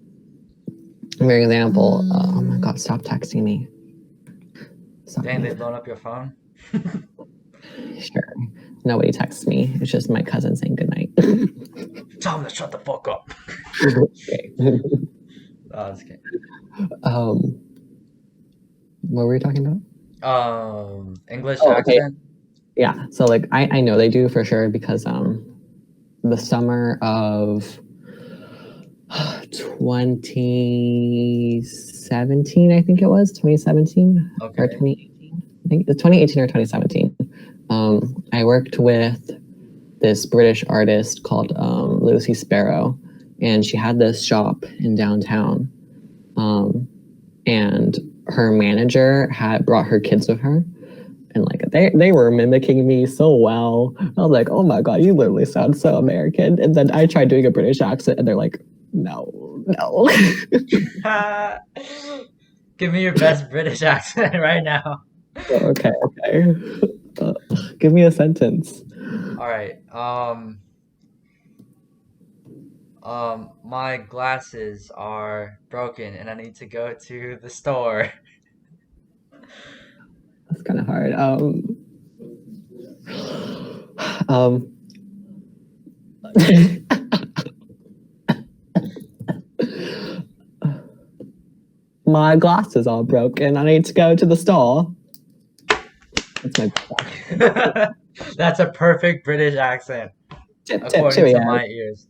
for example, oh my god, stop texting me. Stop Dang, me. they've blown up your phone? Sure. Nobody texts me. It's just my cousin saying goodnight. Tell them to shut the fuck up. Okay. Oh, just kidding. What were we talking about? English Oh, okay. accent? Yeah. So like I know they do for sure because the summer of 2017, I think it was 2017 or Okay. 2018. I think it's 2018 or 2017. I worked with this British artist called Lucy Sparrow, and she had this shop in downtown. And her manager had brought her kids with her, and like they were mimicking me so well. I was like, oh my god, you literally sound so American. And then I tried doing a British accent, and they're like, no. Give me your best British accent right now. Okay. Give me a sentence. All right. My glasses are broken and I need to go to the store. That's kind of hard. Um, my glasses are broken. I need to go to the store. That's my That's a perfect British accent, tip according to cheerio. my ears.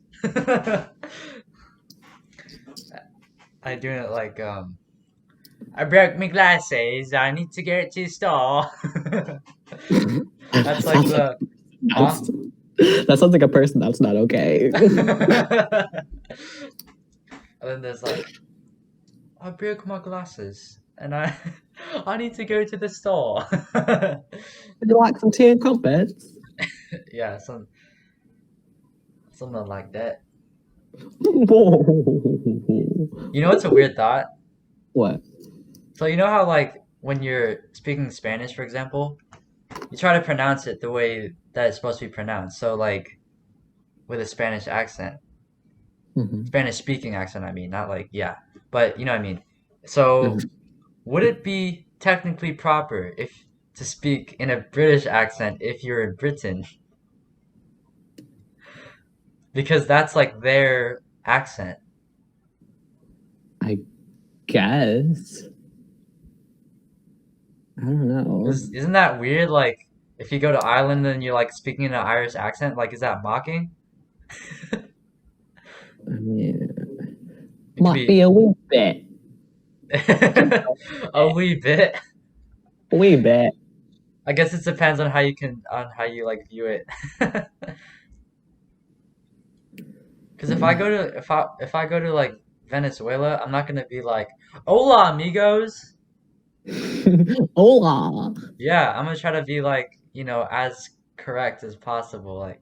I do it like I broke my glasses. I need to get to the store. That's like the huh? That sounds like a person that's not okay. And then there's like I broke my glasses and I I need to go to the store. Would you like some tea and crumpets? Yeah, something like that. You know what's a weird thought? What? So you know how like when you're speaking Spanish, for example, you try to pronounce it the way that it's supposed to be pronounced. So like with a Spanish accent, Mhm. Spanish speaking accent, I mean, not like yeah, but you know what I mean. So would it be technically proper if to speak in a British accent if you're in Britain? Because that's like their accent. I guess. I don't know. Isn't that weird? Like if you go to Ireland and you're like speaking in an Irish accent, like is that mocking? I mean, It could might be a wee bit. a wee bit. A wee bit. I guess it depends on how you like view it. Because if I go to like Venezuela, I'm not gonna be like, "Hola, amigos." Hola. Yeah, I'm gonna try to be like, as correct as possible. Like,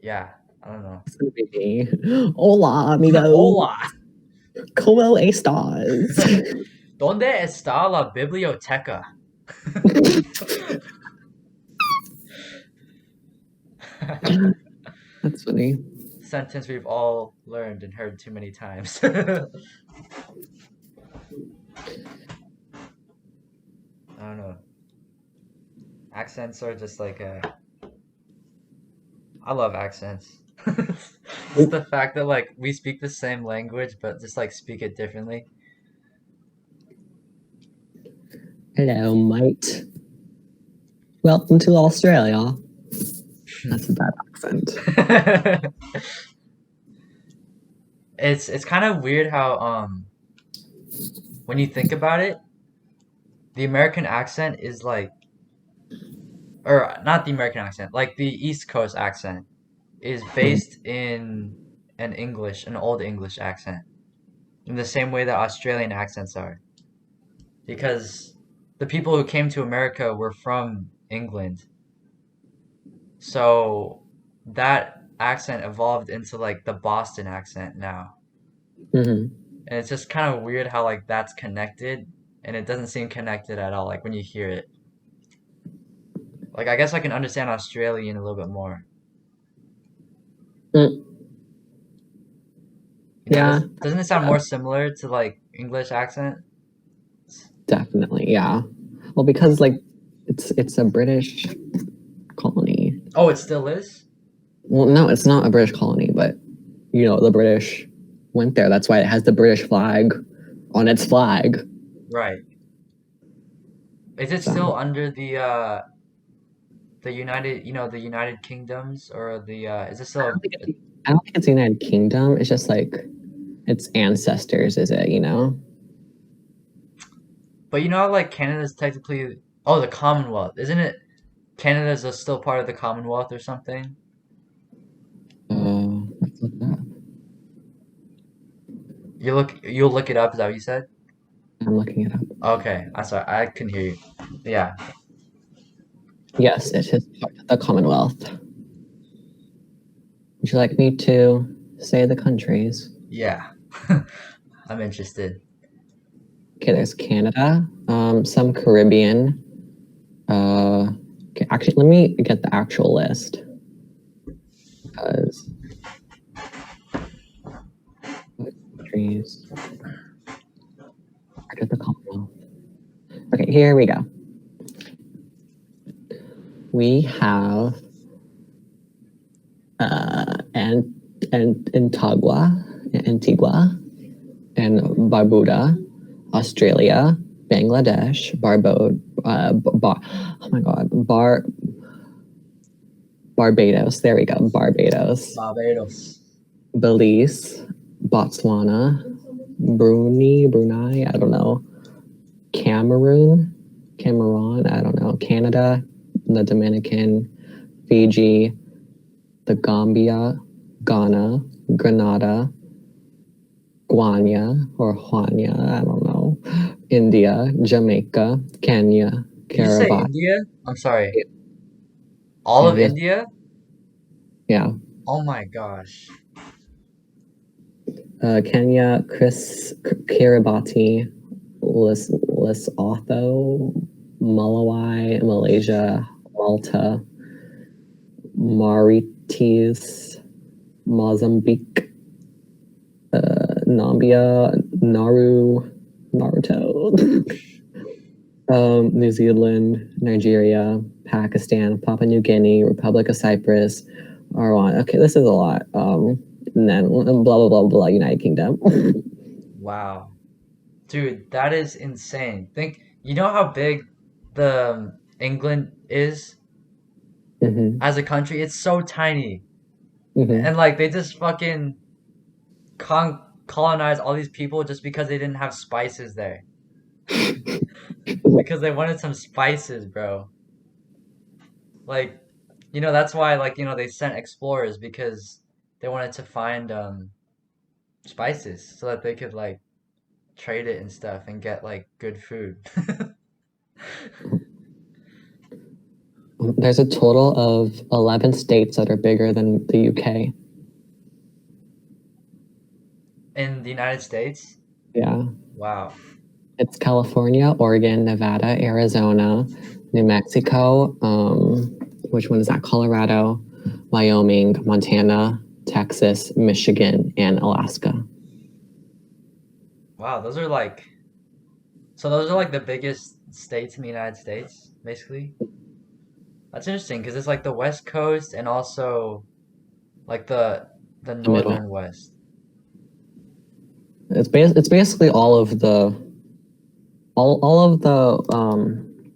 yeah, I don't know. It's gonna be me. Hola, amigo. Hola. ¿Cómo estás? ¿Dónde está la biblioteca? That's funny. Sentence we've all learned and heard too many times. I don't know. Accents are just like I love accents. It's the fact that like we speak the same language but just like speak it differently. Hello, mate. Welcome to Australia. That's a bad accent. It's kind of weird how when you think about it, the American accent is like or not the American accent, like the East Coast accent is based in an old English accent, in the same way that Australian accents are. Because the people who came to America were from England, So that accent evolved into like the Boston accent now. Hmm. And it's just kind of weird how like that's connected and it doesn't seem connected at all like when you hear it. Like I guess I can understand Australian a little bit more. Mm, yeah, Doesn't it sound more similar to like English accent? definitely. Yeah. Well, because like it's a British colony. Oh, it still is? Well, no, it's not a British colony, but the British went there. That's why it has the British flag on its flag. Right. Is it still So under the United, the United Kingdoms or the is it I don't still think it's I don't think it's the United Kingdom. It's just like its ancestors, is it? but you know how like Canada's technically oh the Commonwealth. Isn't it Canada's still part of the Commonwealth or something? Let's look that up. You'll look it up, is that what you said? I'm looking it up. Okay, I'm sorry, I couldn't hear you. Yeah, Yes, it is part of the Commonwealth. Would you like me to say the countries? yeah. I'm interested. Okay, there's Canada, some Caribbean. Okay, actually, let me get the actual list because countries part of the Commonwealth. Okay, here we go. We have and Antigua, and Barbuda, Australia, Bangladesh, oh my God, Barbados. There we go, Barbados, Barbados. Belize, Botswana, Brunei. I don't know, Cameroon. I don't know, Canada, the Dominican, Fiji, the Gambia, Ghana, Grenada, Guanya or Juania, I don't know, India, Jamaica, Kenya, Did you say Kiribati, India? I'm sorry. All of India, India? yeah, Oh my gosh. Kenya, Kiribati, Lesotho, Malawi, Malaysia, Malta, Mauritius, Mozambique, Nambia, Naruto, New Zealand, Nigeria, Pakistan, Papua New Guinea, Republic of Cyprus, Iran. Okay, this is a lot. And then blah blah blah blah. United Kingdom. Wow. Dude, that is insane. You know how big the England is Hmm. as a country? It's so tiny. Hmm. And like they just fucking colonize all these people just because they didn't have spices there. Because they wanted some spices, bro. Like, that's why like, they sent explorers because they wanted to find spices so that they could like trade it and stuff and get like good food. There's a total of 11 states that are bigger than the UK. In the United States? Yeah. Wow. It's California, Oregon, Nevada, Arizona, New Mexico. Which one is that? Colorado, Wyoming, Montana, Texas, Michigan, and Alaska. Wow, those are like the biggest states in the United States, basically. That's interesting because it's like the West Coast and also like the The middle. northern West. It's basically all of the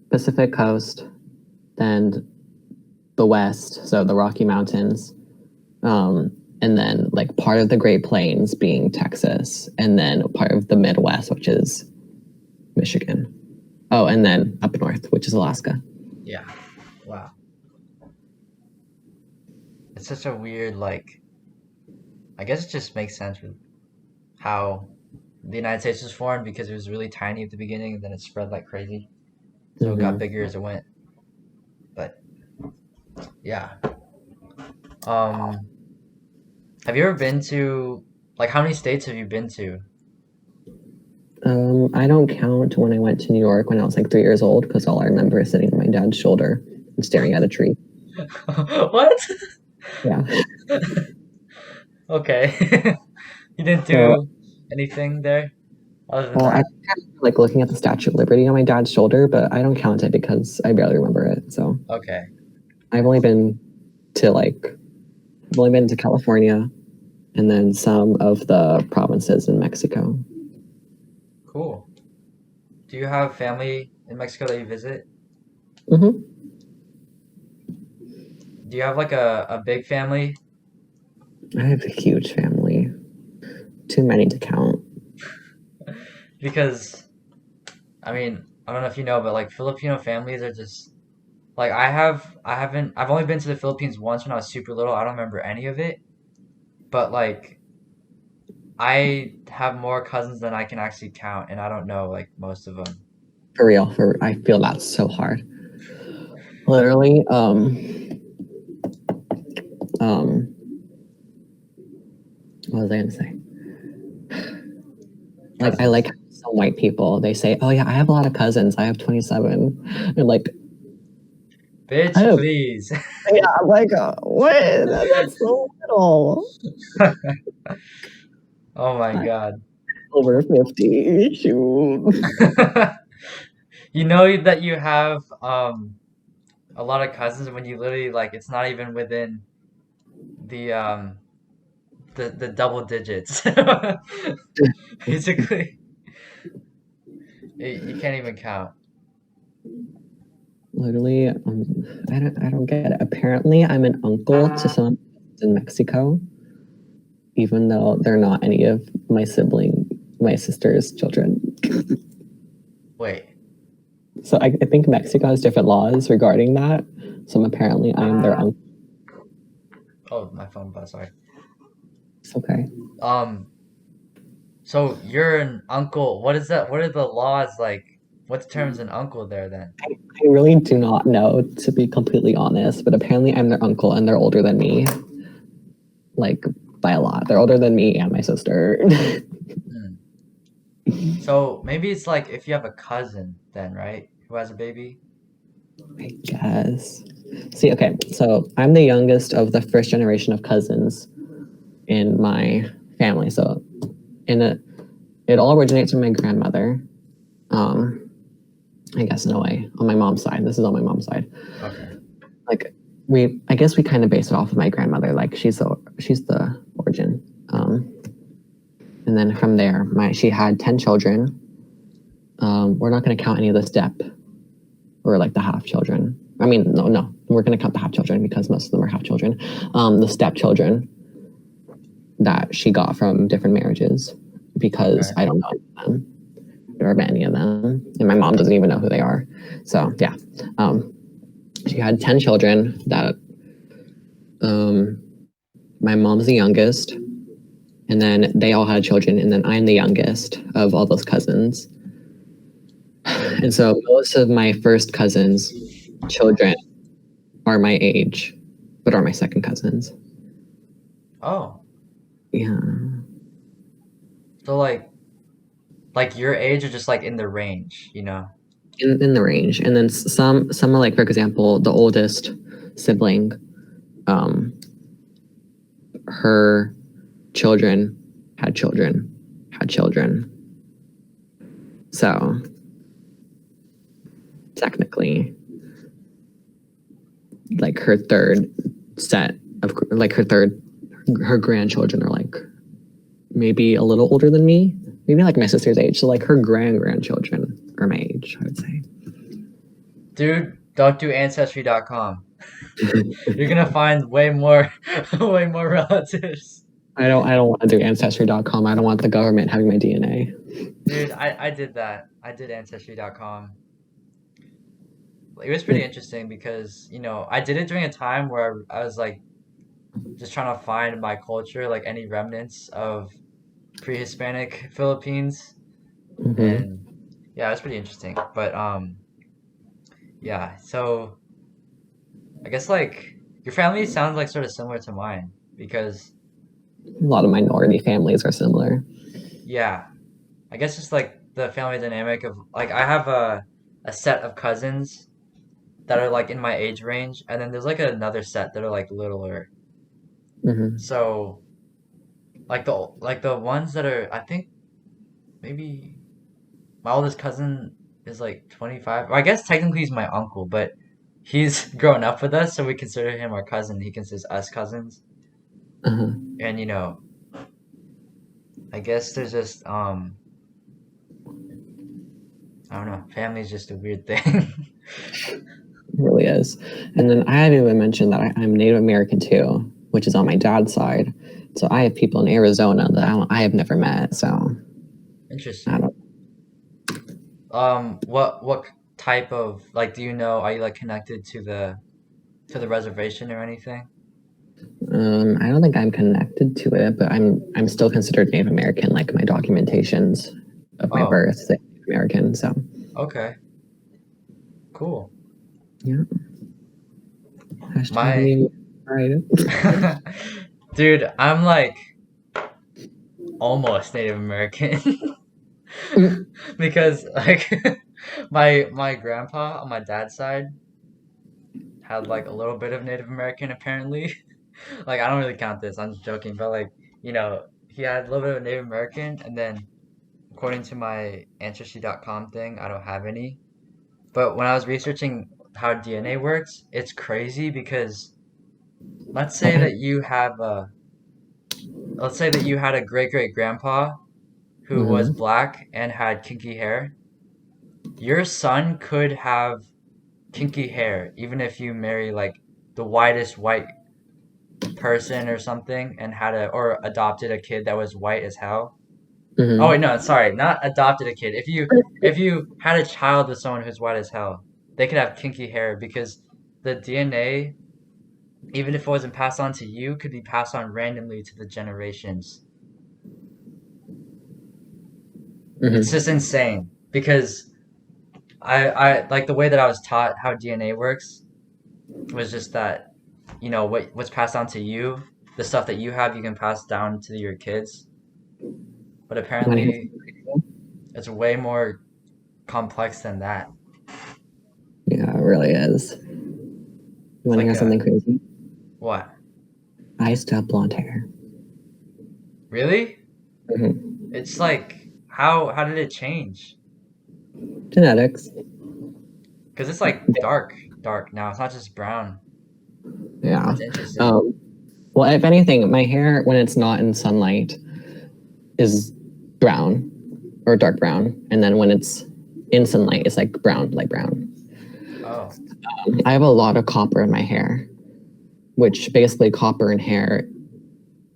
Pacific coast and the west, so the Rocky Mountains, and then like part of the Great Plains being Texas, and then part of the Midwest, which is Michigan. Oh, and then up north, which is Alaska. Yeah. Wow. It's such a weird like I guess it just makes sense with how the United States was formed because it was really tiny at the beginning and then it spread like crazy. So it got Hmm. bigger as it went. But yeah. Um, have you ever been to like how many states have you been to? I don't count when I went to New York when I was like 3 years old because all I remember is sitting on my dad's shoulder and staring at a tree. What? Yeah. Okay. You didn't So, do anything there other than well, I that? think I remember, like looking at the Statue of Liberty on my dad's shoulder, but I don't count it because I barely remember it. So Okay. I've only been to like I've only been to California and then some of the provinces in Mexico. Cool. Do you have family in Mexico that you visit? Hmm. Do you have like a big family? I have a huge family, too many to count. Because I mean, I don't know if you know, but like Filipino families are just like I've only been to the Philippines once when I was super little. I don't remember any of it. But like I have more cousins than I can actually count, and I don't know like most of them. For real, I feel that's so hard. Literally, um, what was I gonna say? Like I Cousins. like some white people. They say, "Oh yeah, I have a lot of cousins. I have 27." And like, I Bitch, have, please. yeah, I'm like, what? That's so little. Oh my I'm God. over 50. Shoot. You know that you have a lot of cousins when you literally like it's not even within the the double digits. Basically, you can't even count. Literally, I don't get it. Apparently, I'm an uncle to some in Mexico, even though they're not any of my sister's children. Wait. So I think Mexico has different laws regarding that. So apparently, I am their uncle. Oh, my phone buzz. Sorry. It's okay. Um. So you're an uncle. What is that? What are the laws like? What determines an uncle there then? I really do not know, to be completely honest, but apparently I'm their uncle and they're older than me, like by a lot. They're older than me and my sister. Hmm. So maybe it's like if you have a cousin then, right? Who has a baby? I guess. See, okay, so I'm the youngest of the first generation of cousins in my family. So in it all originates from my grandmother. Um, I guess in a way, on my mom's side. This is on my mom's side. Okay. Like I guess we kind of base it off of my grandmother. Like she's the origin. And then from there, she had 10 children. We're not going to count any of the step or like the half children. I mean, no, we're going to count the half children because most of them are half children. The step children that she got from different marriages because Okay. I don't know them or any of them, and my mom doesn't even know who they are. So yeah, she had 10 children. That my mom's the youngest, and then they all had children, and then I'm the youngest of all those cousins. And so most of my first cousins' children are my age, but are my second cousins. Oh. Yeah. So like your age are just like in the range, you know? In the range. And then some are like, for example, the oldest sibling, um, her children had children, had children. So technically, like her third set of like her grandchildren are like maybe a little older than me, maybe like my sister's age. So like her grandchildren are my age, I would say. Dude, don't do ancestry.com. You're gonna find way more way more relatives. I don't want to do ancestry.com. I don't want the government having my DNA. Dude, I did that. I did ancestry.com. It was pretty interesting because, you know, I did it during a time where I was like just trying to find my culture, like any remnants of pre-Hispanic Philippines. Mm-hmm. And yeah, it was pretty interesting. But yeah, so I guess like Your family sounds like sort of similar to mine because A lot of minority families are similar. yeah, I guess it's like the family dynamic of like I have a set of cousins that are like in my age range, and then there's like another set that are like littler. Hmm. So like the ones that are I think maybe my oldest cousin is like 25. Well, I guess technically he's my uncle, but he's grown up with us, so we consider him our cousin. He considers us cousins. Uh-huh. And I guess there's just I don't know, family's just a weird thing. It really is. And then I haven't even mentioned that I'm Native American too, which is on my dad's side. So I have people in Arizona that I have never met. So I Interesting. don't. What type of like do you know? Are you like connected to the reservation or anything? I don't think I'm connected to it, but I'm still considered Native American. Like my documentations of my Oh, birth say Native American. So okay, cool. yeah. Hashtag My me. All right. dude, I'm like almost Native American because like my grandpa on my dad's side had like a little bit of Native American apparently. Like I don't really count this. I'm just joking, but like he had a little bit of Native American, and then according to my Ancestry.com thing, I don't have any. But when I was researching how DNA works, it's crazy because let's say Okay. that you have let's say that you had a great great grandpa who was Mm-hmm. black and had kinky hair. Your son could have kinky hair even if you marry like the whitest white person or something and had a or adopted a kid that was white as hell. Oh wait, Mm-hmm. no, sorry, not adopted a kid. If you had a child with someone who's white as hell, they could have kinky hair because the DNA, even if it wasn't passed on to you, could be passed on randomly to the generations. It's Mm-hmm. just insane because I like the way that I was taught how DNA works was just that, what's passed on to you, the stuff that you have, you can pass down to your kids. But Want to hear apparently, something crazy? it's way more complex than that. Yeah, it really is. You It's want to like hear a something crazy? what? I used to have blonde hair. Really? Hmm. It's like how did it change? Genetics. Because it's like dark now. It's not just brown. Yeah. That's interesting. Um, well, if anything, my hair when it's not in sunlight is brown or dark brown, and then when it's in sunlight, it's like brown, light brown. Oh, I have a lot of copper in my hair, which basically copper in hair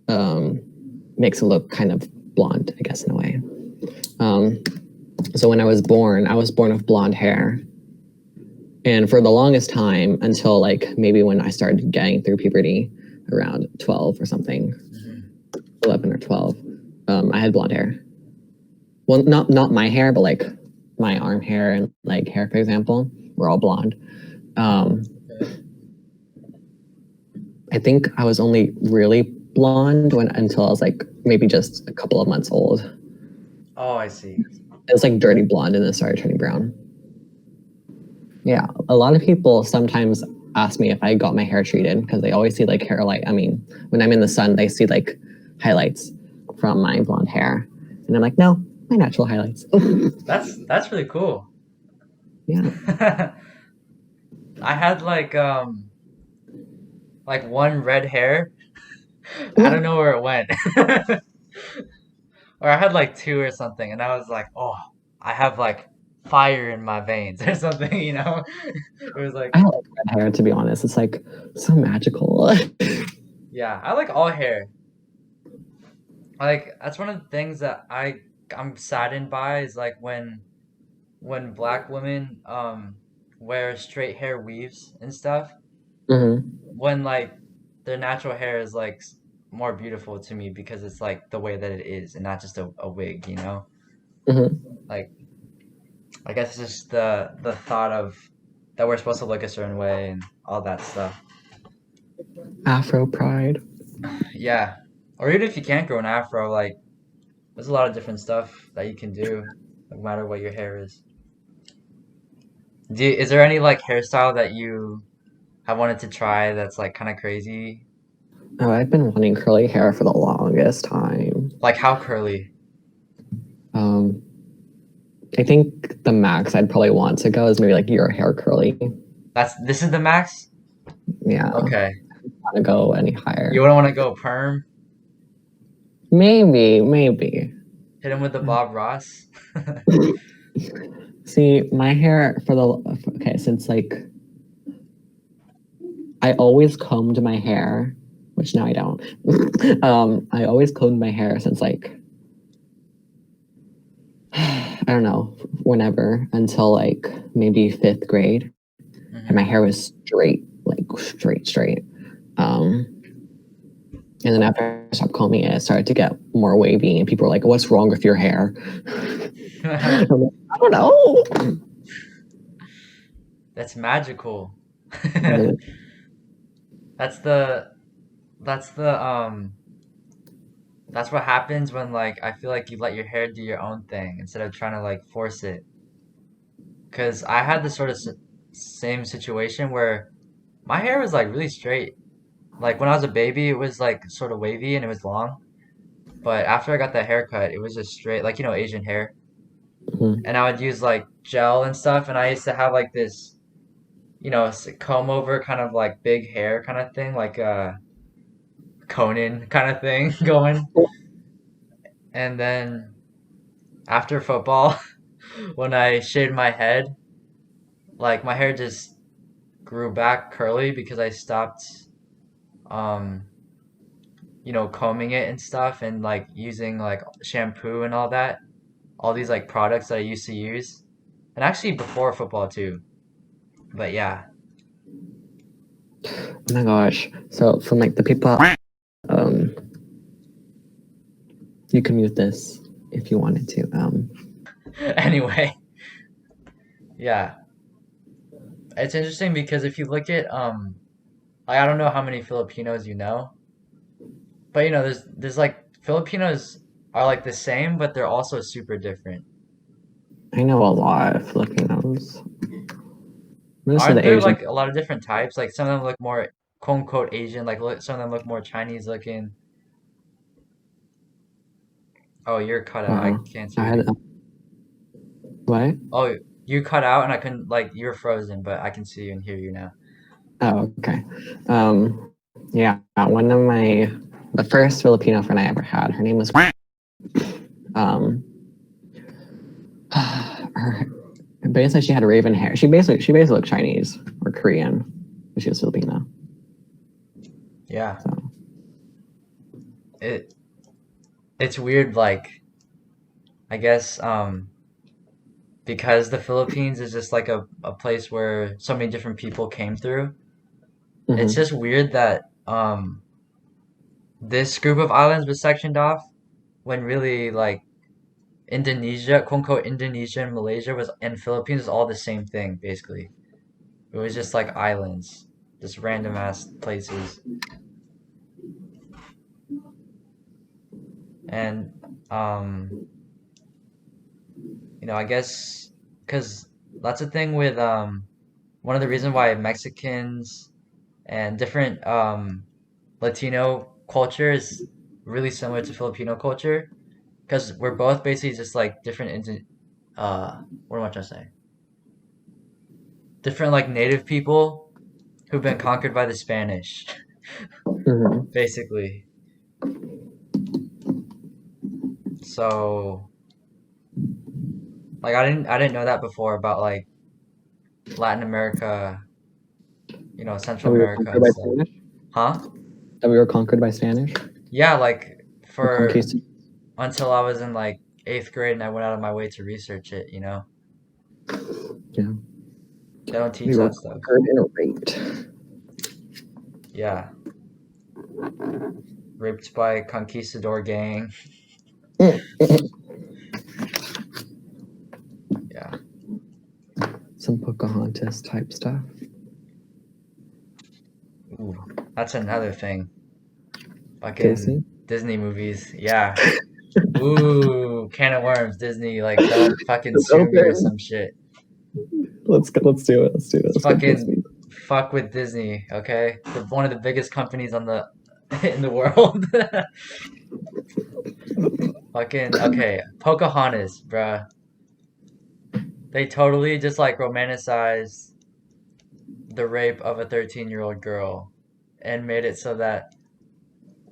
um, makes it look kind of blonde, I guess, in a way. Um, so when I was born with blonde hair. And for the longest time, until like maybe when I started getting through puberty around 12 or something, hmm, 11 or 12, I had blonde hair. Well, not my hair, but like my arm hair and like hair, for example, were all blonde. Um, okay. I think I was only really blonde until I was like maybe just a couple of months old. Oh, I see. It was like dirty blonde and then started turning brown. Yeah, a lot of people sometimes ask me if I got my hair treated because they always see like hair light. I mean, when I'm in the sun, they see like highlights from my blonde hair, and I'm like, no, my natural highlights. That's really cool. Yeah. I had like one red hair. I don't know where it went. Or I had like two or something, and I was like, oh, I have like fire in my veins or something. It was like, I like red hair to be honest. It's like so magical. yeah, I like all hair. Like that's one of the things that I'm saddened by is like when black women wear straight hair weaves and stuff, Hmm. when like their natural hair is like more beautiful to me because it's like the way that it is and not just a wig. Hmm. Like I guess it's just the thought of that we're supposed to look a certain way and all that stuff. Afro pride. Yeah. Or even if you can't grow an afro, like there's a lot of different stuff that you can do, no matter what your hair is. Is there any like hairstyle that you have wanted to try that's like kind of crazy? Oh, I've been wanting curly hair for the longest time. Like how curly? Um, I think the max I'd probably want to go is maybe like your hair curly. This is the max? Yeah, Okay. want to go any You higher. wouldn't want to go perm? Maybe. Hit him with the Bob Ross? See, my hair since like I always combed my hair, which now I don't. I always combed my hair since like I don't know, whenever until like maybe 5th grade, and my Mhm. hair was straight, like straight. Um, and then after I stopped combing it, it started to get more wavy, and people were like, "What's wrong with your hair?" I'm like, I don't know. That's magical. Really? That's the that's the that's what happens when like I feel like you let your hair do your own thing instead of trying to like force it. 'Cause I had this sort of same situation where my hair was like really straight. Like when I was a baby, it was like sort of wavy and it was long. But after I got that haircut, it was just straight, like Asian hair. Mhm. And I would use like gel and stuff, and I used to have like this, comb over kind of like big hair kind of thing, like Conan kind of thing going. And then after football, when I shaved my head, like my hair just grew back curly because I stopped um combing it and stuff and like using like shampoo and all that. All these like products that I used to use. And actually before football too. But yeah. Oh my gosh! So from like the people, um, you can mute this if you wanted to. Anyway, yeah. It's interesting because if you look at like I don't know how many Filipinos you know, but there's like Filipinos are like the same, but they're also super different. I know a lot of Filipinos. Most of Aren't the there Asian. like a lot of different types? Like some of them look more quote unquote Asian, like some of them look more Chinese looking. Oh, you're cut out. I Wow. can't I hear had you. what? Oh, you cut out and I couldn't like you're frozen, but I can see you and hear you now. Oh, okay. Um, yeah, one of the first Filipino friend I ever had, her name was um, her basically she had raven hair. She basically looked Chinese or Korean, but she was Filipino. Yeah. So It it's weird like I guess because the Philippines is just like a place where so many different people came through. It's mhm. just weird that this group of islands was sectioned off when really like Indonesia, quote unquote Indonesia and Malaysia was and Philippines was all the same thing basically. It was just like islands, just random ass places. And um, I guess because that's the thing with one of the reasons why Mexicans and different Latino culture is really similar to Filipino culture because we're both basically just like different what am I trying to say? Different like native people who've been conquered by the Spanish, Mhm. basically. So like I didn't know that before about like Latin America, That Central we were America conquered and by stuff. Spanish. Huh? That we were conquered by Spanish Yeah, like or for conquisted. until I was in like eighth grade and I went out of my way to research it. Yeah, They don't we teach were that stuff. conquered and raped. Yeah. Raped by conquistador gang. Yeah. Some Pocahontas type stuff. Ooh. That's another thing. Fucking Disney. Disney movies. Yeah. Ooh, can of worms, Disney. Like, don't fucking It's sue me or open. some shit. Let's go. Let's do it. Let's do it. Let's Let's go fucking Disney. fuck with Disney, okay? One of the biggest companies on the in the world. Fucking okay, Pocahontas, bruh. They totally just like romanticized the rape of a 13-year-old girl and made it so that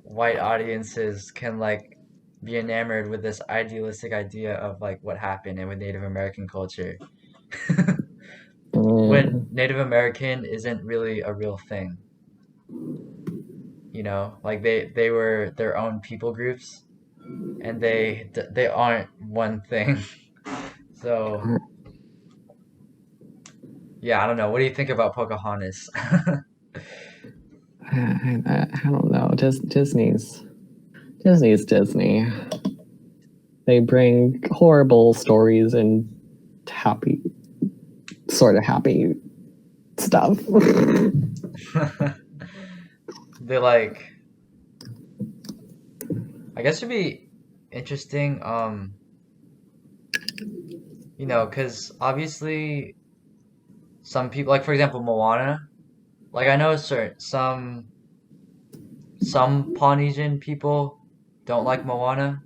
white audiences can like be enamored with this idealistic idea of like what happened and with Native American culture. When Mm, Native American isn't really a real thing, you know? Like they were their own people groups and they aren't one thing. So, yeah, I don't know. What do you think about Pocahontas? I don't know. Disney's Disney. They bring horrible stories and happy, sort of happy stuff. They like I guess it'd be interesting, you know, because obviously some people, like for example, Moana. Like I know some Polynesian people don't like Moana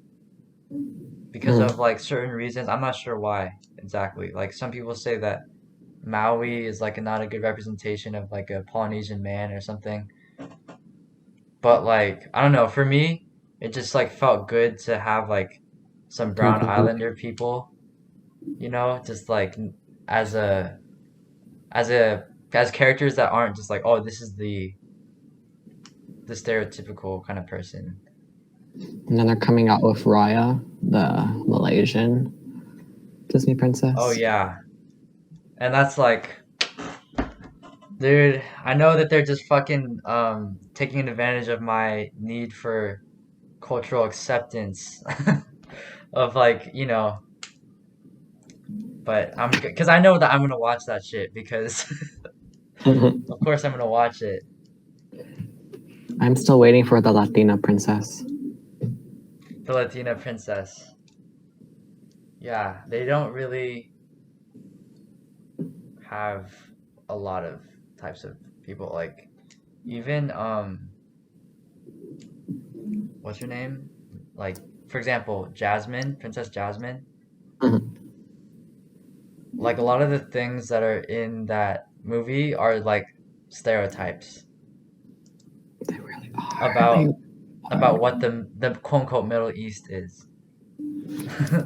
because Mm, of like certain reasons. I'm not sure why exactly. Like some people say that Maui is like not a good representation of like a Polynesian man or something. But like I don't know, for me, it just like felt good to have like some Brown mhm. Islander people, you know, just like as a as a as characters that aren't just like, oh, this is the stereotypical kind of person. And then they're coming out with Raya, the Malaysian Disney Oh princess. yeah. And that's like, dude, I know that they're just fucking taking advantage of my need for cultural acceptance of like, you know, but I'm because I know that I'm gonna watch that shit because of course I'm gonna watch it. I'm still waiting for the Latina princess. The Latina princess. Yeah, they don't really have a lot of types of people like even what's her name? Like for example, Jasmine, Princess Jasmine. Mhm. Like a lot of the things that are in that movie are like stereotypes They really are. They about are. what the quote unquote Middle East is.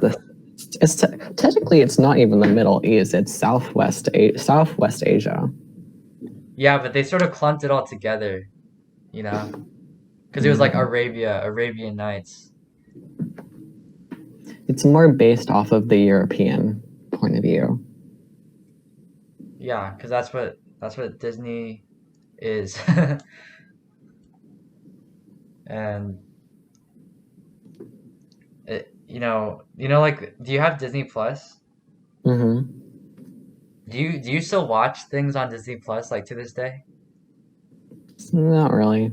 The, technically it's not even the Middle East. It's Southwest Asia. Yeah, but they sort of clumped it all together, you know? Because it was like Mm. Arabia, Arabian Nights. It's more based off of the European point of view. Yeah, because that's what Disney is. And it, like, do you have Disney Plus? Hmm. Do you still watch things on Disney Plus like to this day? Not really.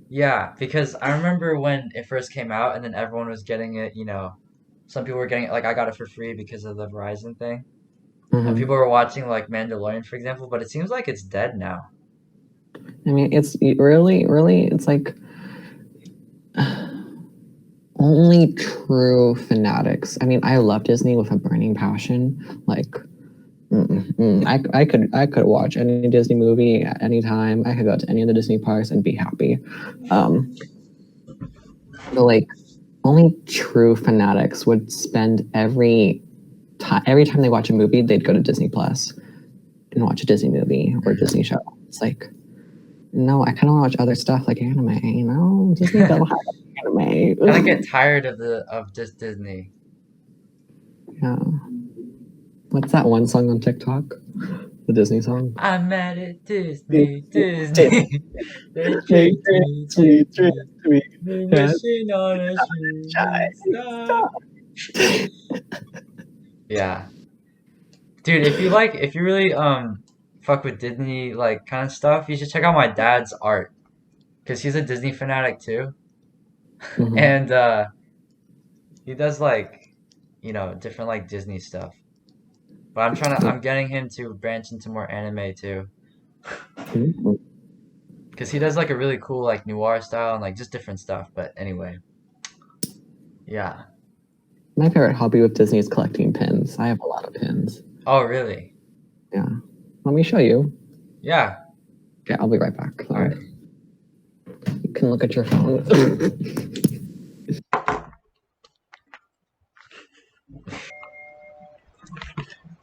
Yeah, because I remember when it first came out and then everyone was getting it, you know, some people were getting it, like I got it for free because of the Verizon thing. And Hmm. people were watching like Mandalorian, for example, but it seems like it's dead now. I mean, it's really, it's like only true fanatics. I mean, I love Disney with a burning passion. Like, I could watch any Disney movie at any time. I could go to any of the Disney parks and be happy. Um, but like, only true fanatics would spend every time they watch a movie, they'd go to Disney Plus and watch a Disney movie or a Disney show. It's like, no, I kind of want to watch other stuff like anime. You know, Disney don't have Kind of anime. get tired of just Disney. Yeah. What's that one song on TikTok? The Disney song. I'm mad at Disney, Disney, Disney. They treat me, treat me. sweet, They're yes, wishing on a shooting star. stop. Yeah. Dude, if you really fuck with Disney like kind of stuff, you should check out my dad's art. because he's a Disney fanatic too, Mhm. and he does like, different like Disney stuff. But I'm getting him to branch into more anime too, Mhm. because he does like a really cool like noir style and like just different stuff. But anyway, yeah. My favorite hobby with Disney is collecting pins. I have a lot of pins. Oh, really? Yeah. Let me show you. Yeah. Okay, I'll be right back. All right. You can look at your phone.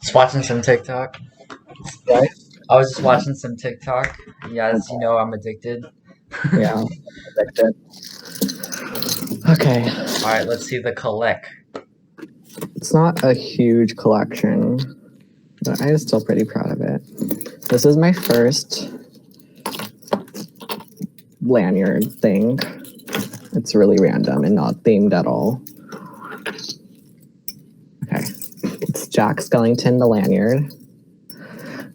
Just watching some TikTok. Right? I was just watching some TikTok. Yeah, as you know, I'm addicted. Yeah, addicted. Okay. All right, let's see the collect. It's not a huge collection, but I am still pretty proud of it. This is my first lanyard thing. It's really random and not themed at all. Okay. It's Jack Skellington, the lanyard.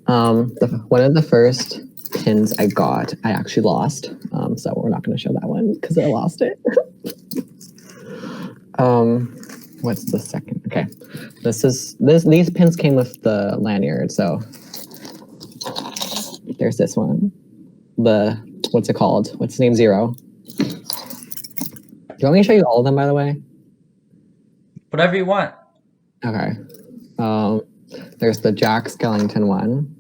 One of the first pins I got, I actually lost. So we're not going to show that one because I lost it. What's the second? Okay, these pins came with the lanyard. So there's this one. What's it called? What's name 0? Do you want me to show you all of them, by the way? Whatever you want. Okay. There's the Jack Skellington one.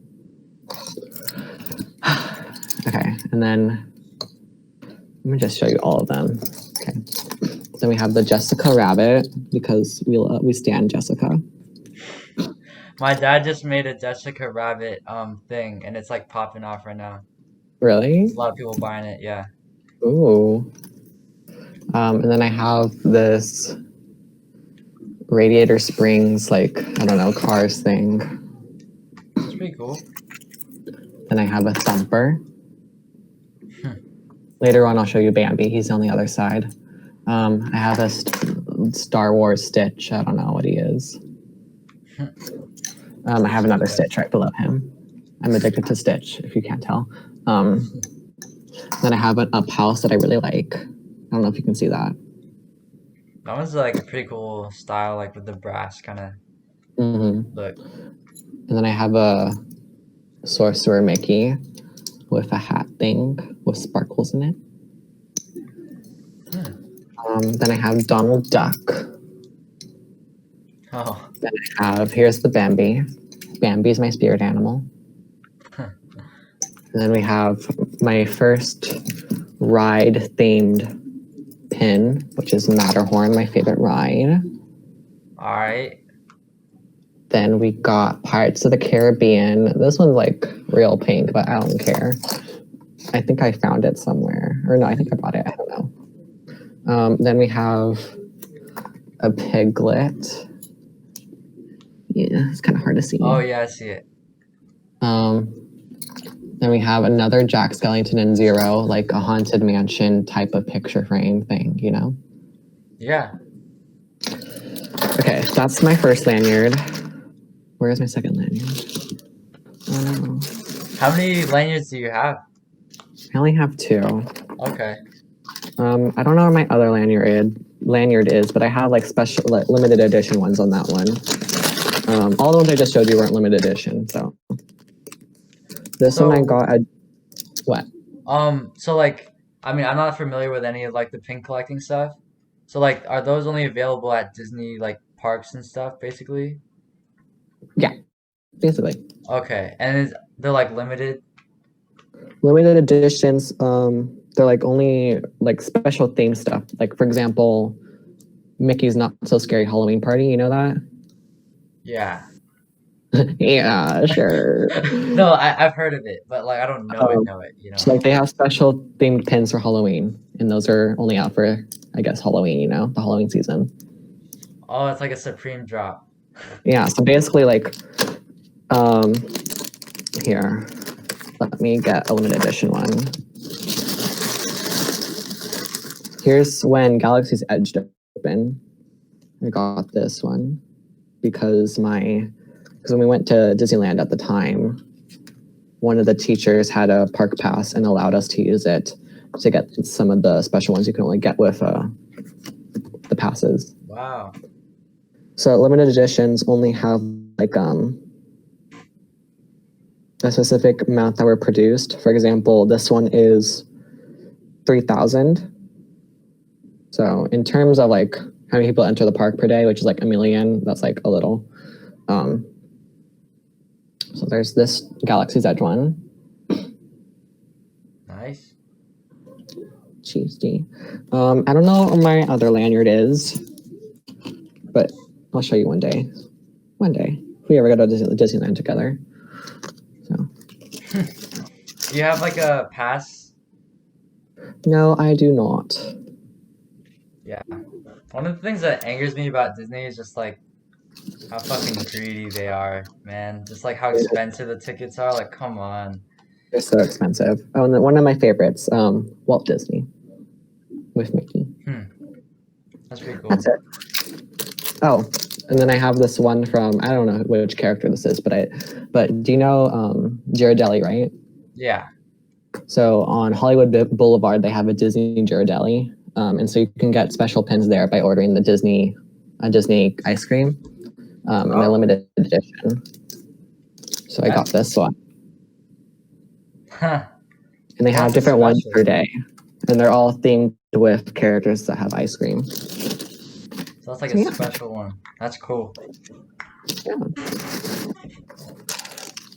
Okay, and then let me just show you all of them. Okay. Then we have the Jessica Rabbit because we stand Jessica. My dad just made a Jessica Rabbit thing, and it's like popping off right now. Really? There's a lot of people buying it. Yeah. Ooh. And then I have this Radiator Springs, like, I don't know, Cars thing. It's pretty cool. Then I have a Thumper. Later on, I'll show you Bambi. He's on the other side. I have a Star Wars Stitch. I don't know what he is. I have another Stitch right below him. I'm addicted to Stitch, if you can't tell. Then I have an Up House that I really like. I don't know if you can see that. That one's like a pretty cool style, like with the brass kind of look. And then I have a Sorcerer Mickey with a hat thing with sparkles in it. Then I have Donald Duck. Oh. Then I have, here's the Bambi. Bambi is my spirit animal. And then we have my first ride-themed pin, which is Matterhorn, my favorite ride. All right. Then we got Pirates of the Caribbean. This one's like real pink, but I don't care. I think I found it somewhere. Or no, I think I bought it. I don't know. Then we have a Piglet. Yeah, it's kind of hard to see. Oh, yeah, I see it. Then we have another Jack Skellington and 0, like a Haunted Mansion type of picture frame thing, you know? Yeah. Okay, that's my first lanyard. Where is my second lanyard? Oh no. How many lanyards do you have? I only have 2. Okay. I don't know where my other lanyard is, but I have like special, like, limited edition ones on that one. All the ones I just showed you weren't limited edition, so. This one I got at, what? So like, I mean, I'm not familiar with any of like the pin collecting stuff. So like, are those only available at Disney like parks and stuff, basically? Yeah, basically. Okay, and they're like limited? Limited editions, they're like only like special theme stuff. Like for example, Mickey's Not So Scary Halloween Party, you know that? Yeah. Yeah, sure. No, I've heard of it, but like I don't know it, you know. So like they have special themed pins for Halloween, and those are only out for, I guess, Halloween, you know, the Halloween season. Oh, it's like a Supreme drop. Yeah, so basically like, here, let me get a limited edition one. Here's when Galaxy's Edge opened. I got this one because when we went to Disneyland at the time, one of the teachers had a park pass and allowed us to use it. to get some of the special ones you can only get with the passes. Wow. So limited editions only have like a specific amount that were produced. For example, this one is 3,000. So in terms of like how many people enter the park per day, which is like 1 million, that's like a little. So there's this Galaxy's Edge one. Nice. Cheesy. I don't know where my other lanyard is, but I'll show you one day. One day. If we ever go to Disneyland together. So. Do you have like a pass? No, I do not. Yeah. One of the things that angers me about Disney is just like how fucking greedy they are, man. Just like how expensive the tickets are. Like, come on. They're so expensive. Oh, and then one of my favorites, Walt Disney with Mickey. That's pretty cool. That's it. Oh, and then I have this one from, I don't know which character this is, but do you know Ghirardelli, right? Yeah. So on Hollywood Boulevard, they have a Disney Ghirardelli, and so you can get special pins there by ordering the Disney ice cream, and they're limited edition. So I got this one, Huh. and they have That's different ones special. per day, and they're all themed with characters that have ice cream. So that's like So, a yeah. special one. That's cool. Yeah.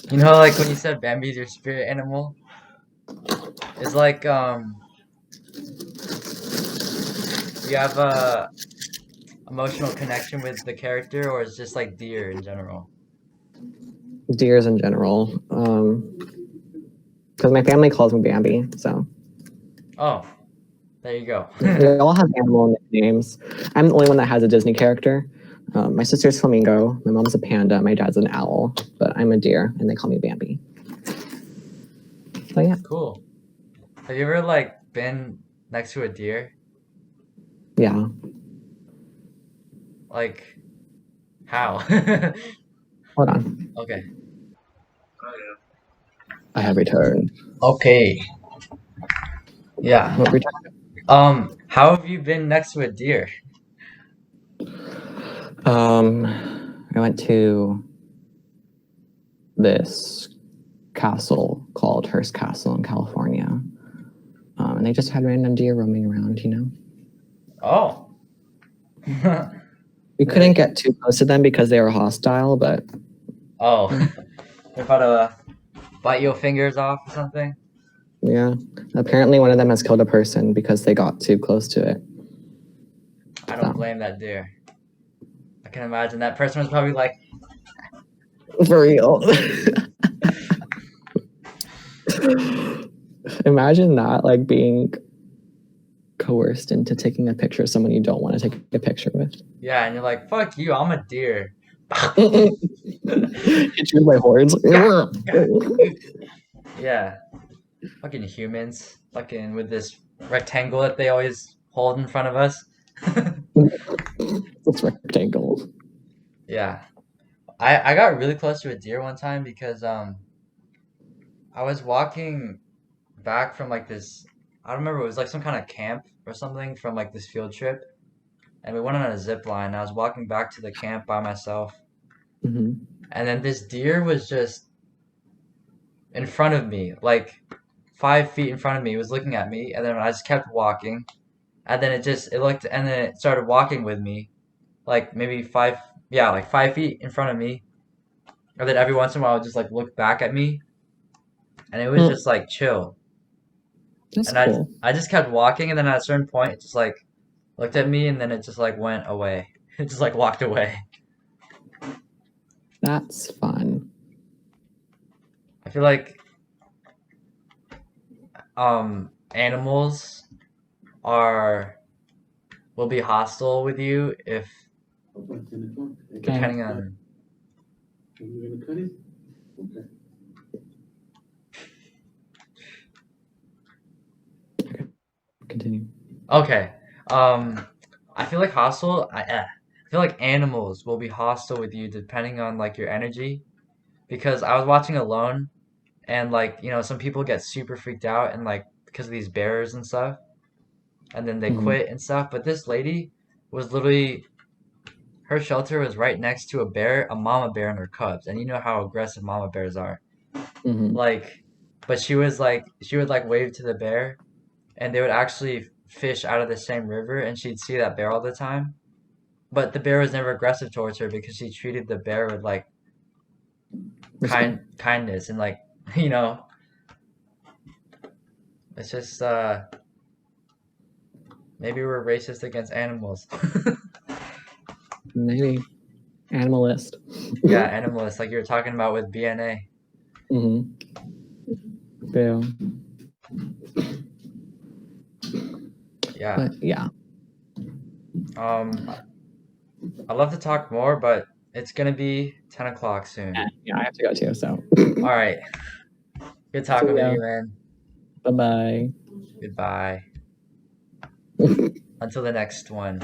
You know, like when you said Bambi's your spirit animal, it's like you have a emotional connection with the character, or it's just like deer in general. Deers in general, because my family calls me Bambi, so Oh, there you go. they all have animal nicknames. I'm the only one that has a Disney character. My sister's Flamingo, my mom's a panda, my dad's an owl, but I'm a deer, and they call me Bambi. So yeah, Cool. Have you ever like been next to a deer? yeah. Like, how? Hold on, Okay. I have returned. Okay. Yeah. What returned? How have you been next to a deer? I went to this castle called Hearst Castle in California, and they just had random deer roaming around. You know, Oh. we couldn't get too close to them because they were hostile, but Oh. They're about to bite your fingers off or something? yeah, apparently one of them has killed a person because they got too close to it. I don't blame that deer. I can imagine that person was probably like, For real. Imagine that, like being coerced into taking a picture of someone you don't want to take a picture with. yeah, and you're like, fuck you, I'm a deer. Hit you with my horns. Yeah. Fucking humans. Fucking with this rectangle that they always hold in front of us. It's rectangle. Yeah. I got really close to a deer one time because I was walking back from like this, I don't remember, it was like some kind of camp or something from like this field trip, and we went on a zip line. I was walking back to the camp by myself, Hmm. and then this deer was just in front of me, like 5 feet in front of me. It was looking at me, and then I just kept walking, and then it looked, and then it started walking with me, like maybe like 5 feet in front of me, and then every once in a while it would just like look back at me, and it was Hmm. just like chill. That's And cool. I just kept walking, and then at a certain point, it just like looked at me, and then it just like went away. It just like walked away. That's fun. I feel like animals will be hostile with you if depending on. You gonna cut it? Okay. Continue. Okay. I feel like I feel like animals will be hostile with you depending on like your energy, because I was watching Alone, and like some people get super freaked out and like of these bears and stuff, and then they Mhm. quit and stuff. But this lady was literally her shelter was right next to a mama bear and her cubs, and you know how aggressive mama bears are. Mhm. Like, but she would like wave to the bear, and they would actually fish out of the same river, and she'd see that bear all the time. But the bear was never aggressive towards her because she treated the bear with like Respect. kindness and like you know, it's just maybe we're racist against animals. Maybe animalist. Yeah, animalists like you were talking about with BNA. Mm-hmm. Yeah. Yeah. But yeah. I'd love to talk more, but it's gonna be 10 o'clock soon. Yeah, I have to go too. So. All right. Good talking See to ya. you, man. Bye bye. Goodbye. Until the next one.